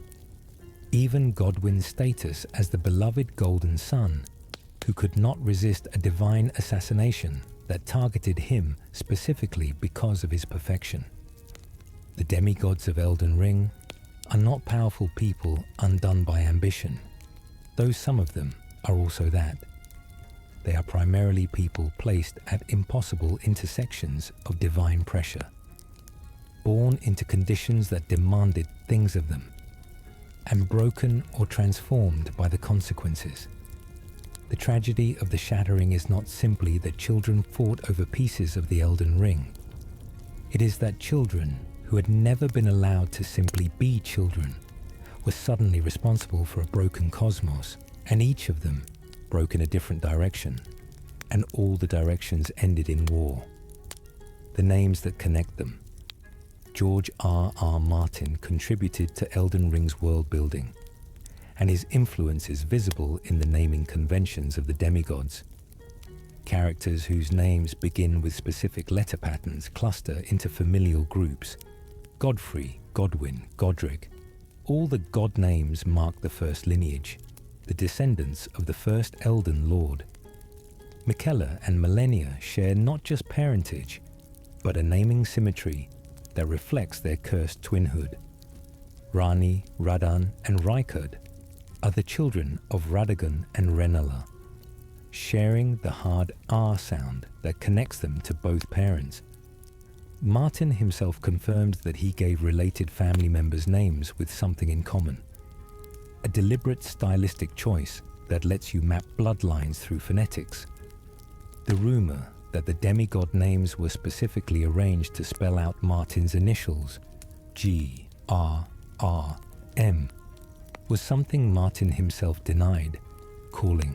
Even Godwyn's status as the beloved golden son, who could not resist a divine assassination that targeted him specifically because of his perfection. The demigods of Elden Ring are not powerful people undone by ambition, though some of them are also that. They are primarily people placed at impossible intersections of divine pressure, born into conditions that demanded things of them, and broken or transformed by the consequences. The tragedy of the shattering is not simply that children fought over pieces of the Elden Ring. It is that children who had never been allowed to simply be children, were suddenly responsible for a broken cosmos, and each of them broke in a different direction, and all the directions ended in war. The names that connect them. George R.R. Martin contributed to Elden Ring's world building, and his influence is visible in the naming conventions of the demigods. Characters whose names begin with specific letter patterns cluster into familial groups. Godfrey, Godwin, Godric. All the god names mark the first lineage, the descendants of the first Elden Lord. Miquella and Malenia share not just parentage, but a naming symmetry that reflects their cursed twinhood. Rani, Radan, and Rykard are the children of Radagon and Renala, sharing the hard R sound that connects them to both parents. Martin himself confirmed that he gave related family members names with something in common. A deliberate stylistic choice that lets you map bloodlines through phonetics. The rumor that the demigod names were specifically arranged to spell out Martin's initials, G, R, R, M, was something Martin himself denied, calling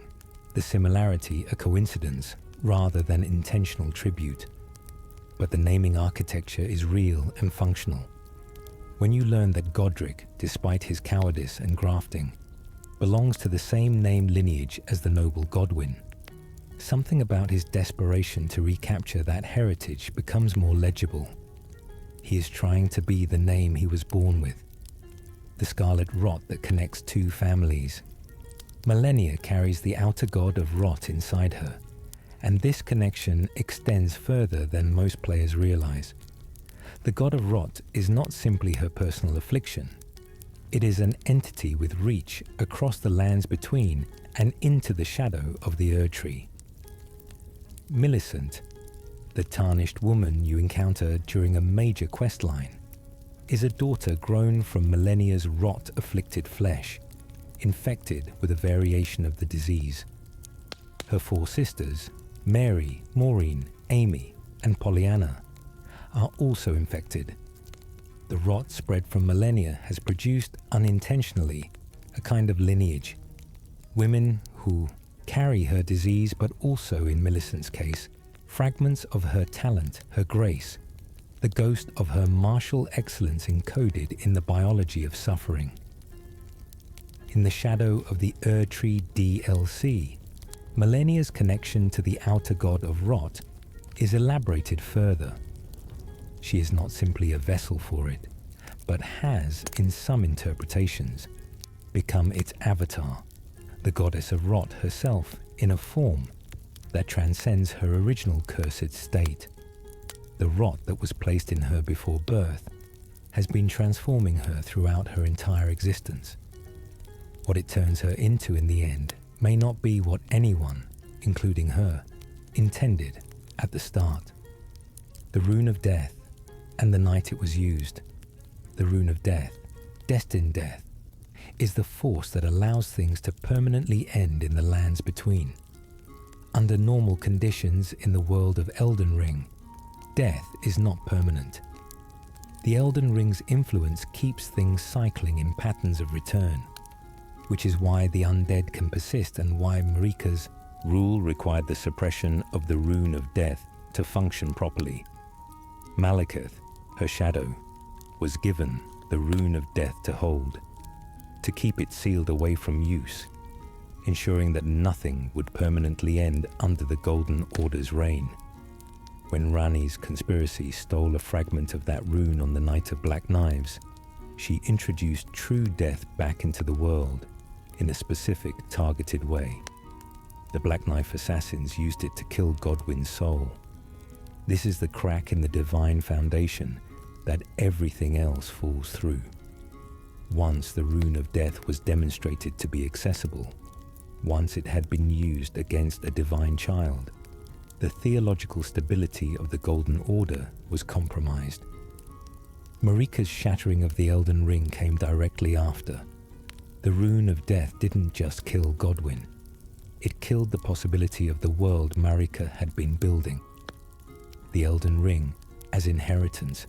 the similarity a coincidence rather than intentional tribute. But the naming architecture is real and functional. When you learn that Godric, despite his cowardice and grafting, belongs to the same name lineage as the noble Godwin, something about his desperation to recapture that heritage becomes more legible. He is trying to be the name he was born with, the scarlet rot that connects two families. Malenia carries the outer god of rot inside her, and this connection extends further than most players realize. The god of rot is not simply her personal affliction. It is an entity with reach across the lands between and into the shadow of the Erdtree. Millicent, the tarnished woman you encounter during a major quest line, is a daughter grown from Malenia's rot-afflicted flesh, infected with a variation of the disease. Her four sisters, Mary, Maureen, Amy, and Pollyanna, are also infected. The rot spread from Malenia has produced, unintentionally, a kind of lineage. Women who carry her disease, but also, in Millicent's case, fragments of her talent, her grace, the ghost of her martial excellence encoded in the biology of suffering. In the shadow of the Erdtree DLC, Malenia's connection to the outer god of rot is elaborated further. She is not simply a vessel for it, but has, in some interpretations, become its avatar, the goddess of rot herself, in a form that transcends her original cursed state. The rot that was placed in her before birth has been transforming her throughout her entire existence. What it turns her into in the end may not be what anyone, including her, intended at the start. The rune of death, and the night it was used, the rune of death, destined death, is the force that allows things to permanently end in the lands between. Under normal conditions in the world of Elden Ring, death is not permanent. The Elden Ring's influence keeps things cycling in patterns of return, which is why the undead can persist and why Marika's rule required the suppression of the rune of death to function properly. Malekith, her shadow, was given the rune of death to hold, to keep it sealed away from use, ensuring that nothing would permanently end under the Golden Order's reign. When Rani's conspiracy stole a fragment of that rune on the Night of Black Knives, she introduced true death back into the world in a specific, targeted way. The Black Knife assassins used it to kill Godwin's soul. This is the crack in the divine foundation that everything else falls through. Once the rune of death was demonstrated to be accessible, once it had been used against a divine child, the theological stability of the Golden Order was compromised. Marika's shattering of the Elden Ring came directly after. The rune of death didn't just kill Godwin. It killed the possibility of the world Marika had been building. The Elden Ring as inheritance.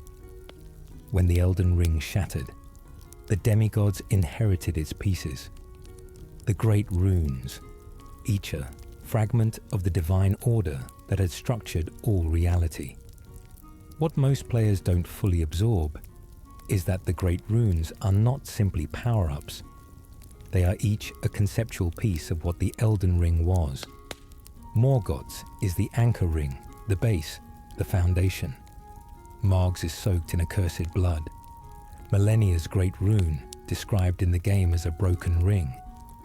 When the Elden Ring shattered, the demigods inherited its pieces. The great runes, each a fragment of the divine order that had structured all reality. What most players don't fully absorb is that the great runes are not simply power-ups. They are each a conceptual piece of what the Elden Ring was. Morgoth's is the anchor ring, the base, the foundation. Mog's is soaked in accursed blood. Malenia's great rune, described in the game as a broken ring,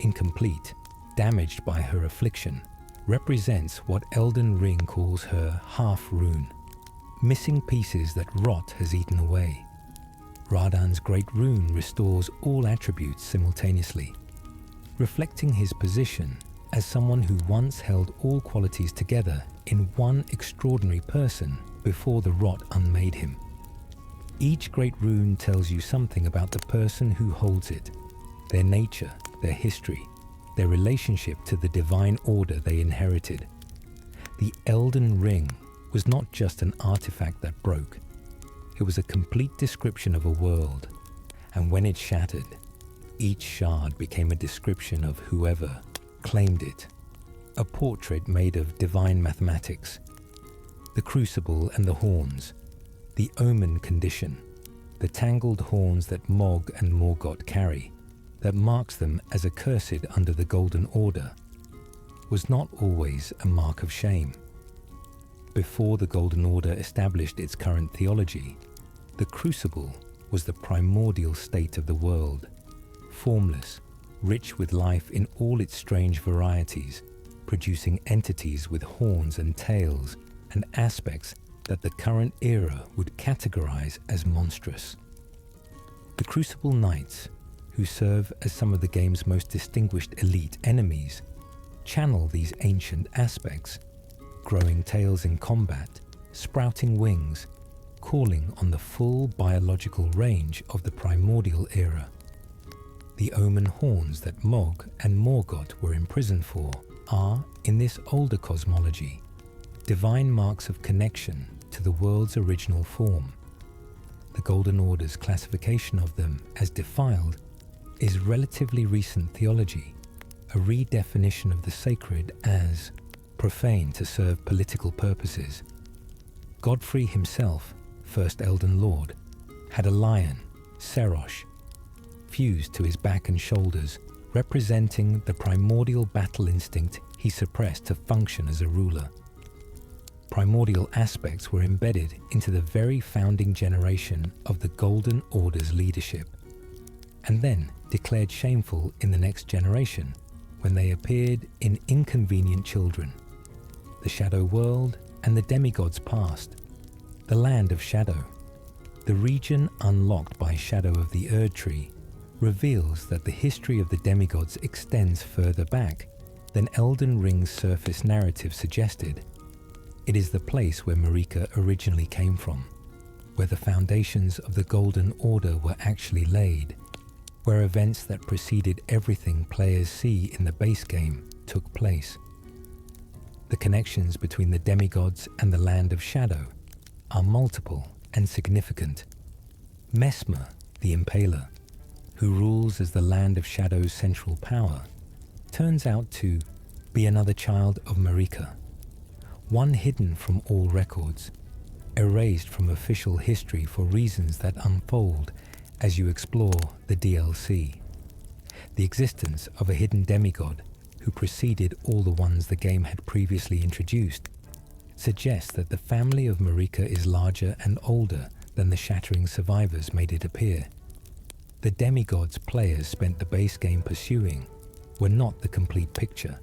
incomplete, damaged by her affliction, represents what Elden Ring calls her half-rune, missing pieces that rot has eaten away. Radahn's great rune restores all attributes simultaneously, reflecting his position as someone who once held all qualities together in one extraordinary person before the rot unmade him. Each great rune tells you something about the person who holds it, their nature, their history, their relationship to the divine order they inherited. The Elden Ring was not just an artifact that broke. It was a complete description of a world, and when it shattered, each shard became a description of whoever claimed it, a portrait made of divine mathematics. The crucible and the horns, the omen condition, the tangled horns that Mog and Morgoth carry, that marks them as accursed under the Golden Order, was not always a mark of shame. Before the Golden Order established its current theology, the crucible was the primordial state of the world, formless, rich with life in all its strange varieties, producing entities with horns and tails and aspects that the current era would categorize as monstrous. The Crucible Knights, who serve as some of the game's most distinguished elite enemies, channel these ancient aspects, growing tails in combat, sprouting wings, calling on the full biological range of the primordial era. The omen horns that Mog and Morgoth were imprisoned for are, in this older cosmology, divine marks of connection to the world's original form. The Golden Order's classification of them as defiled is relatively recent theology, a redefinition of the sacred as profane to serve political purposes. Godfrey himself, first Elden Lord, had a lion, Serosh, fused to his back and shoulders, representing the primordial battle instinct he suppressed to function as a ruler. Primordial aspects were embedded into the very founding generation of the Golden Order's leadership, and then declared shameful in the next generation when they appeared in inconvenient children. The Shadow World and the Demigod's past, the Land of Shadow, the region unlocked by Shadow of the Erd Tree, reveals that the history of the Demigods extends further back than Elden Ring's surface narrative suggested. It is the place where Marika originally came from, where the foundations of the Golden Order were actually laid, where events that preceded everything players see in the base game took place. The connections between the Demigods and the Land of Shadow are multiple and significant. Messmer, the Impaler, who rules as the Land of Shadow's central power, turns out to be another child of Marika, one hidden from all records, erased from official history for reasons that unfold as you explore the DLC. The existence of a hidden demigod who preceded all the ones the game had previously introduced suggests that the family of Marika is larger and older than the shattering survivors made it appear. The demigods players spent the base game pursuing were not the complete picture.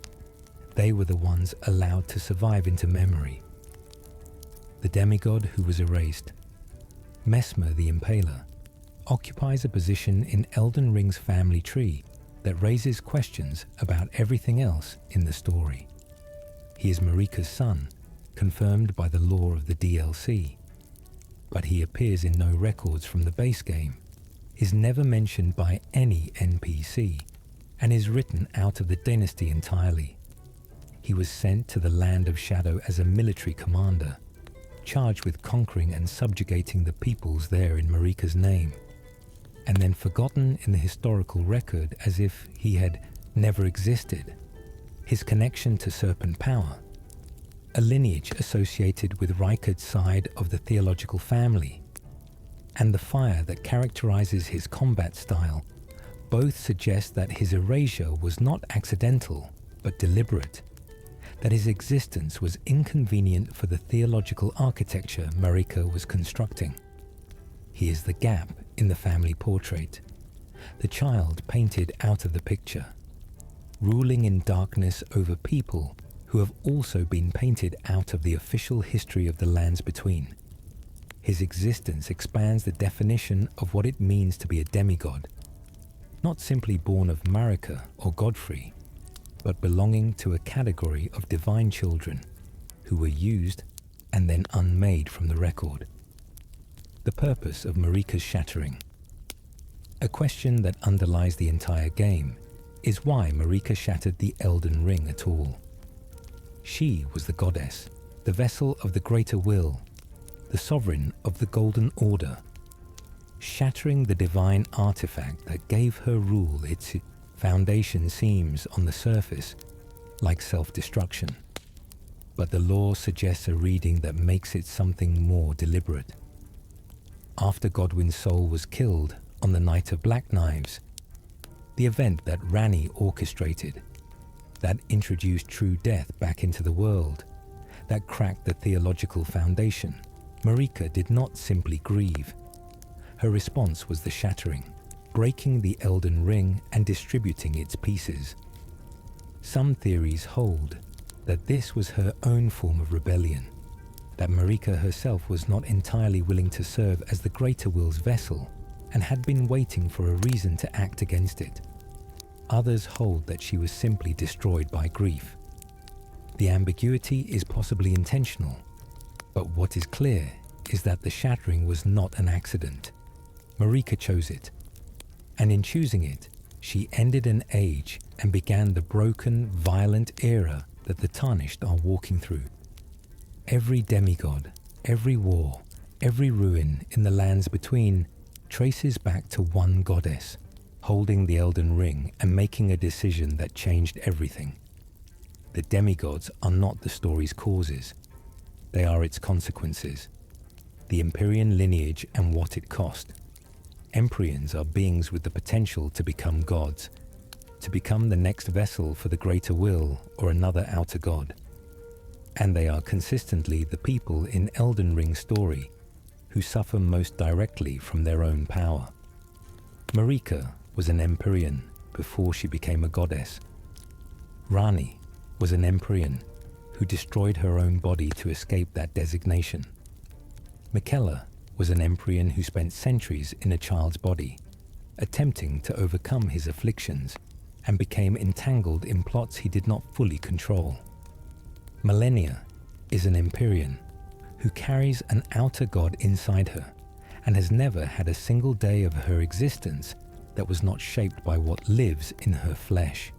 They were the ones allowed to survive into memory. The demigod who was erased, Messmer the Impaler, occupies a position in Elden Ring's family tree that raises questions about everything else in the story. He is Marika's son, confirmed by the lore of the DLC, but he appears in no records from the base game, is never mentioned by any NPC, and is written out of the dynasty entirely. He was sent to the Land of Shadow as a military commander, charged with conquering and subjugating the peoples there in Marika's name. and then forgotten in the historical record as if he had never existed. His connection to serpent power, a lineage associated with Rykard's side of the theological family, and the fire that characterizes his combat style both suggest that his erasure was not accidental but deliberate, that his existence was inconvenient for the theological architecture Marika was constructing. He is the gap in the family portrait, the child painted out of the picture, ruling in darkness over people who have also been painted out of the official history of the lands between. His existence expands the definition of what it means to be a demigod, not simply born of Marika or Godfrey, but belonging to a category of divine children who were used and then unmade from the record. The purpose of Marika's shattering. A question that underlies the entire game is why Marika shattered the Elden Ring at all. She was the goddess, the vessel of the greater will, the sovereign of the Golden Order. Shattering the divine artifact that gave her rule its foundation seems, on the surface, like self-destruction. But the lore suggests a reading that makes it something more deliberate. After Godwyn's soul was killed on the Night of Black Knives, the event that Ranni orchestrated, that introduced true death back into the world, that cracked the theological foundation, Marika did not simply grieve. Her response was the shattering, breaking the Elden Ring and distributing its pieces. Some theories hold that this was her own form of rebellion, that Marika herself was not entirely willing to serve as the greater will's vessel and had been waiting for a reason to act against it. Others hold that she was simply destroyed by grief. The ambiguity is possibly intentional, but what is clear is that the shattering was not an accident. Marika chose it, and in choosing it, she ended an age and began the broken, violent era that the Tarnished are walking through. Every demigod, every war, every ruin in the lands between traces back to one goddess, holding the Elden Ring and making a decision that changed everything. The demigods are not the story's causes. They are its consequences. The Empyrean lineage and what it cost. Empyreans are beings with the potential to become gods, to become the next vessel for the greater will or another outer god. And they are consistently the people in Elden Ring's story who suffer most directly from their own power. Marika was an Empyrean before she became a goddess. Ranni was an Empyrean who destroyed her own body to escape that designation. Miquella was an Empyrean who spent centuries in a child's body, attempting to overcome his afflictions, and became entangled in plots he did not fully control. Malenia is an Empyrean who carries an outer god inside her and has never had a single day of her existence that was not shaped by what lives in her flesh.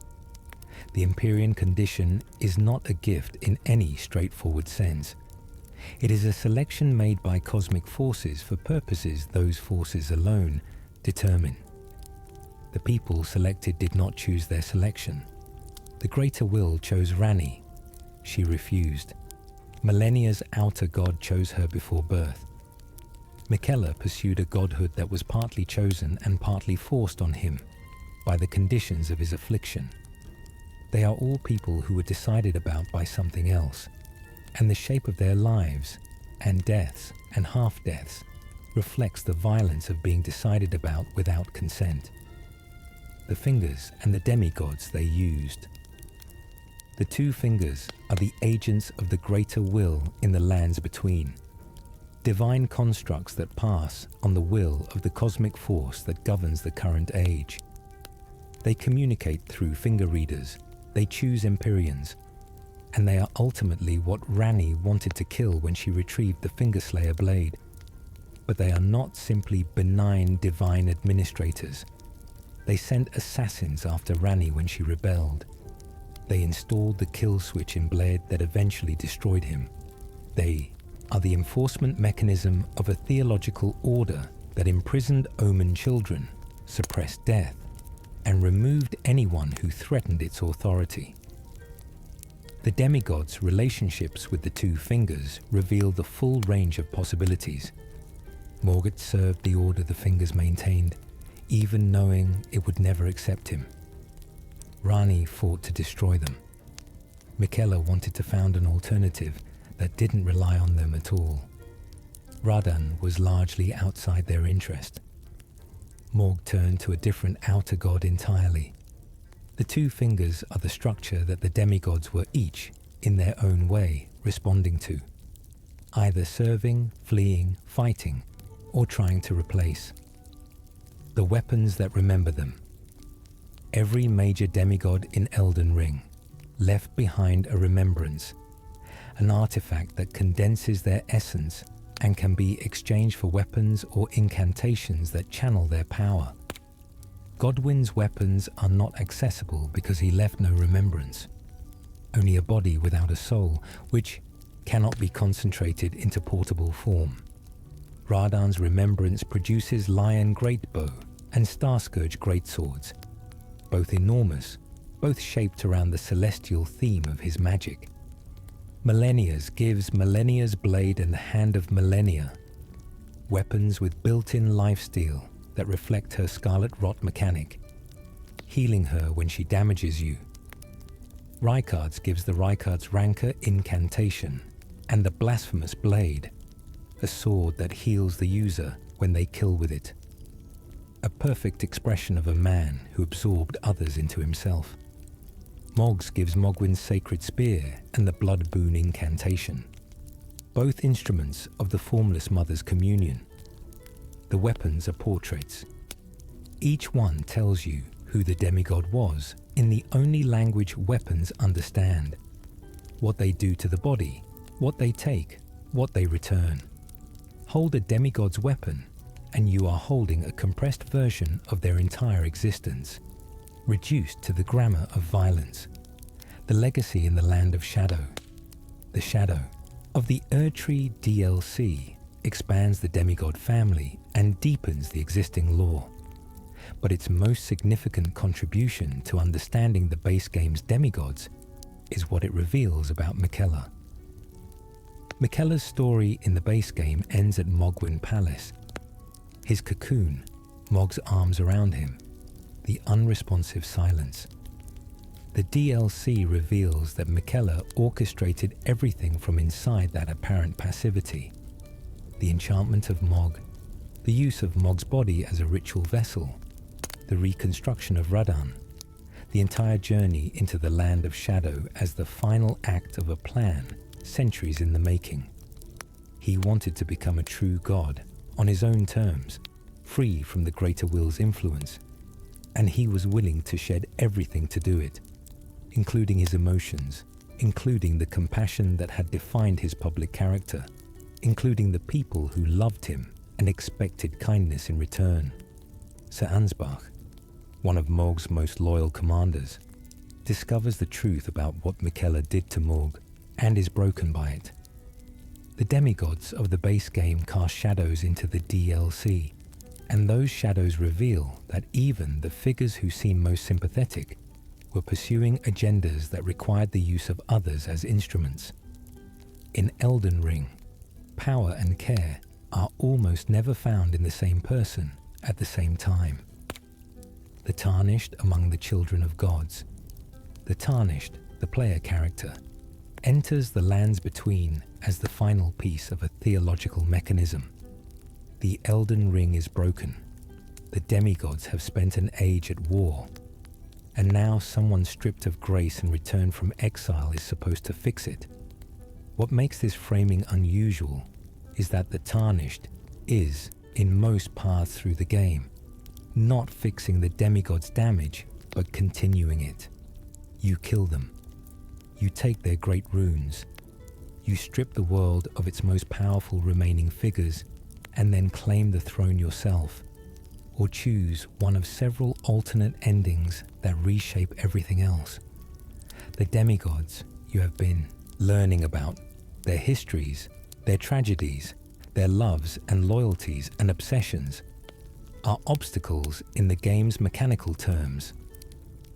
The Empyrean condition is not a gift in any straightforward sense. It is a selection made by cosmic forces for purposes those forces alone determine. The people selected did not choose their selection. The greater will chose Ranni. She refused. Malenia's outer god chose her before birth. Miquella pursued a godhood that was partly chosen and partly forced on him by the conditions of his affliction. They are all people who were decided about by something else, and the shape of their lives, and deaths and half-deaths, reflects the violence of being decided about without consent. The fingers and the demigods they used. The two fingers are the agents of the greater will in the lands between, divine constructs that pass on the will of the cosmic force that governs the current age. They communicate through finger readers, they choose Empyreans, and they are ultimately what Ranni wanted to kill when she retrieved the Fingerslayer blade. But they are not simply benign divine administrators. They sent assassins after Ranni when she rebelled. They installed the kill switch in Blade that eventually destroyed him. They are the enforcement mechanism of a theological order that imprisoned Omen children suppressed death, and removed anyone who threatened its authority. The demigod's relationships with the two fingers reveal the full range of possibilities. Morgott served the order the fingers maintained, even knowing it would never accept him. Rani fought to destroy them. Miquella wanted to found an alternative that didn't rely on them at all. Radan was largely outside their interest. Morg turned to a different outer god entirely. The two fingers are the structure that the demigods were each, in their own way, responding to, either serving, fleeing, fighting, or trying to replace. The weapons that remember them. Every major demigod in Elden Ring left behind a remembrance, an artifact that condenses their essence and can be exchanged for weapons or incantations that channel their power. Godwyn's weapons are not accessible because he left no remembrance, only a body without a soul, which cannot be concentrated into portable form. Radan's remembrance produces Lion Greatbow and Starscourge Greatswords, both enormous, both shaped around the celestial theme of his magic. Millennia's gives Millennia's Blade and the Hand of Millennia, weapons with built-in lifesteal that reflect her Scarlet Rot mechanic, healing her when she damages you. Rykard's gives the Rykard's Rancor incantation and the Blasphemous Blade, a sword that heals the user when they kill with it. A perfect expression of a man who absorbed others into himself. Mog's gives Mogwyn's Sacred Spear and the Blood Boon incantation, both instruments of the Formless Mother's communion. The weapons are portraits. Each one tells you who the demigod was in the only language weapons understand, what they do to the body, what they take, what they return. Hold a demigod's weapon and you are holding a compressed version of their entire existence, reduced to the grammar of violence. The legacy in the Land of Shadow. The Shadow of the Erdtree DLC expands the demigod family and deepens the existing lore. But its most significant contribution to understanding the base game's demigods is what it reveals about Miquella. Miquella's story in the base game ends at Mogwyn Palace. His cocoon, Mog's arms around him, the unresponsive silence. The DLC reveals that Miquella orchestrated everything from inside that apparent passivity. The enchantment of Mog, the use of Mog's body as a ritual vessel, the reconstruction of Radan, the entire journey into the Land of Shadow as the final act of a plan centuries in the making. He wanted to become a true god on his own terms, free from the Greater Will's influence, and he was willing to shed everything to do it, including his emotions, including the compassion that had defined his public character, including the people who loved him and expected kindness in return. Sir Ansbach, one of Mog's most loyal commanders, discovers the truth about what Miquella did to Morg and is broken by it. The demigods of the base game cast shadows into the DLC, and those shadows reveal that even the figures who seem most sympathetic were pursuing agendas that required the use of others as instruments. In Elden Ring, power and care are almost never found in the same person at the same time. The Tarnished among the children of gods. The Tarnished, the player character, enters the lands between as the final piece of a theological mechanism. The Elden Ring is broken. The demigods have spent an age at war, and now someone stripped of grace and returned from exile is supposed to fix it. What makes this framing unusual is that the Tarnished is, in most paths through the game, not fixing the demigod's damage, but continuing it. You kill them. You take their great runes. You strip the world of its most powerful remaining figures and then claim the throne yourself, or choose one of several alternate endings that reshape everything else. The demigods you have been learning about, their histories, their tragedies, their loves and loyalties and obsessions, are obstacles in the game's mechanical terms.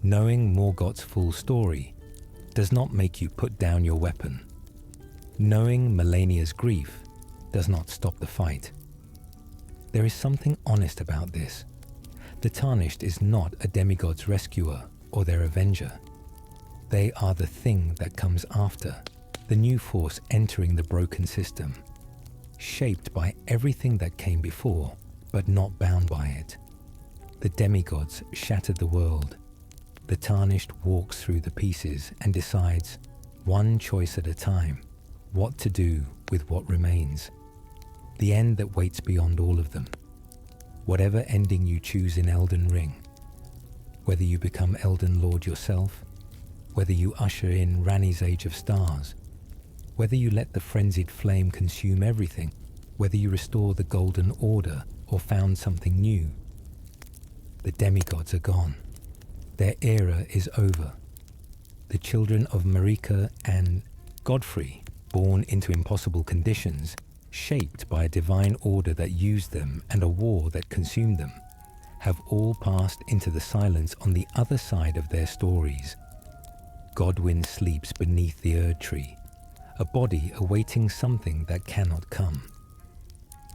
Knowing Morgoth's full story does not make you put down your weapon. Knowing Melania's grief does not stop the fight. There is something honest about this. The Tarnished is not a demigod's rescuer or their avenger. They are the thing that comes after, the new force entering the broken system, shaped by everything that came before, but not bound by it. The demigods shattered the world. The Tarnished walks through the pieces and decides, one choice at a time, what to do with what remains. The end that waits beyond all of them. Whatever ending you choose in Elden Ring, whether you become Elden Lord yourself, whether you usher in Ranni's Age of Stars, whether you let the frenzied flame consume everything, whether you restore the Golden Order or found something new, the demigods are gone. Their era is over. The children of Marika and Godfrey, born into impossible conditions, shaped by a divine order that used them and a war that consumed them, have all passed into the silence on the other side of their stories. Godwyn sleeps beneath the Erd Tree, a body awaiting something that cannot come.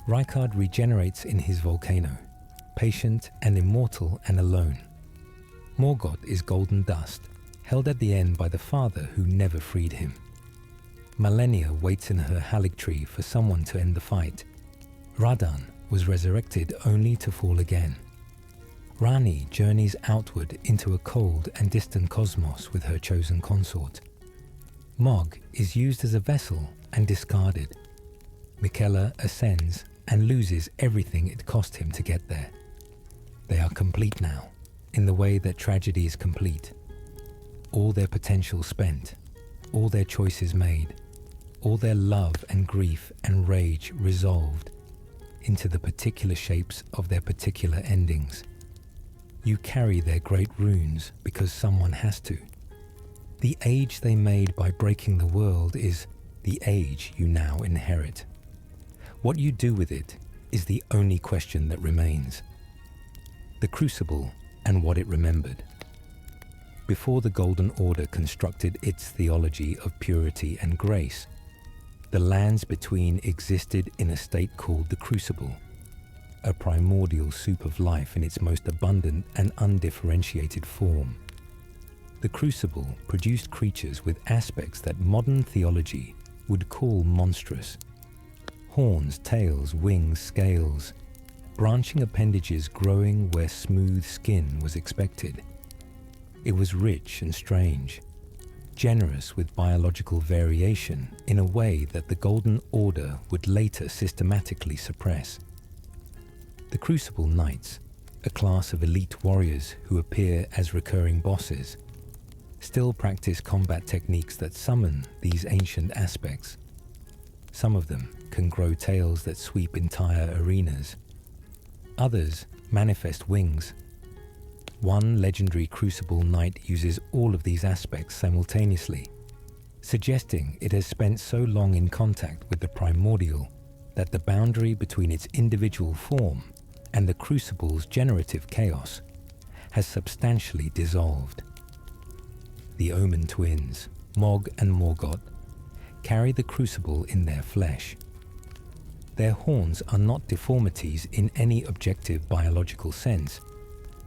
Rykard regenerates in his volcano, patient and immortal and alone. Morgoth is golden dust, held at the end by the father who never freed him. Malenia waits in her Haligtree for someone to end the fight. Radan was resurrected only to fall again. Ranni journeys outward into a cold and distant cosmos with her chosen consort. Mog is used as a vessel and discarded. Miquella ascends and loses everything it cost him to get there. They are complete now, in the way that tragedy is complete. All their potential spent, all their choices made, all their love and grief and rage resolved into the particular shapes of their particular endings. You carry their great runes because someone has to. The age they made by breaking the world is the age you now inherit. What you do with it is the only question that remains. The Crucible and what it remembered. Before the Golden Order constructed its theology of purity and grace, the lands between existed in a state called the Crucible, a primordial soup of life in its most abundant and undifferentiated form. The Crucible produced creatures with aspects that modern theology would call monstrous. Horns, tails, wings, scales, branching appendages growing where smooth skin was expected. It was rich and strange, generous with biological variation in a way that the Golden Order would later systematically suppress. The Crucible Knights, a class of elite warriors who appear as recurring bosses, still practice combat techniques that summon these ancient aspects. Some of them can grow tails that sweep entire arenas. Others manifest wings. One legendary Crucible Knight uses all of these aspects simultaneously, suggesting it has spent so long in contact with the primordial that the boundary between its individual form and the Crucible's generative chaos has substantially dissolved. The Omen twins, Mog and Morgoth, carry the Crucible in their flesh. Their horns are not deformities in any objective biological sense,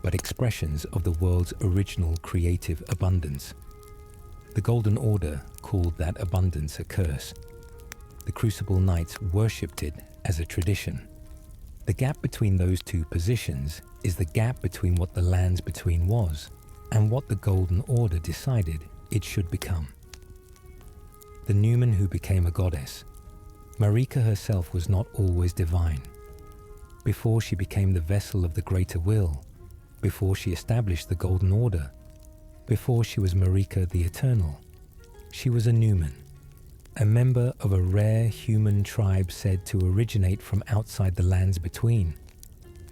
but expressions of the world's original creative abundance. The Golden Order called that abundance a curse. The Crucible Knights worshipped it as a tradition. The gap between those two positions is the gap between what the lands between was and what the Golden Order decided it should become. The Numen who became a goddess, Marika herself was not always divine. Before she became the vessel of the greater will, before she established the Golden Order, before she was Marika the Eternal, she was a Numen, a member of a rare human tribe said to originate from outside the lands between,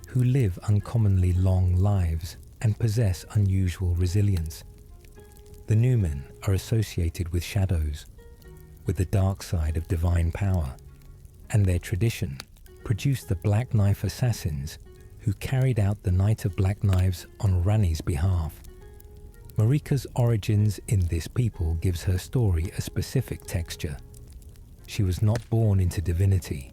who live uncommonly long lives and possess unusual resilience. The Numen are associated with shadows, with the dark side of divine power, and their tradition produced the Black Knife assassins who carried out the Night of Black Knives on Rani's behalf. Marika's origins in this people gives her story a specific texture. She was not born into divinity.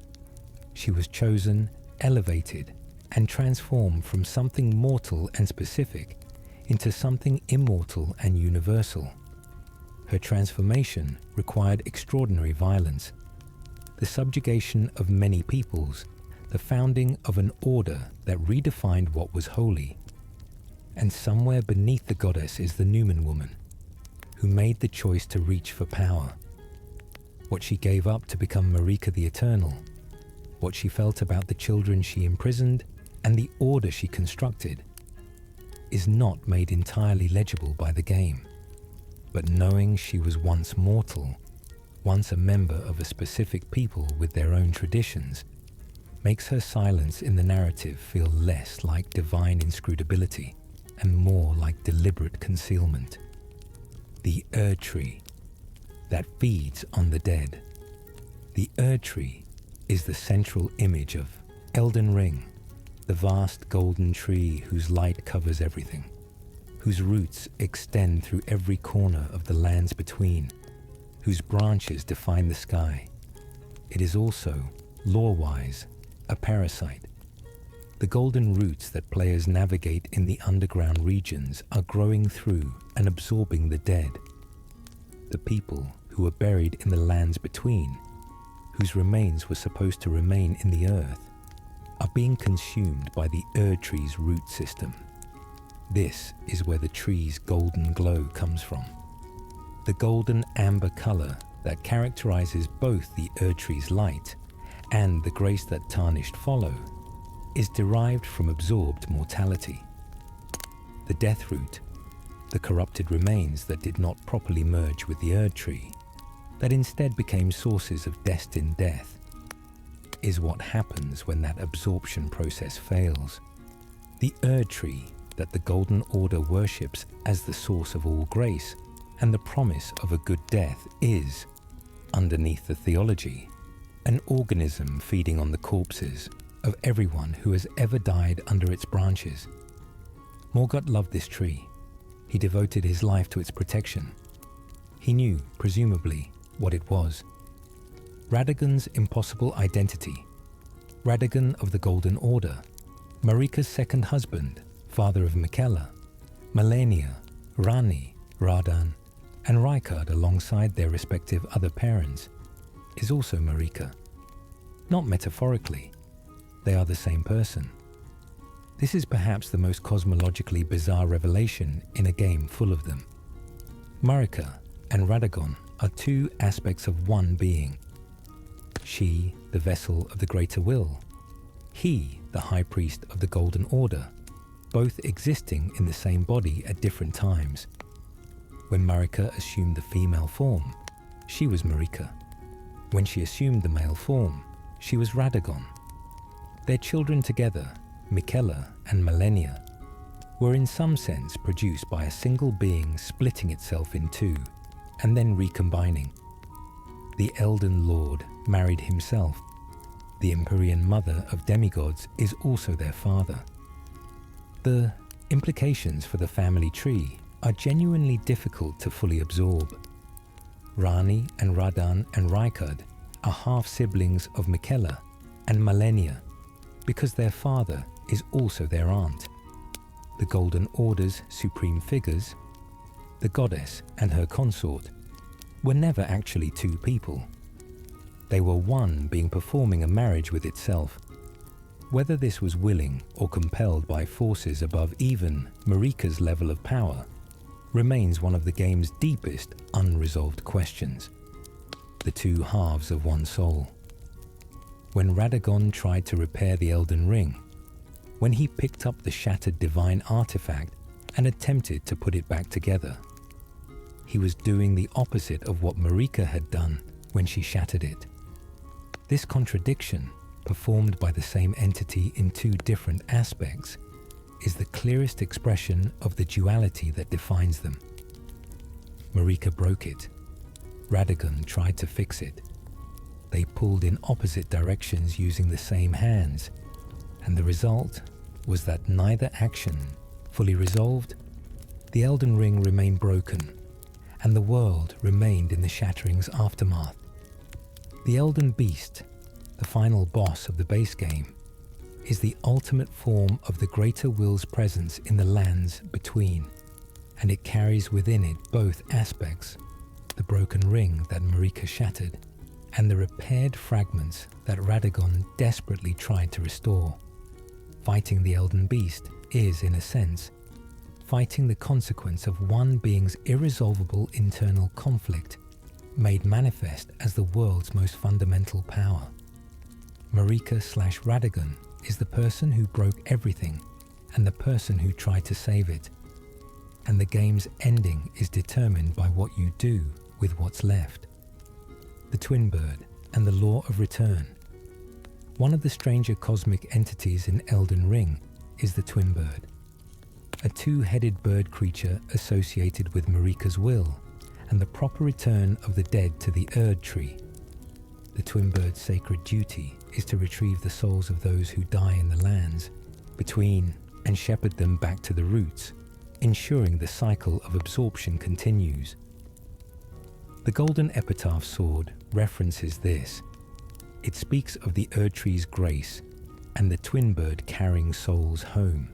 She was chosen, elevated, and transformed from something mortal and specific into something immortal and universal. Her transformation required extraordinary violence, the subjugation of many peoples, the founding of an order that redefined what was holy. And somewhere beneath the goddess is the Numen woman, who made the choice to reach for power. What she gave up to become Marika the Eternal, what she felt about the children she imprisoned, and the order she constructed, is not made entirely legible by the game. But knowing she was once mortal, once a member of a specific people with their own traditions, makes her silence in the narrative feel less like divine inscrutability and more like deliberate concealment. The Erd Tree that feeds on the dead. The Erd Tree is the central image of Elden Ring, the vast golden tree whose light covers everything, whose roots extend through every corner of the lands between, whose branches define the sky. It is also, lore-wise, a parasite. The golden roots that players navigate in the underground regions are growing through and absorbing the dead. The people who were buried in the lands between, whose remains were supposed to remain in the earth, are being consumed by the Erd Tree's root system. This is where the tree's golden glow comes from. The golden amber color that characterizes both the Erd Tree's light and the grace that tarnished follow is derived from absorbed mortality. The death root, the corrupted remains that did not properly merge with the Erd Tree, that instead became sources of destined death, is what happens when that absorption process fails. The Erd Tree that the Golden Order worships as the source of all grace and the promise of a good death is, underneath the theology, an organism feeding on the corpses of everyone who has ever died under its branches. Morgott loved this tree. He devoted his life to its protection. He knew, presumably, what it was. Radagon's impossible identity, Radagon of the Golden Order, Marika's second husband, father of Miquella, Malenia, Rani, Radan, and Rykard alongside their respective other parents, is also Marika. Not metaphorically, they are the same person. This is perhaps the most cosmologically bizarre revelation in a game full of them. Marika and Radagon are two aspects of one being. She, the vessel of the greater will. He, the high priest of the Golden Order, both existing in the same body at different times. When Marika assumed the female form, she was Marika. When she assumed the male form, she was Radagon. Their children together, Miquella and Malenia, were in some sense produced by a single being splitting itself in two and then recombining. The Elden Lord married himself. The Empyrean mother of demigods is also their father. The implications for the family tree are genuinely difficult to fully absorb. Rani and Radan and Rykard are half-siblings of Miquella and Malenia because their father is also their aunt. The Golden Order's supreme figures, the goddess and her consort, were never actually two people. They were one being performing a marriage with itself. Whether this was willing or compelled by forces above even Marika's level of power remains one of the game's deepest unresolved questions. The two halves of one soul. When Radagon tried to repair the Elden Ring, when he picked up the shattered divine artifact and attempted to put it back together, he was doing the opposite of what Marika had done when she shattered it. This contradiction, performed by the same entity in two different aspects, is the clearest expression of the duality that defines them. Marika broke it. Radagon tried to fix it. They pulled in opposite directions using the same hands, and the result was that neither action fully resolved, the Elden Ring remained broken, and the world remained in the shattering's aftermath. The Elden Beast, the final boss of the base game, is the ultimate form of the greater will's presence in the lands between, and it carries within it both aspects, the broken ring that Marika shattered, and the repaired fragments that Radagon desperately tried to restore. Fighting the Elden Beast is, in a sense, fighting the consequence of one being's irresolvable internal conflict, made manifest as the world's most fundamental power. Marika/Radagon is the person who broke everything and the person who tried to save it. And the game's ending is determined by what you do with what's left. The Twin Bird and the Law of Return. One of the stranger cosmic entities in Elden Ring is the Twin Bird, a two-headed bird creature associated with Marika's will and the proper return of the dead to the Erd Tree. The Twin Bird's sacred duty is to retrieve the souls of those who die in the lands between and shepherd them back to the roots, ensuring the cycle of absorption continues. The Golden Epitaph sword references this. It speaks of the Erd Tree's grace and the Twin Bird carrying souls home.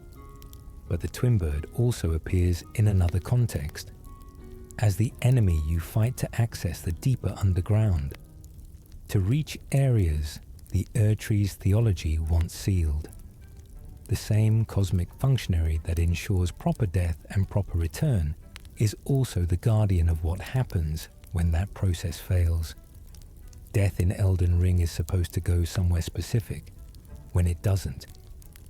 But the Twin Bird also appears in another context, as the enemy you fight to access the deeper underground, to reach areas the Erd Tree's theology once sealed. The same cosmic functionary that ensures proper death and proper return is also the guardian of what happens when that process fails. Death in Elden Ring is supposed to go somewhere specific, when it doesn't,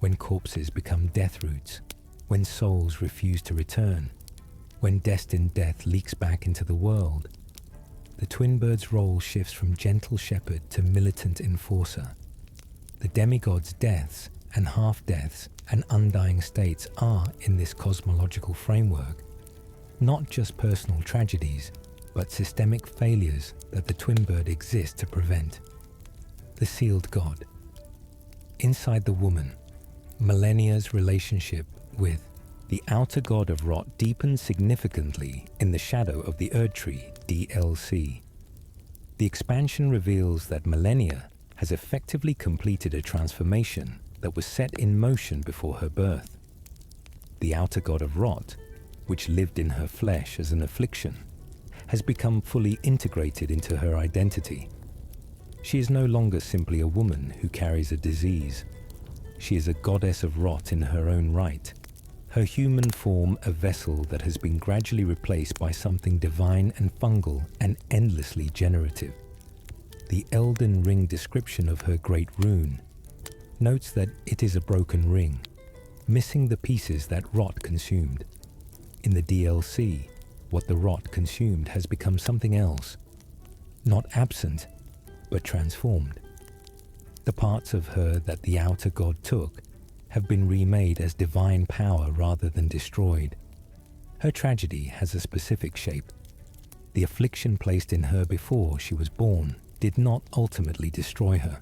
when corpses become death roots, when souls refuse to return, when destined death leaks back into the world. The Twin Bird's role shifts from gentle shepherd to militant enforcer. The Demigod's deaths and half-deaths and undying states are, in this cosmological framework, not just personal tragedies, but systemic failures that the Twin Bird exists to prevent. The Sealed God. Inside the woman, Malenia's relationship with the outer god of rot deepens significantly in the shadow of the Erd Tree, DLC. The expansion reveals that Malenia has effectively completed a transformation that was set in motion before her birth. The outer god of rot, which lived in her flesh as an affliction, has become fully integrated into her identity. She is no longer simply a woman who carries a disease. She is a goddess of rot in her own right, her human form a vessel that has been gradually replaced by something divine and fungal and endlessly generative. The Elden Ring description of her great rune notes that it is a broken ring, missing the pieces that rot consumed. In the DLC, what the rot consumed has become something else, not absent, but transformed. The parts of her that the outer god took have been remade as divine power rather than destroyed. Her tragedy has a specific shape. The affliction placed in her before she was born did not ultimately destroy her.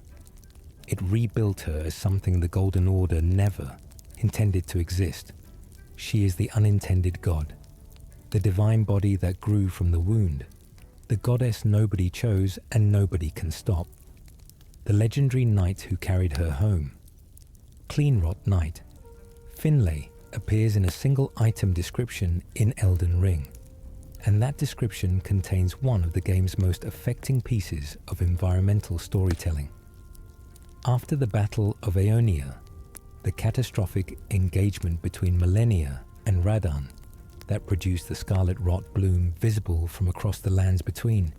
It rebuilt her as something the Golden Order never intended to exist. She is the unintended god, the divine body that grew from the wound, the goddess nobody chose and nobody can stop, the legendary knight who carried her home. Cleanrot Knight. Finlay appears in a single item description in Elden Ring, and that description contains one of the game's most affecting pieces of environmental storytelling. After the Battle of Aeonia, the catastrophic engagement between Malenia and Radahn that produced the scarlet rot bloom visible from across the lands between,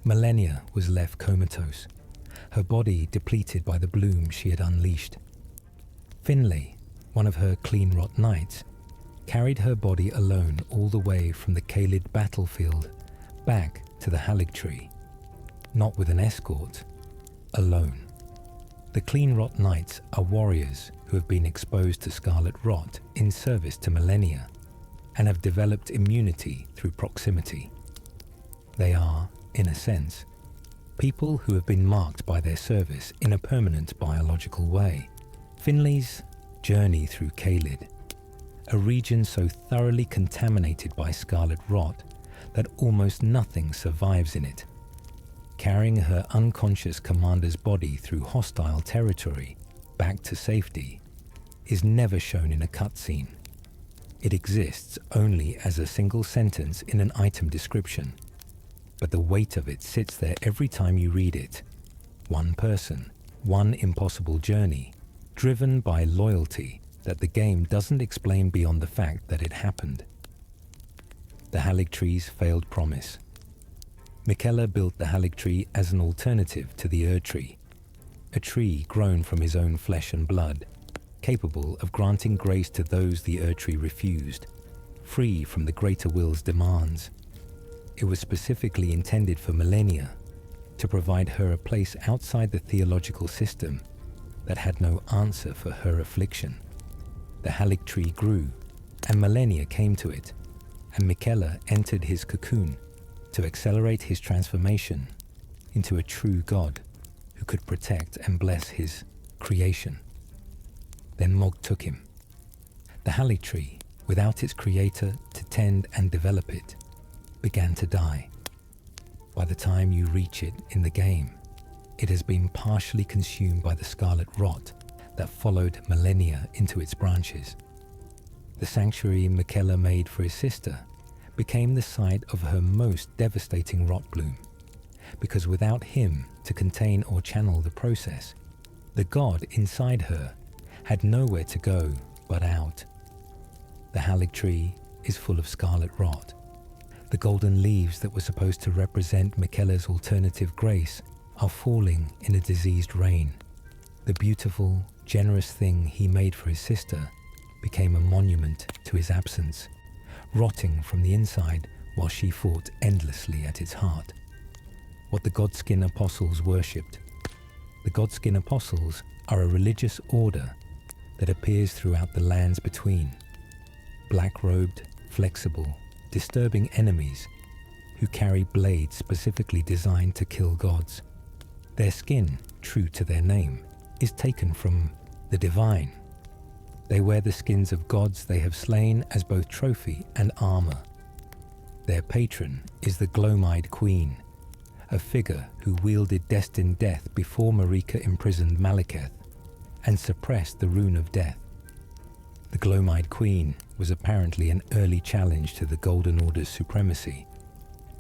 Malenia was left comatose, her body depleted by the bloom she had unleashed. Finlay, one of her Cleanrot Knights, carried her body alone all the way from the Caelid battlefield back to the Haligtree, not with an escort, alone. The Cleanrot Knights are warriors who have been exposed to scarlet rot in service to Malenia and have developed immunity through proximity. They are, in a sense, people who have been marked by their service in a permanent biological way. Finlay's journey through Kaled, a region so thoroughly contaminated by scarlet rot that almost nothing survives in it. Carrying her unconscious commander's body through hostile territory back to safety is never shown in a cutscene. It exists only as a single sentence in an item description, but the weight of it sits there every time you read it. One person, one impossible journey, driven by loyalty that the game doesn't explain beyond the fact that it happened. The Haligtree's failed promise. Miquella built the Haligtree as an alternative to the Erdtree, a tree grown from his own flesh and blood, capable of granting grace to those the Erdtree refused, free from the Greater Will's demands. It was specifically intended for Malenia, to provide her a place outside the theological system that had no answer for her affliction. The Haligtree grew, and Malenia came to it, and Miquella entered his cocoon to accelerate his transformation into a true god who could protect and bless his creation. Then Mog took him. The Haligtree, without its creator to tend and develop it, began to die. By the time you reach it in the game, it has been partially consumed by the scarlet rot that followed millennia into its branches. The sanctuary Miquella made for his sister became the site of her most devastating rot bloom, because without him to contain or channel the process, the god inside her had nowhere to go but out. The Haligtree is full of scarlet rot. The golden leaves that were supposed to represent Miquella's alternative grace are falling in a diseased rain. The beautiful, generous thing he made for his sister became a monument to his absence, rotting from the inside while she fought endlessly at its heart. What the Godskin Apostles worshipped. The Godskin Apostles are a religious order that appears throughout the lands between. Black-robed, flexible, disturbing enemies who carry blades specifically designed to kill gods. Their skin, true to their name, is taken from the divine. They wear the skins of gods they have slain as both trophy and armor. Their patron is the Glomide Queen, a figure who wielded destined death before Marika imprisoned Malekith and suppressed the rune of death. The Glomide Queen was apparently an early challenge to the Golden Order's supremacy,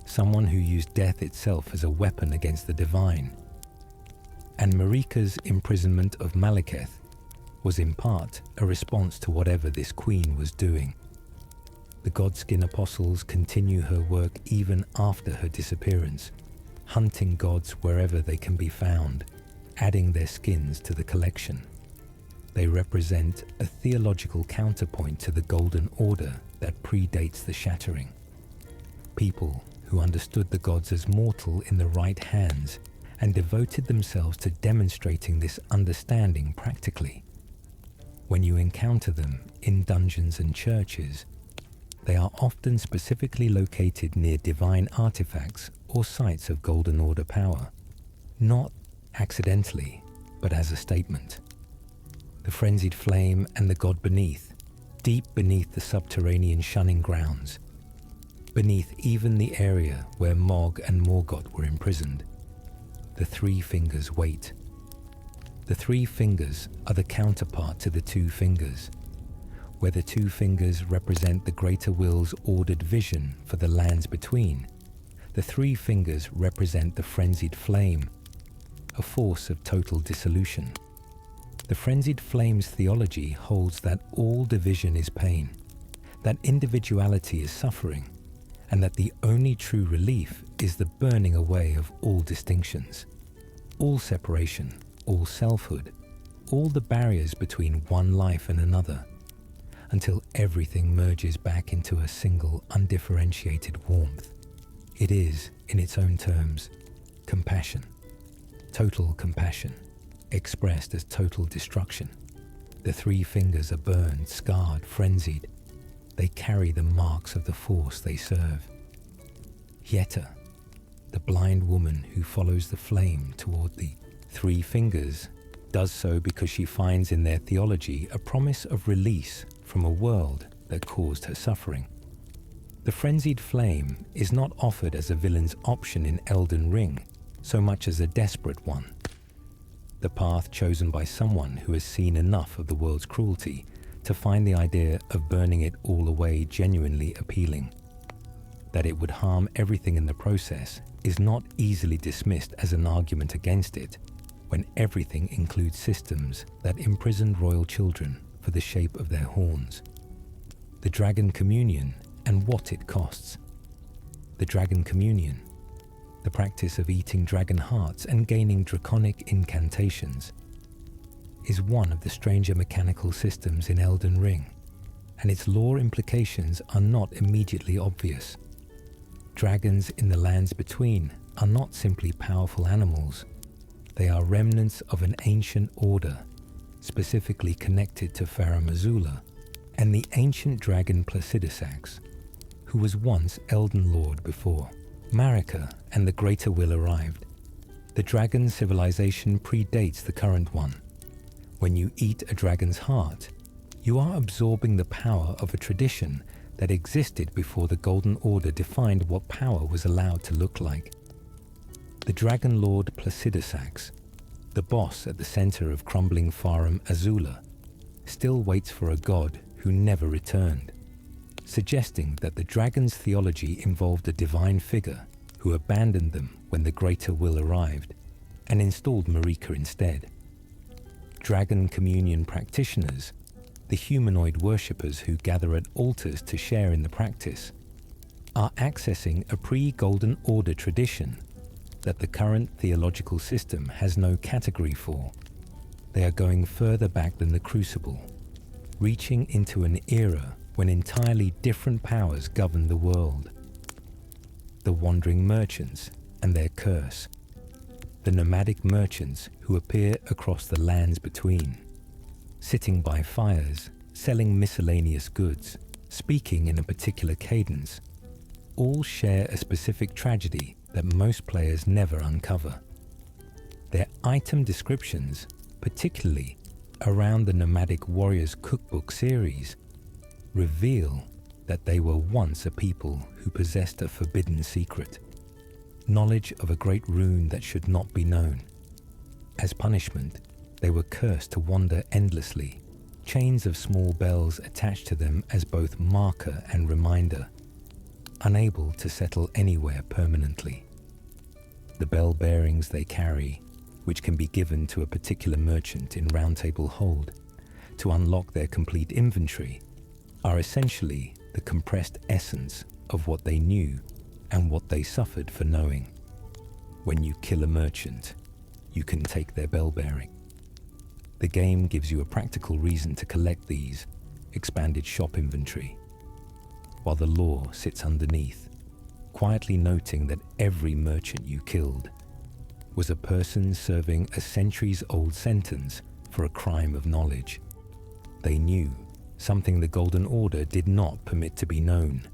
someone who used death itself as a weapon against the divine. And Marika's imprisonment of Malekith was in part a response to whatever this queen was doing. The Godskin Apostles continue her work even after her disappearance, hunting gods wherever they can be found, adding their skins to the collection. They represent a theological counterpoint to the Golden Order that predates the Shattering. People who understood the gods as mortal in the right hands and devoted themselves to demonstrating this understanding practically. When you encounter them in dungeons and churches, they are often specifically located near divine artifacts or sites of Golden Order power, not accidentally, but as a statement. The frenzied flame and the god beneath, deep beneath the subterranean shunning grounds, beneath even the area where Mog and Morgoth were imprisoned. The three fingers wait. The three fingers are the counterpart to the two fingers, where the two fingers represent the Greater Will's ordered vision for the lands between. The three fingers represent the frenzied flame, a force of total dissolution. The frenzied flame's theology holds that all division is pain, that individuality is suffering, and that the only true relief is the burning away of all distinctions, all separation, all selfhood, all the barriers between one life and another, until everything merges back into a single undifferentiated warmth. It is, in its own terms, compassion, total compassion, expressed as total destruction. The three fingers are burned, scarred, frenzied. They carry the marks of the force they serve. Yetta, the blind woman who follows the flame toward the three fingers, does so because she finds in their theology a promise of release from a world that caused her suffering. The frenzied flame is not offered as a villain's option in Elden Ring, so much as a desperate one. The path chosen by someone who has seen enough of the world's cruelty to find the idea of burning it all away genuinely appealing. That it would harm everything in the process is not easily dismissed as an argument against it, when everything includes systems that imprisoned royal children for the shape of their horns. The Dragon Communion and what it costs. The Dragon Communion, the practice of eating dragon hearts and gaining draconic incantations, is one of the stranger mechanical systems in Elden Ring, and its lore implications are not immediately obvious. Dragons in the lands between are not simply powerful animals. They are remnants of an ancient order, specifically connected to Farum Azula and the ancient dragon Placidusax, who was once Elden Lord before Marika and the Greater Will arrived. The dragon civilization predates the current one. When you eat a dragon's heart, you are absorbing the power of a tradition that existed before the Golden Order defined what power was allowed to look like. The Dragon Lord Placidusax, the boss at the center of crumbling Farum Azula, still waits for a god who never returned, suggesting that the dragon's theology involved a divine figure who abandoned them when the Greater Will arrived and installed Marika instead. Dragon Communion practitioners, the humanoid worshippers who gather at altars to share in the practice, are accessing a pre-Golden Order tradition that the current theological system has no category for. They are going further back than the Crucible, reaching into an era when entirely different powers governed the world. The wandering merchants and their curse. The nomadic merchants who appear across the lands between, sitting by fires, selling miscellaneous goods, speaking in a particular cadence, all share a specific tragedy that most players never uncover. Their item descriptions, particularly around the Nomadic Warriors Cookbook series, reveal that they were once a people who possessed a forbidden secret, knowledge of a great rune that should not be known. As punishment, they were cursed to wander endlessly, chains of small bells attached to them as both marker and reminder, unable to settle anywhere permanently. The bell bearings they carry, which can be given to a particular merchant in Round Table Hold to unlock their complete inventory, are essentially the compressed essence of what they knew and what they suffered for knowing. When you kill a merchant, you can take their bell bearing. The game gives you a practical reason to collect these, expanded shop inventory, while the lore sits underneath, quietly noting that every merchant you killed was a person serving a centuries-old sentence for a crime of knowledge. They knew something the Golden Order did not permit to be known,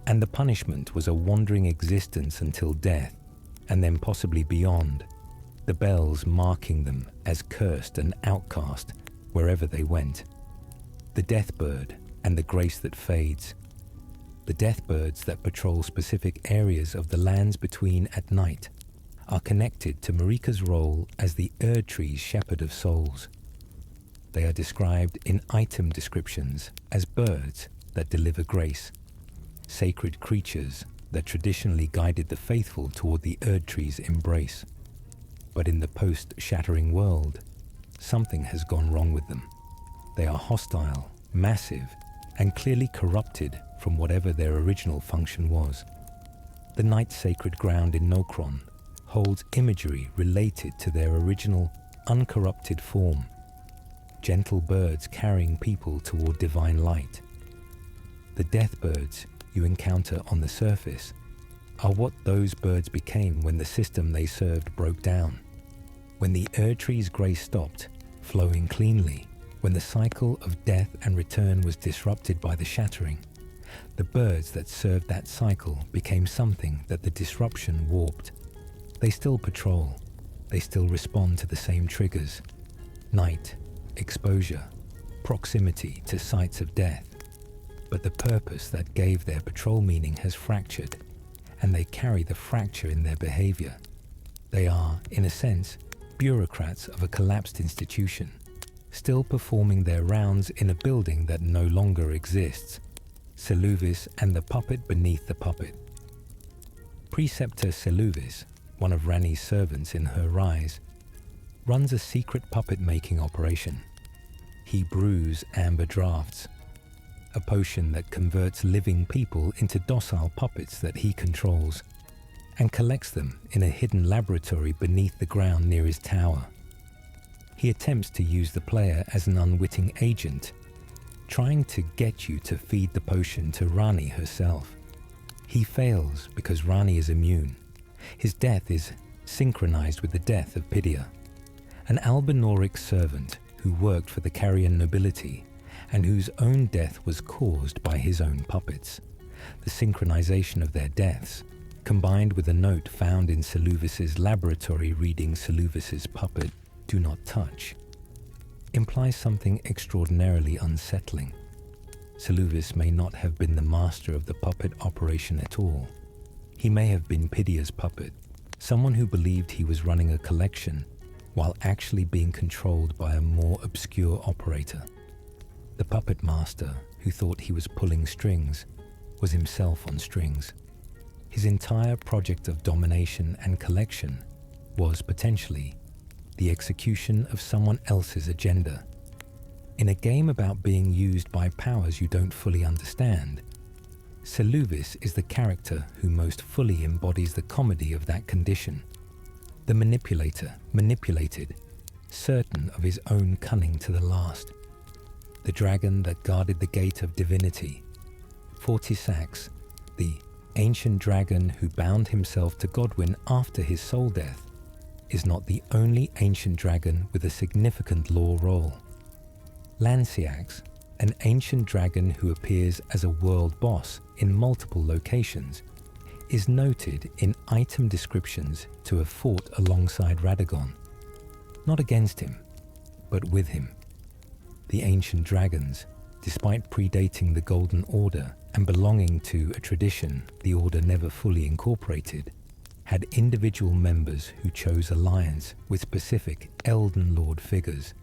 and the punishment was a wandering existence until death, and then possibly beyond, the bells marking them as cursed and outcast wherever they went. The Deathbird and the Grace that fades. The Deathbirds that patrol specific areas of the lands between at night are connected to Marika's role as the Erdtree's shepherd of souls. They are described in item descriptions as birds that deliver grace, sacred creatures that traditionally guided the faithful toward the Erdtree's embrace. But in the post-shattering world, something has gone wrong with them. They are hostile, massive, and clearly corrupted from whatever their original function was. The Night Sacred Ground in Nokron holds imagery related to their original, uncorrupted form. Gentle birds carrying people toward divine light. The Deathbirds you encounter on the surface are what those birds became when the system they served broke down. When the Erdtree's grace stopped flowing cleanly, when the cycle of death and return was disrupted by the shattering, the birds that served that cycle became something that the disruption warped. They still patrol, they still respond to the same triggers, Night, exposure, proximity to sites of death. But the purpose that gave their patrol meaning has fractured, and they carry the fracture in their behavior. They are, in a sense, bureaucrats of a collapsed institution, still performing their rounds in a building that no longer exists. Seluvis and the puppet beneath the puppet. Preceptor Seluvis, one of Rani's servants in her rise, runs a secret puppet-making operation. He brews amber drafts, a potion that converts living people into docile puppets that he controls, and collects them in a hidden laboratory beneath the ground near his tower. He attempts to use the player as an unwitting agent, trying to get you to feed the potion to Rani herself. He fails because Rani is immune. His death is synchronized with the death of Pidia, an Albinoric servant who worked for the Carian nobility and whose own death was caused by his own puppets. The synchronization of their deaths, combined with a note found in Seluvis's laboratory reading Seluvis's puppet, "Do not touch," implies something extraordinarily unsettling. Seluvis may not have been the master of the puppet operation at all. He may have been Pidia's puppet, someone who believed he was running a collection while actually being controlled by a more obscure operator. The puppet master, who thought he was pulling strings, was himself on strings. His entire project of domination and collection was potentially the execution of someone else's agenda. In a game about being used by powers you don't fully understand, Seluvis is the character who most fully embodies the comedy of that condition. The manipulator, manipulated, certain of his own cunning to the last. The dragon that guarded the gate of divinity. Fortisax, the ancient dragon who bound himself to Godwyn after his soul death, is not the only ancient dragon with a significant lore role. Lanciax, an ancient dragon who appears as a world boss in multiple locations, is noted in item descriptions to have fought alongside Radagon. Not against him, but with him. The ancient dragons, despite predating the Golden Order and belonging to a tradition the Order never fully incorporated, had individual members who chose alliance with specific Elden Lord figures.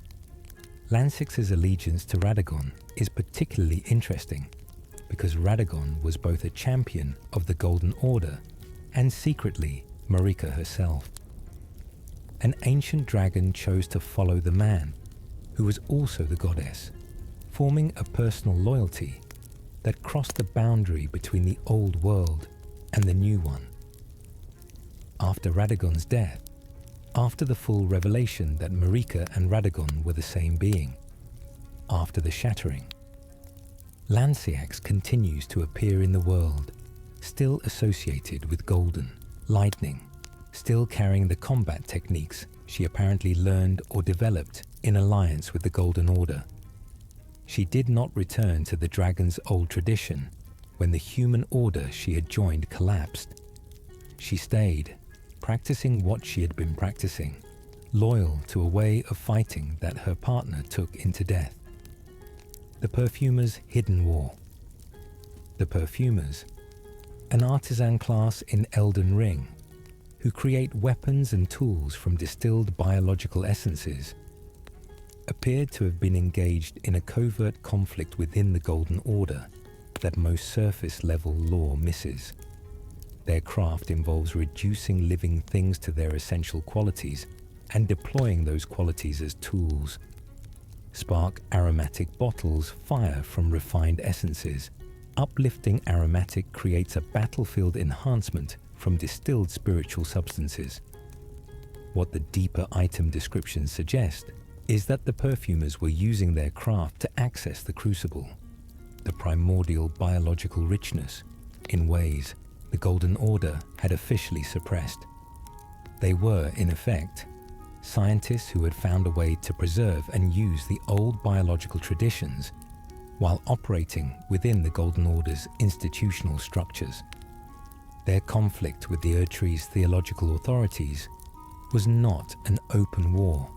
Lancix's allegiance to Radagon is particularly interesting because Radagon was both a champion of the Golden Order and secretly Marika herself. An ancient dragon chose to follow the man, who was also the goddess, forming a personal loyalty that crossed the boundary between the old world and the new one. After Radagon's death, after the full revelation that Marika and Radagon were the same being, after the shattering, Lanciax continues to appear in the world, still associated with Golden, Lightning, still carrying the combat techniques she apparently learned or developed in alliance with the Golden Order. She did not return to the dragon's old tradition when the human order she had joined collapsed. She stayed, practicing what she had been practicing, loyal to a way of fighting that her partner took into death. The Perfumers' Hidden War. The Perfumers, an artisan class in Elden Ring, who create weapons and tools from distilled biological essences, appeared to have been engaged in a covert conflict within the Golden Order that most surface-level lore misses. Their craft involves reducing living things to their essential qualities and deploying those qualities as tools. Spark aromatic bottles fire from refined essences. Uplifting aromatic creates a battlefield enhancement from distilled spiritual substances. What the deeper item descriptions suggest is that the perfumers were using their craft to access the crucible, the primordial biological richness, in ways the Golden Order had officially suppressed. They were, in effect, scientists who had found a way to preserve and use the old biological traditions while operating within the Golden Order's institutional structures. Their conflict with the Erdtree's theological authorities was not an open war.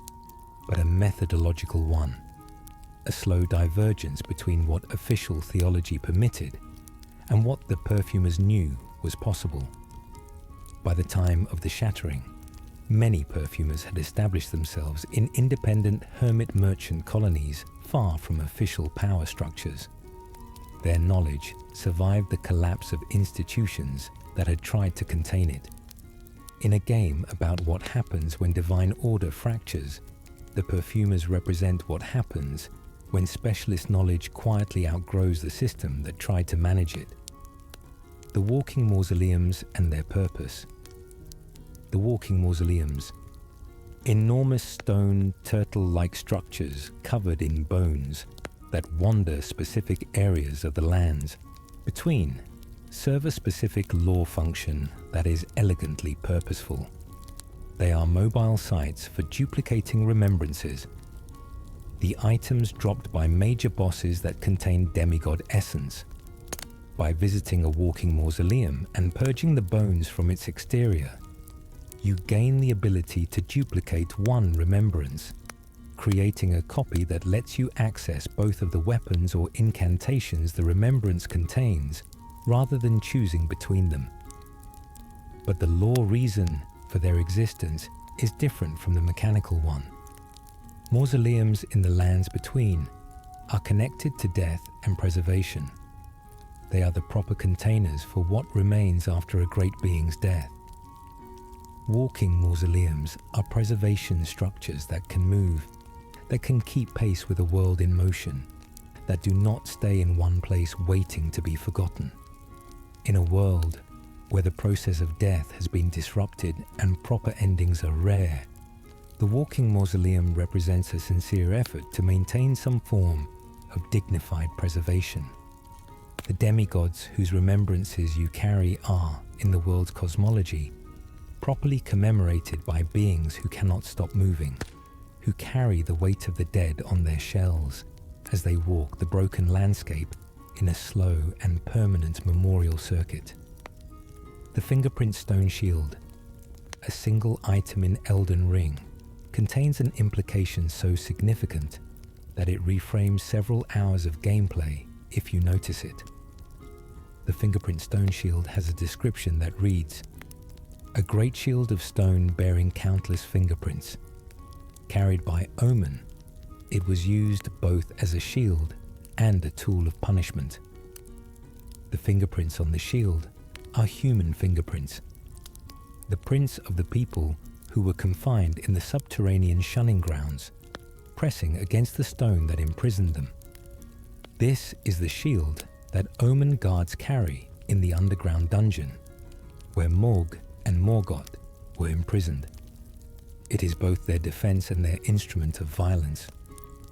but a methodological one, a slow divergence between what official theology permitted and what the perfumers knew was possible. By the time of the shattering, many perfumers had established themselves in independent hermit merchant colonies far from official power structures. Their knowledge survived the collapse of institutions that had tried to contain it. In a game about what happens when divine order fractures, the perfumers represent what happens when specialist knowledge quietly outgrows the system that tried to manage it. The walking mausoleums and their purpose. The walking mausoleums. Enormous stone turtle-like structures covered in bones that wander specific areas of the lands between serve a specific law function that is elegantly purposeful. They are mobile sites for duplicating remembrances. The items dropped by major bosses that contain demigod essence. By visiting a walking mausoleum and purging the bones from its exterior, you gain the ability to duplicate one remembrance, creating a copy that lets you access both of the weapons or incantations the remembrance contains, rather than choosing between them. But the law reason for their existence is different from the mechanical one. Mausoleums in the lands between are connected to death and preservation. They are the proper containers for what remains after a great being's death. Walking mausoleums are preservation structures that can move, that can keep pace with a world in motion, that do not stay in one place waiting to be forgotten. In a world where the process of death has been disrupted and proper endings are rare, the walking mausoleum represents a sincere effort to maintain some form of dignified preservation. The demigods whose remembrances you carry are, in the world's cosmology, properly commemorated by beings who cannot stop moving, who carry the weight of the dead on their shells as they walk the broken landscape in a slow and permanent memorial circuit. The fingerprint stone shield, a single item in Elden Ring, contains an implication so significant that it reframes several hours of gameplay if you notice it. The fingerprint stone shield has a description that reads, "A great shield of stone bearing countless fingerprints. Carried by Omen, it was used both as a shield and a tool of punishment." The fingerprints on the shield are human fingerprints, the prints of the people who were confined in the subterranean shunning grounds, pressing against the stone that imprisoned them. This is the shield that Omen guards carry in the underground dungeon, where Morg and Morgoth were imprisoned. It is both their defense and their instrument of violence.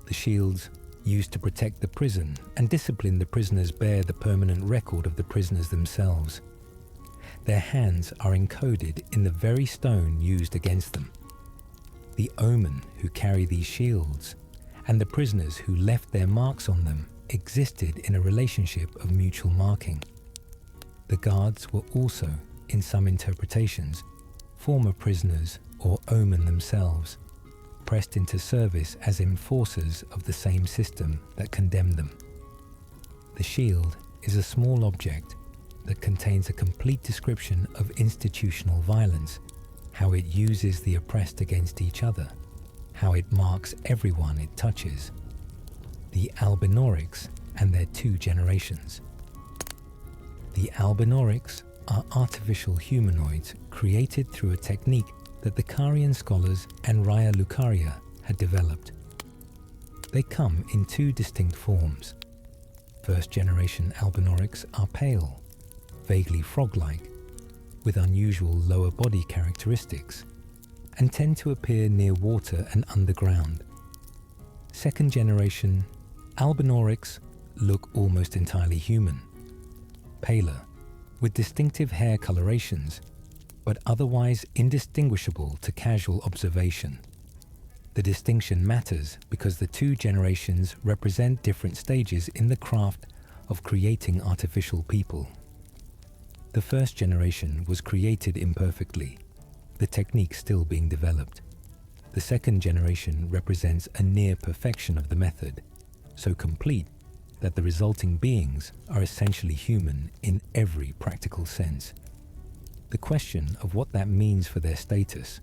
The shields used to protect the prison and discipline the prisoners bear the permanent record of the prisoners themselves. Their hands are encoded in the very stone used against them. The Omen who carry these shields and the prisoners who left their marks on them existed in a relationship of mutual marking. The guards were also, in some interpretations, former prisoners or Omen themselves, pressed into service as enforcers of the same system that condemned them. The shield is a small object that contains a complete description of institutional violence, how it uses the oppressed against each other, how it marks everyone it touches. The Albinorics and their 2 generations. The Albinorics are artificial humanoids created through a technique that the Carian scholars and Raya Lucaria had developed. They come in 2 distinct forms. First generation Albinorics are pale, vaguely frog-like, with unusual lower body characteristics, and tend to appear near water and underground. Second generation Albinorics look almost entirely human, paler, with distinctive hair colorations, but otherwise indistinguishable to casual observation. The distinction matters because the 2 generations represent different stages in the craft of creating artificial people. The first generation was created imperfectly, the technique still being developed. The second generation represents a near perfection of the method, so complete that the resulting beings are essentially human in every practical sense. The question of what that means for their status,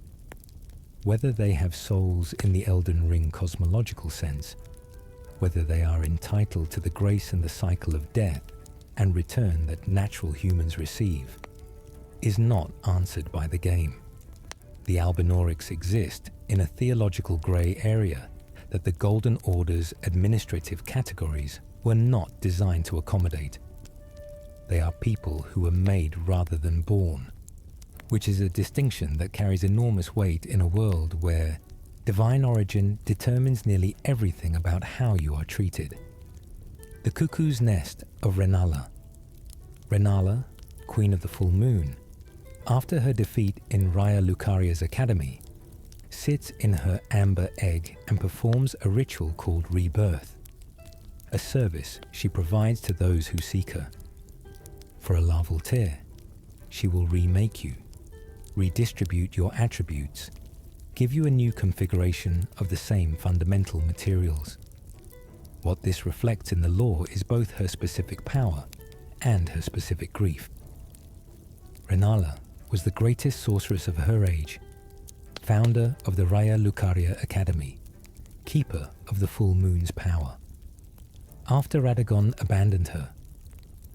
whether they have souls in the Elden Ring cosmological sense, whether they are entitled to the grace and the cycle of death and return that natural humans receive, is not answered by the game. The Albinaurics exist in a theological grey area that the Golden Order's administrative categories were not designed to accommodate. They are people who were made rather than born, which is a distinction that carries enormous weight in a world where divine origin determines nearly everything about how you are treated. The Cuckoo's Nest of Renala. Renala, Queen of the Full Moon, after her defeat in Raya Lucaria's academy, sits in her amber egg and performs a ritual called rebirth, a service she provides to those who seek her. For a La Voltaire, she will remake you, redistribute your attributes, give you a new configuration of the same fundamental materials. What this reflects in the lore is both her specific power and her specific grief. Renala was the greatest sorceress of her age, founder of the Raya Lucaria Academy, keeper of the full moon's power. After Radagon abandoned her,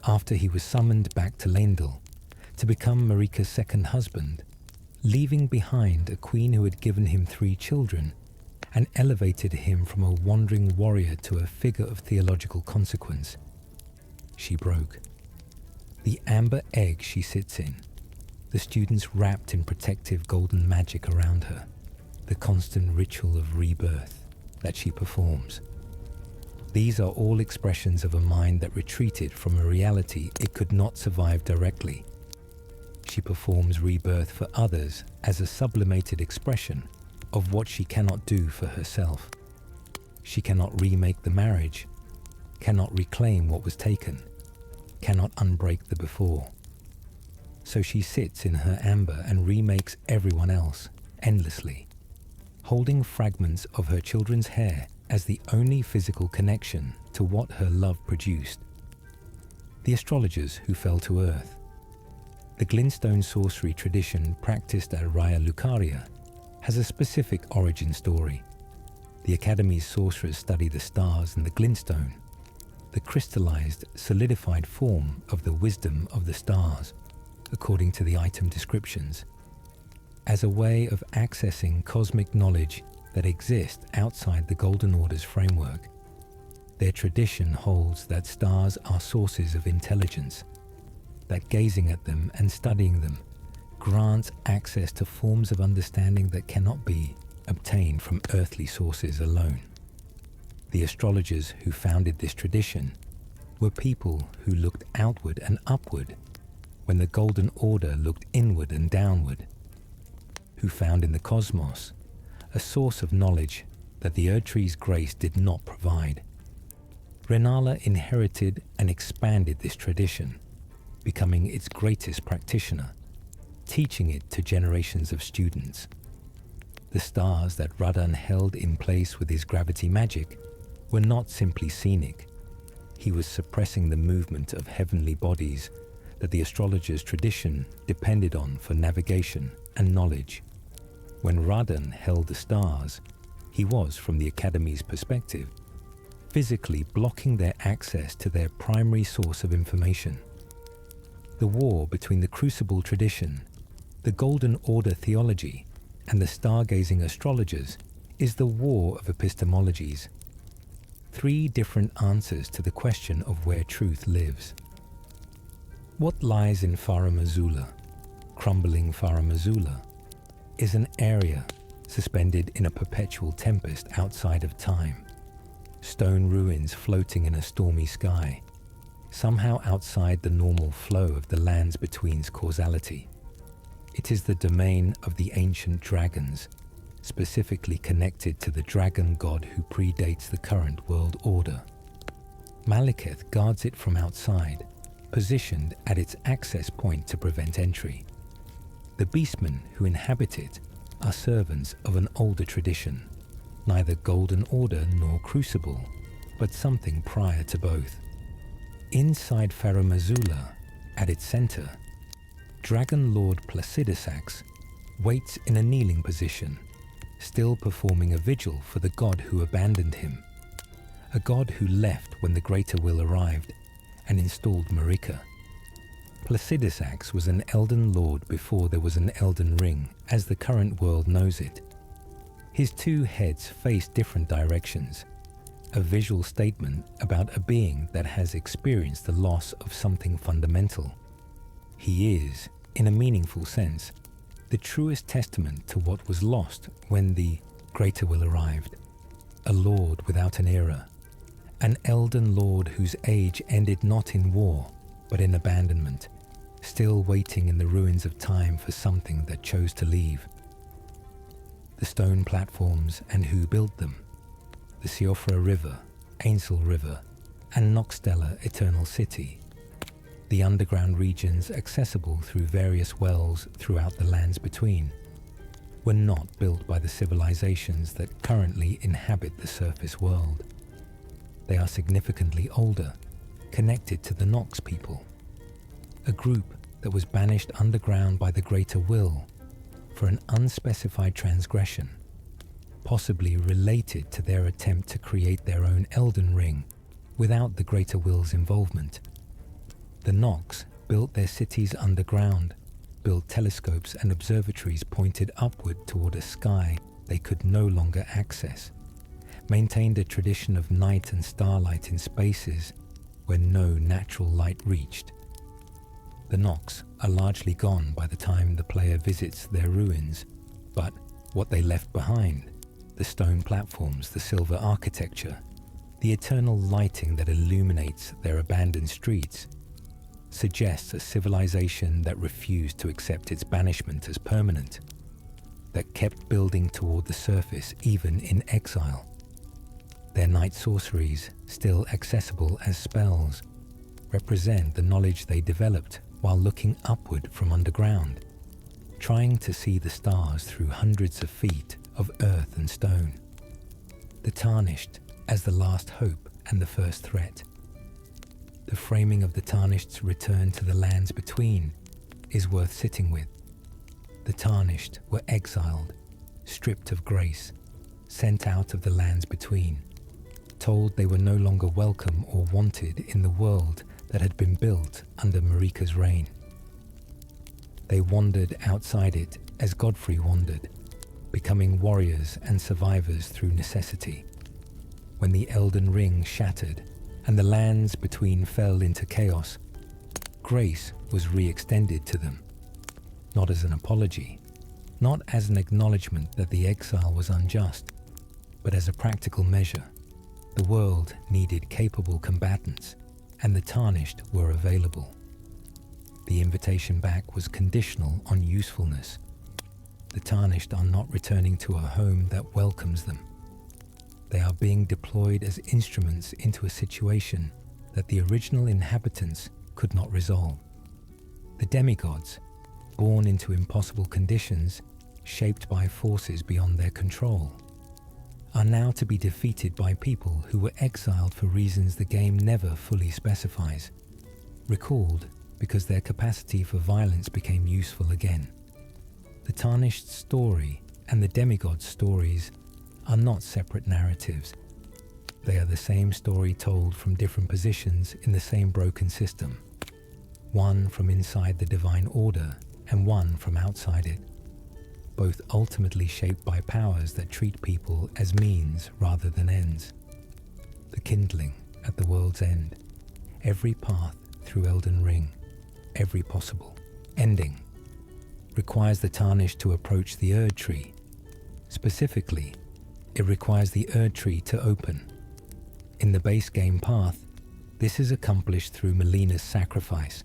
after he was summoned back to Leyndell to become Marika's second husband, leaving behind a queen who had given him 3 children and elevated him from a wandering warrior to a figure of theological consequence, she broke. The amber egg she sits in, the students wrapped in protective golden magic around her, the constant ritual of rebirth that she performs. These are all expressions of a mind that retreated from a reality it could not survive directly. She performs rebirth for others as a sublimated expression of what she cannot do for herself. She cannot remake the marriage, cannot reclaim what was taken, cannot unbreak the before. So she sits in her amber and remakes everyone else, endlessly, holding fragments of her children's hair as the only physical connection to what her love produced. The astrologers who fell to earth. The glintstone sorcery tradition practiced at Raya Lucaria has a specific origin story. The Academy's sorcerers study the stars and the glintstone, the crystallized, solidified form of the wisdom of the stars, according to the item descriptions, as a way of accessing cosmic knowledge that exists outside the Golden Order's framework. Their tradition holds that stars are sources of intelligence, that gazing at them and studying them grants access to forms of understanding that cannot be obtained from earthly sources alone. The astrologers who founded this tradition were people who looked outward and upward when the Golden Order looked inward and downward, who found in the cosmos a source of knowledge that the Erdtree's grace did not provide. Renala inherited and expanded this tradition, becoming its greatest practitioner, teaching it to generations of students. The stars that Radan held in place with his gravity magic were not simply scenic. He was suppressing the movement of heavenly bodies that the astrologer's tradition depended on for navigation and knowledge. When Radan held the stars, he was, from the Academy's perspective, physically blocking their access to their primary source of information. The war between the Crucible tradition, the Golden Order theology, and the stargazing astrologers is the war of epistemologies. 3 different answers to the question of where truth lives. What lies in Faramazula, crumbling Faramazula, is an area suspended in a perpetual tempest outside of time. Stone ruins floating in a stormy sky, somehow outside the normal flow of the lands between's causality. It is the domain of the ancient dragons, specifically connected to the dragon god who predates the current world order. Malekith guards it from outside, positioned at its access point to prevent entry. The beastmen who inhabit it are servants of an older tradition, neither Golden Order nor Crucible, but something prior to both. Inside Faramazula, at its center, Dragon Lord Placidusax waits in a kneeling position, still performing a vigil for the god who abandoned him, a god who left when the Greater Will arrived and installed Marika. Placidusax was an Elden Lord before there was an Elden Ring, as the current world knows it. His two heads face different directions, a visual statement about a being that has experienced the loss of something fundamental. He is, in a meaningful sense, the truest testament to what was lost when the Greater Will arrived. A lord without an era, an Elden Lord whose age ended not in war, but in abandonment, still waiting in the ruins of time for something that chose to leave. The stone platforms and who built them, the Siofra River, Ainsel River, and Noxtella Eternal City, the underground regions accessible through various wells throughout the lands between, were not built by the civilizations that currently inhabit the surface world. They are significantly older, connected to the Nox people, a group that was banished underground by the Greater Will for an unspecified transgression, possibly related to their attempt to create their own Elden Ring without the Greater Will's involvement. The Nox built their cities underground, built telescopes and observatories pointed upward toward a sky they could no longer access, maintained a tradition of night and starlight in spaces where no natural light reached. The Nox are largely gone by the time the player visits their ruins, but what they left behind, the stone platforms, the silver architecture, the eternal lighting that illuminates their abandoned streets, suggests a civilization that refused to accept its banishment as permanent, that kept building toward the surface even in exile. Their night sorceries, still accessible as spells, represent the knowledge they developed while looking upward from underground, trying to see the stars through hundreds of feet of earth and stone. The Tarnished as the last hope and the first threat. The framing of the Tarnished's return to the lands between is worth sitting with. The Tarnished were exiled, stripped of grace, sent out of the lands between, told they were no longer welcome or wanted in the world that had been built under Marika's reign. They wandered outside it as Godfrey wandered, becoming warriors and survivors through necessity. When the Elden Ring shattered and the lands between fell into chaos, grace was re-extended to them, not as an apology, not as an acknowledgement that the exile was unjust, but as a practical measure. The world needed capable combatants, and the Tarnished were available. The invitation back was conditional on usefulness. The Tarnished are not returning to a home that welcomes them. They are being deployed as instruments into a situation that the original inhabitants could not resolve. The demigods, born into impossible conditions, shaped by forces beyond their control, are now to be defeated by people who were exiled for reasons the game never fully specifies, recalled because their capacity for violence became useful again. The Tarnished story and the demigod's stories are not separate narratives. They are the same story told from different positions in the same broken system, one from inside the divine order and one from outside it, both ultimately shaped by powers that treat people as means rather than ends. The kindling at the world's end, every path through Elden Ring, every possible ending, requires the Tarnished to approach the Erd Tree. Specifically, it requires the Erd Tree to open. In the base game path, this is accomplished through Melina's sacrifice.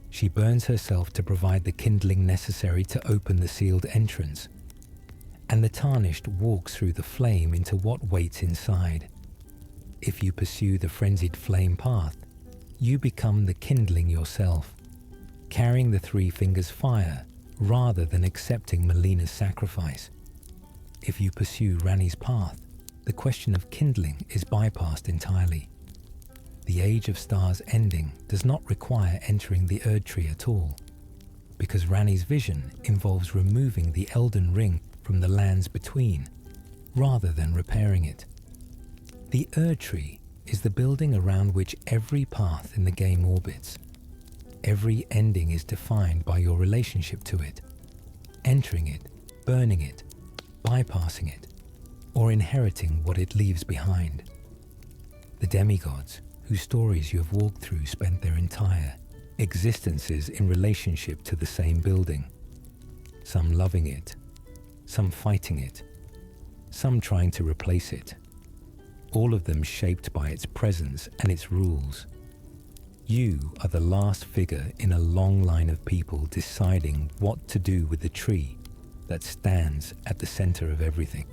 She burns herself to provide the kindling necessary to open the sealed entrance, and the Tarnished walks through the flame into what waits inside. If you pursue the frenzied flame path, you become the kindling yourself, carrying the Three Fingers fire rather than accepting Melina's sacrifice. If you pursue Rani's path, the question of kindling is bypassed entirely. The Age of Stars ending does not require entering the Erd Tree at all, because Rani's vision involves removing the Elden Ring from the lands between, rather than repairing it. The Erd Tree is the building around which every path in the game orbits. Every ending is defined by your relationship to it, entering it, burning it, bypassing it, or inheriting what it leaves behind. The demigods, whose stories you have walked through, spent their entire existences in relationship to the same building, some loving it, some fighting it, some trying to replace it, all of them shaped by its presence and its rules. You are the last figure in a long line of people deciding what to do with the tree that stands at the center of everything.